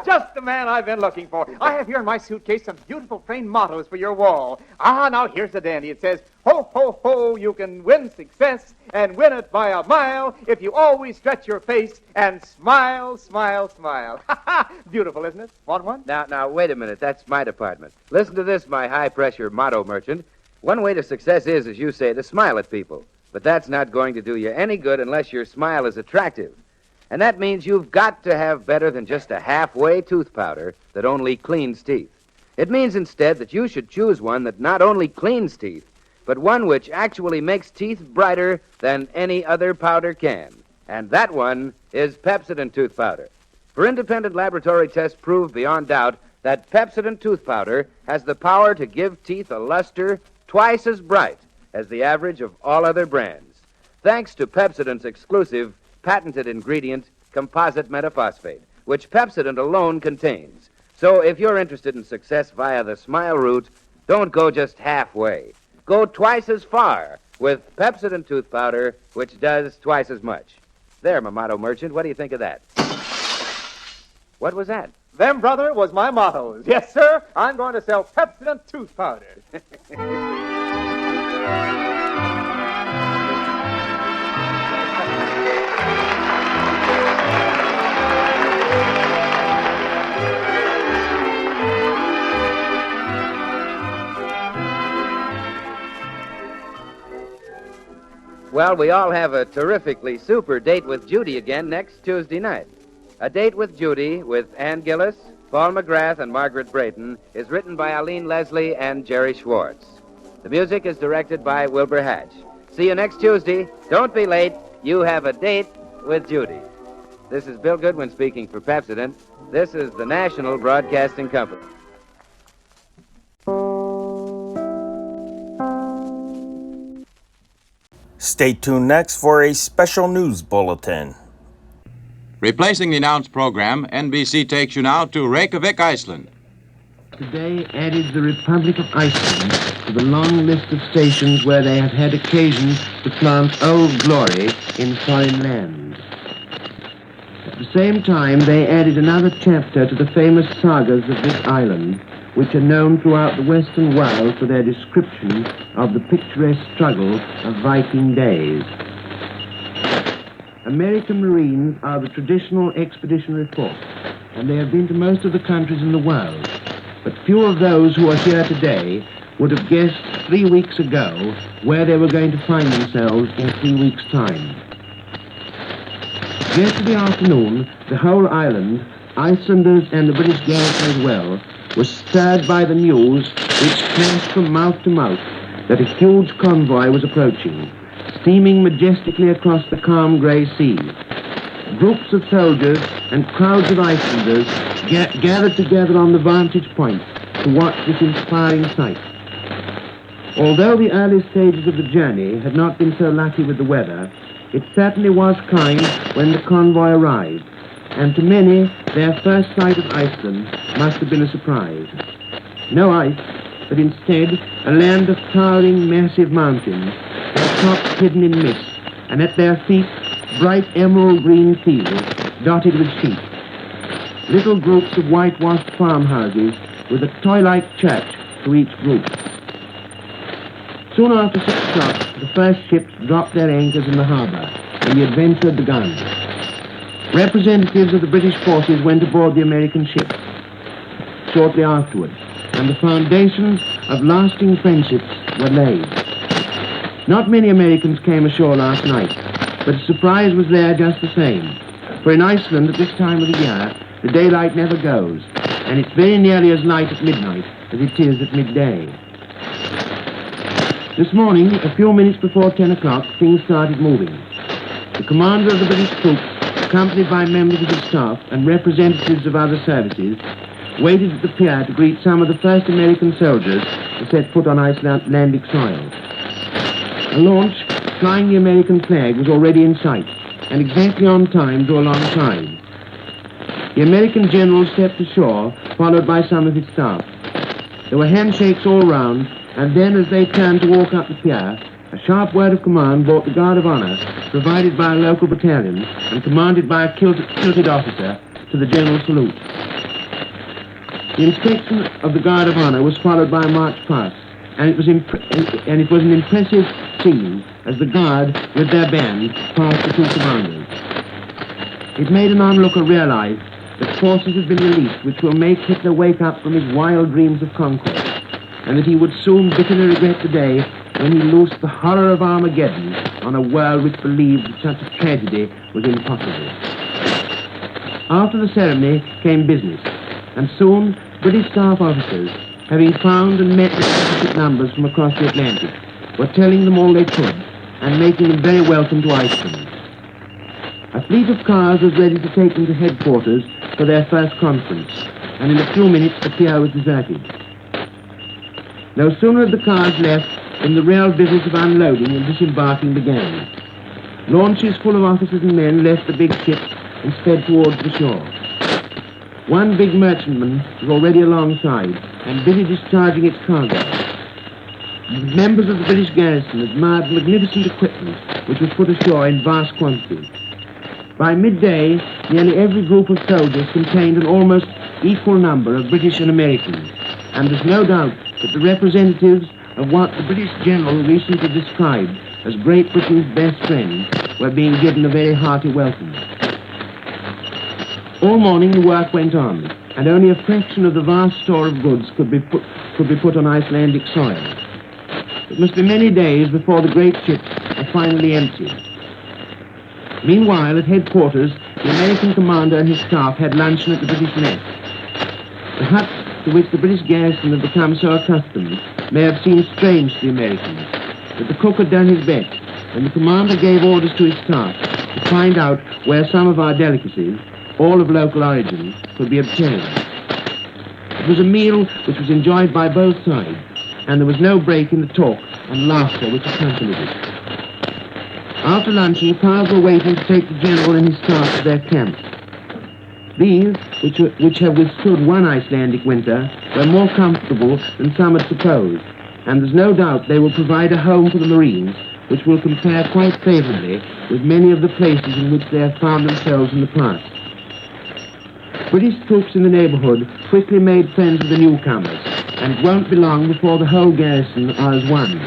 Just the man I've been looking for. I have here in my suitcase some beautiful framed mottos for your wall. Now here's the dandy. It says, ho, ho, ho, you can win success and win it by a mile if you always stretch your face and smile, smile, smile. Ha, ha! Beautiful, isn't it? Want one? Now, wait a minute. That's my department. Listen to this, my high-pressure motto merchant. One way to success is, as you say, to smile at people. But that's not going to do you any good unless your smile is attractive. And that means you've got to have better than just a halfway tooth powder that only cleans teeth. It means instead that you should choose one that not only cleans teeth, but one which actually makes teeth brighter than any other powder can. And that one is Pepsodent tooth powder. For independent laboratory tests prove beyond doubt that Pepsodent tooth powder has the power to give teeth a luster twice as bright as the average of all other brands, thanks to Pepsodent's exclusive patented ingredient, composite metaphosphate, which Pepsodent alone contains. So if you're interested in success via the smile route, don't go just halfway. Go twice as far with Pepsodent tooth powder, which does twice as much. There, my motto merchant, what do you think of that? What was that? Them, brother, was my mottos. Yes, sir, I'm going to sell Pepsodent tooth powder. Well, we all have a terrifically super date with Judy again next Tuesday night. A Date with Judy with Ann Gillis, Paul McGrath, and Margaret Brayton is written by Eileen Leslie and Jerry Schwartz. The music is directed by Wilbur Hatch. See you next Tuesday. Don't be late. You have a date with Judy. This is Bill Goodwin speaking for Pepsodent. This is the National Broadcasting Company. Stay tuned next for a special news bulletin. Replacing the announced program, NBC takes you now to Reykjavik, Iceland. Today added the Republic of Iceland to the long list of stations where they have had occasion to plant Old Glory in foreign lands. At the same time, they added another chapter to the famous sagas of this island, which are known throughout the Western world for their description of the picturesque struggle of Viking days. American Marines are the traditional expeditionary force, and they have been to most of the countries in the world. But few of those who are here today would have guessed 3 weeks ago where they were going to find themselves in 3 weeks' time. Yesterday afternoon, the whole island, Icelanders and the British garrison as well, was stirred by the news which passed from mouth to mouth that a huge convoy was approaching, steaming majestically across the calm grey sea. Groups of soldiers and crowds of Icelanders gathered together on the vantage point to watch this inspiring sight. Although the early stages of the journey had not been so lucky with the weather, it certainly was kind when the convoy arrived, and to many, their first sight of Iceland must have been a surprise. No ice, but instead a land of towering, massive mountains, their tops hidden in mist, and at their feet, bright emerald green fields dotted with sheep. Little groups of whitewashed farmhouses with a toy-like church to each group. Soon after 6 o'clock, the first ships dropped their anchors in the harbor, and the adventure began. Representatives of the British forces went aboard the American ships shortly afterwards, and the foundations of lasting friendships were laid. Not many Americans came ashore last night, but a surprise was there just the same. For in Iceland at this time of the year, the daylight never goes, and it's very nearly as light at midnight as it is at midday. This morning, a few minutes before 10 o'clock, things started moving. The commander of the British troops, accompanied by members of his staff and representatives of other services, waited at the pier to greet some of the first American soldiers to set foot on Icelandic soil. A launch flying the American flag was already in sight, and exactly on time drew alongside. The American general stepped ashore, followed by some of his staff. There were handshakes all round, and then as they turned to walk up the pier, a sharp word of command brought the Guard of Honor, provided by a local battalion and commanded by a kilted officer, to the general salute. The inspection of the Guard of Honor was followed by a march past, and it was an impressive scene as the Guard, with their band, passed the two commanders. It made an onlooker realize that forces had been released which will make Hitler wake up from his wild dreams of conquest, and that he would soon bitterly regret the day when he loosed the horror of Armageddon on a world which believed that such a tragedy was impossible. After the ceremony came business, and soon British staff officers, having found and met the opposite numbers from across the Atlantic, were telling them all they could and making them very welcome to Iceland. A fleet of cars was ready to take them to headquarters for their first conference, and in a few minutes the pier was deserted. No sooner had the cars left than the real business of unloading and disembarking began. Launches full of officers and men left the big ship and sped towards the shore. One big merchantman was already alongside and busy discharging its cargo. Members of the British garrison admired the magnificent equipment which was put ashore in vast quantities. By midday, nearly every group of soldiers contained an almost equal number of British and Americans, and there's no doubt that the representatives of what the British general recently described as Great Britain's best friends were being given a very hearty welcome. All morning the work went on, and only a fraction of the vast store of goods could be put on Icelandic soil. It must be many days before the great ships are finally emptied. Meanwhile, at headquarters, the American commander and his staff had luncheon at the British mess. The hut to which the British garrison had become so accustomed may have seemed strange to the Americans, but the cook had done his best, and the commander gave orders to his staff to find out where some of our delicacies, all of local origin, could be obtained. It was a meal which was enjoyed by both sides, and there was no break in the talk and laughter which accompanied it. After luncheon, the cars were waiting to take the general and his staff to their camps. These, which have withstood one Icelandic winter, were more comfortable than some had supposed, and there's no doubt they will provide a home for the Marines, which will compare quite favorably with many of the places in which they have found themselves in the past. British troops in the neighborhood quickly made friends with the newcomers, and it won't be long before the whole garrison are as one.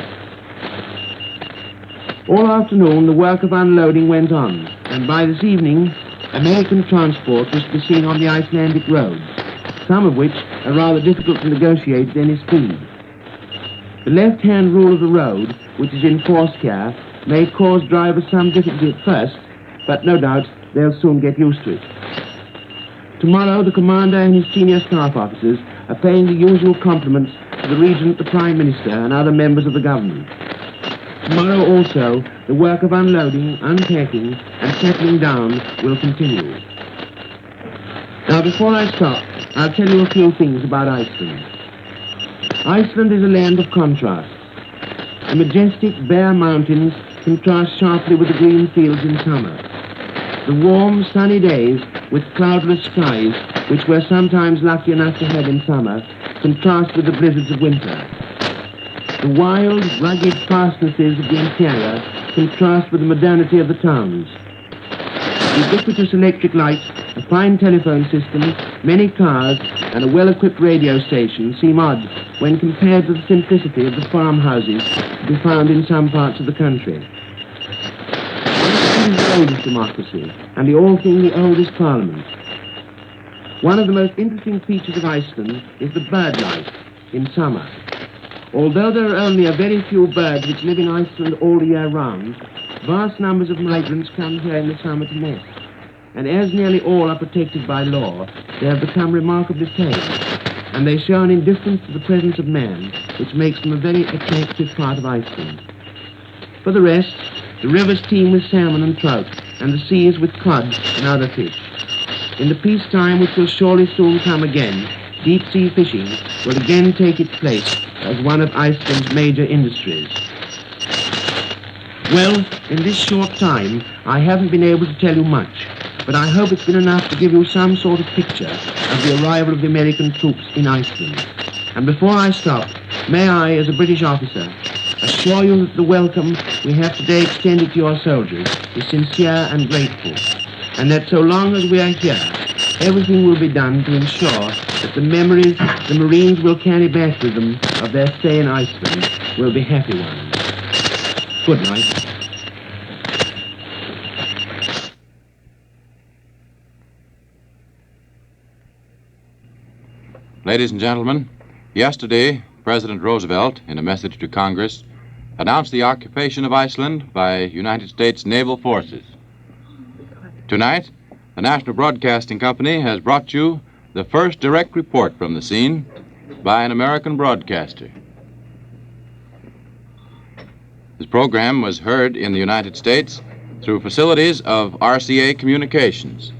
All afternoon, the work of unloading went on, and by this evening, American transport was to be seen on the Icelandic roads, some of which are rather difficult to negotiate at any speed. The left-hand rule of the road, which is in force here, may cause drivers some difficulty at first, but no doubt they'll soon get used to it. Tomorrow, the commander and his senior staff officers are paying the usual compliments to the Regent, the Prime Minister, and other members of the government. Tomorrow also, the work of unloading, unpacking, and settling down will continue. Now, before I stop, I'll tell you a few things about Iceland. Iceland is a land of contrast. The majestic, bare mountains contrast sharply with the green fields in summer. The warm, sunny days with cloudless skies, which we're sometimes lucky enough to have in summer, contrast with the blizzards of winter. The wild, rugged fastnesses of the interior contrast with the modernity of the towns. Ubiquitous electric lights, a fine telephone system, many cars, and a well-equipped radio station seem odd when compared to the simplicity of the farmhouses to be found in some parts of the country. Iceland is the oldest democracy, and the oldest parliament. One of the most interesting features of Iceland is the bird life in summer. Although there are only a very few birds which live in Iceland all the year round, vast numbers of migrants come here in the summer to nest. And as nearly all are protected by law, they have become remarkably tame, and they show an indifference to the presence of man, which makes them a very attractive part of Iceland. For the rest, the rivers teem with salmon and trout, and the seas with cod and other fish. In the peacetime, which will surely soon come again, deep-sea fishing will again take its place as one of Iceland's major industries. Well, in this short time, I haven't been able to tell you much, but I hope it's been enough to give you some sort of picture of the arrival of the American troops in Iceland. And before I stop, may I, as a British officer, assure you that the welcome we have today extended to your soldiers is sincere and grateful, and that so long as we are here, everything will be done to ensure that the memories the Marines will carry back with them of their stay in Iceland will be happy ones. Good night. Ladies and gentlemen, yesterday, President Roosevelt, in a message to Congress, announced the occupation of Iceland by United States naval forces. Tonight, the National Broadcasting Company has brought you the first direct report from the scene by an American broadcaster. This program was heard in the United States through facilities of RCA Communications.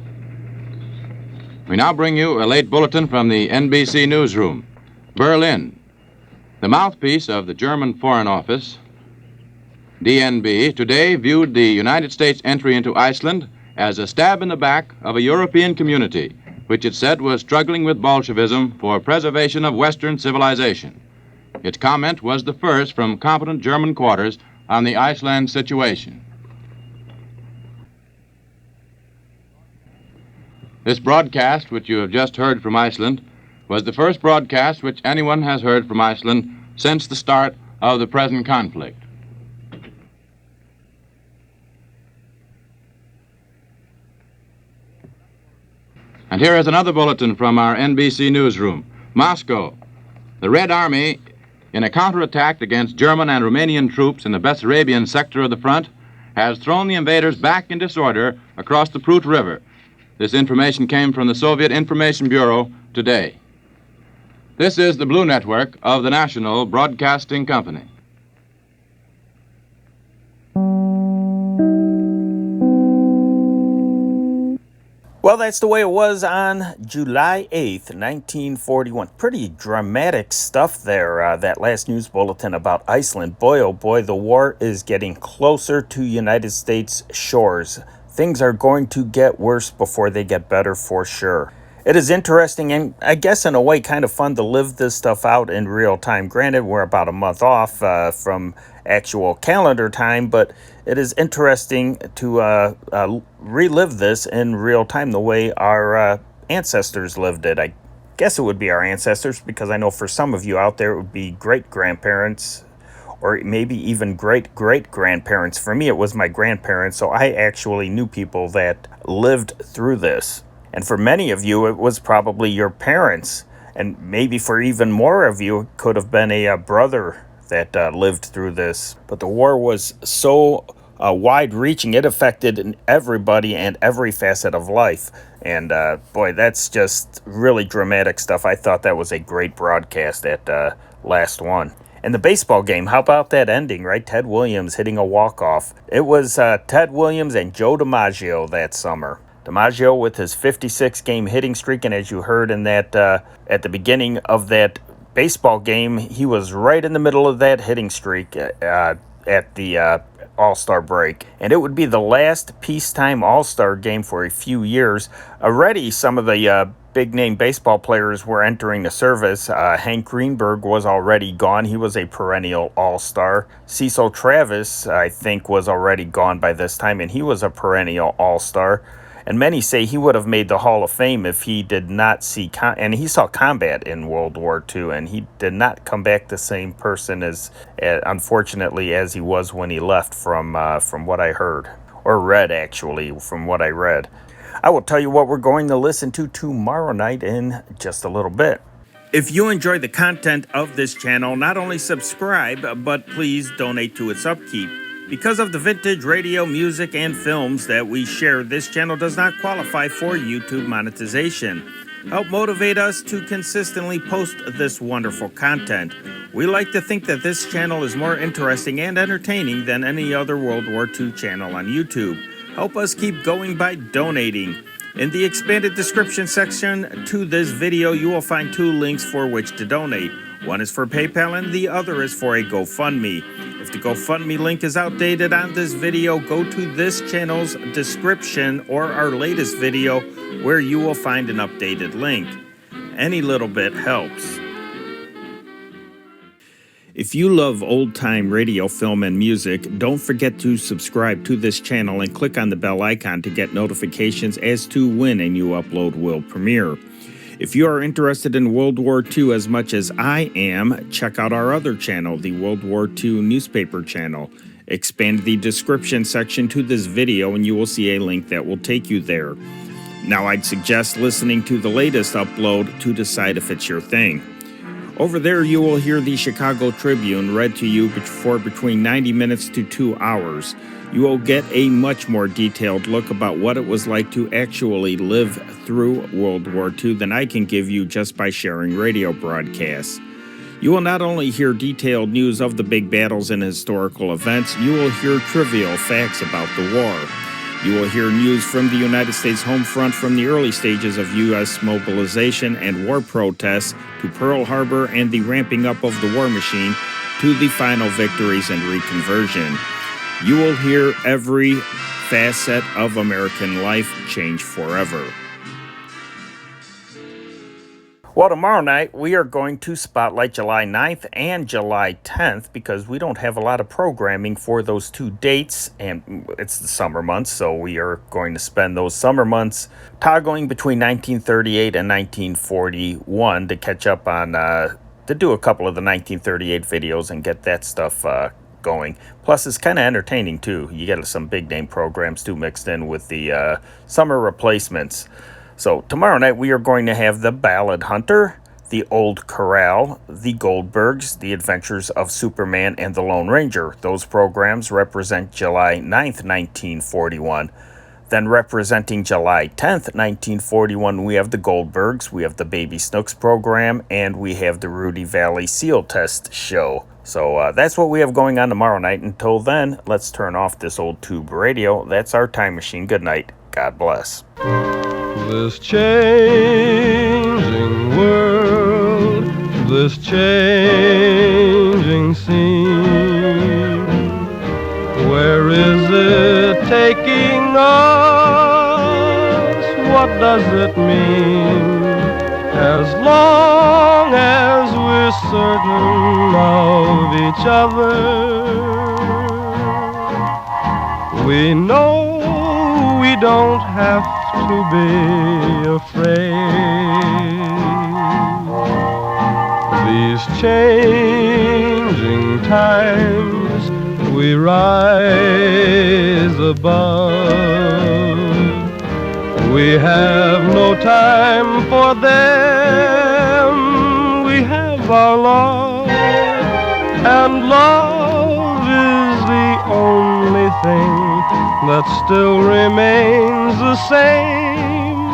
We now bring you a late bulletin from the NBC newsroom. Berlin. The mouthpiece of the German Foreign Office, DNB, today viewed the United States entry into Iceland as a stab in the back of a European community, which it said was struggling with Bolshevism for preservation of Western civilization. Its comment was the first from competent German quarters on the Iceland situation. This broadcast, which you have just heard from Iceland, was the first broadcast which anyone has heard from Iceland since the start of the present conflict. And here is another bulletin from our NBC newsroom. Moscow. The Red Army, in a counterattack against German and Romanian troops in the Bessarabian sector of the front, has thrown the invaders back in disorder across the Prut River. This information came from the Soviet Information Bureau today. This is the Blue Network of the National Broadcasting Company. Well, that's the way it was on July 8th, 1941. Pretty dramatic stuff there, that last news bulletin about Iceland. Boy, oh boy, the war is getting closer to United States shores. Things are going to get worse before they get better for sure. It is interesting and I guess in a way kind of fun to live this stuff out in real time. Granted, we're about a month off from actual calendar time, but it is interesting to relive this in real time the way our ancestors lived it. I guess it would be our ancestors because I know for some of you out there it would be great-grandparents or maybe even great-great-grandparents. For me, it was my grandparents, so I actually knew people that lived through this. And for many of you, it was probably your parents. And maybe for even more of you, it could have been a brother that lived through this. But the war was so wide-reaching, it affected everybody and every facet of life. And boy, that's just really dramatic stuff. I thought that was a great broadcast, that last one. And the baseball game, how about that ending, right? Ted Williams hitting a walk-off. It was Ted Williams and Joe DiMaggio that summer. DiMaggio with his 56-game hitting streak, and as you heard in that at the beginning of that baseball game, he was right in the middle of that hitting streak at the All-Star break. And it would be the last peacetime All-Star game for a few years. Already, some of the big-name baseball players were entering the service. Hank Greenberg was already gone. He was a perennial All-Star. Cecil Travis, I think, was already gone by this time, and he was a perennial All-Star. And many say he would have made the Hall of Fame if he did not see, and he saw combat in World War II, and he did not come back the same person as unfortunately, as he was when he left from what I heard, or read actually, from what I read. I will tell you what we're going to listen to tomorrow night in just a little bit. If you enjoy the content of this channel, not only subscribe, but please donate to its upkeep. Because of the vintage radio, music, and films that we share, this channel does not qualify for YouTube monetization. Help motivate us to consistently post this wonderful content. We like to think that this channel is more interesting and entertaining than any other World War II channel on YouTube. Help us keep going by donating. In the expanded description section to this video, you will find 2 links for which to donate. One is for PayPal and the other is for a GoFundMe. If the GoFundMe link is outdated on this video, go to this channel's description or our latest video where you will find an updated link. Any little bit helps. If you love old-time radio, film, and music, don't forget to subscribe to this channel and click on the bell icon to get notifications as to when a new upload will premiere. If you are interested in World War II as much as I am, check out our other channel, the World War II newspaper channel. Expand the description section to this video and you will see a link that will take you there. Now I'd suggest listening to the latest upload to decide if it's your thing. Over there you will hear the Chicago Tribune read to you for between 90 minutes to 2 hours. You will get a much more detailed look about what it was like to actually live through World War II than I can give you just by sharing radio broadcasts. You will not only hear detailed news of the big battles and historical events, you will hear trivial facts about the war. You will hear news from the United States home front from the early stages of U.S. mobilization and war protests to Pearl Harbor and the ramping up of the war machine to the final victories and reconversion. You will hear every facet of American life change forever. Well, tomorrow night we are going to spotlight July 9th and July 10th because we don't have a lot of programming for those two dates, and it's the summer months, so we are going to spend those summer months toggling between 1938 and 1941 to catch up on, to do a couple of the 1938 videos and get that stuff going. Plus, it's kind of entertaining, too. You get some big-name programs, too, mixed in with the summer replacements. So tomorrow night we are going to have The Ballad Hunter, The Old Corral, The Goldbergs, The Adventures of Superman, and The Lone Ranger. Those programs represent July 9th, 1941. Then representing July 10th, 1941, we have The Goldbergs, we have the Baby Snooks program, and we have the Rudy Valley Seal Test show. So that's what we have going on tomorrow night. Until then, let's turn off this old tube radio. That's our time machine. Good night. God bless. This changing world, this changing scene, where is it taking us? What does it mean? As long as we're certain of each other, we know we don't have to be afraid. These changing times we rise above. We have no time for them. We have our love, and love is the only thing that still remains the same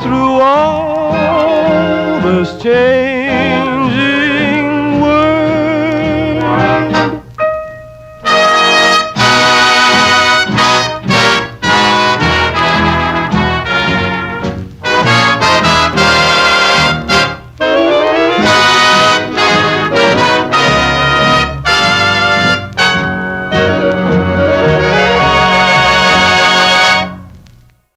through all this change.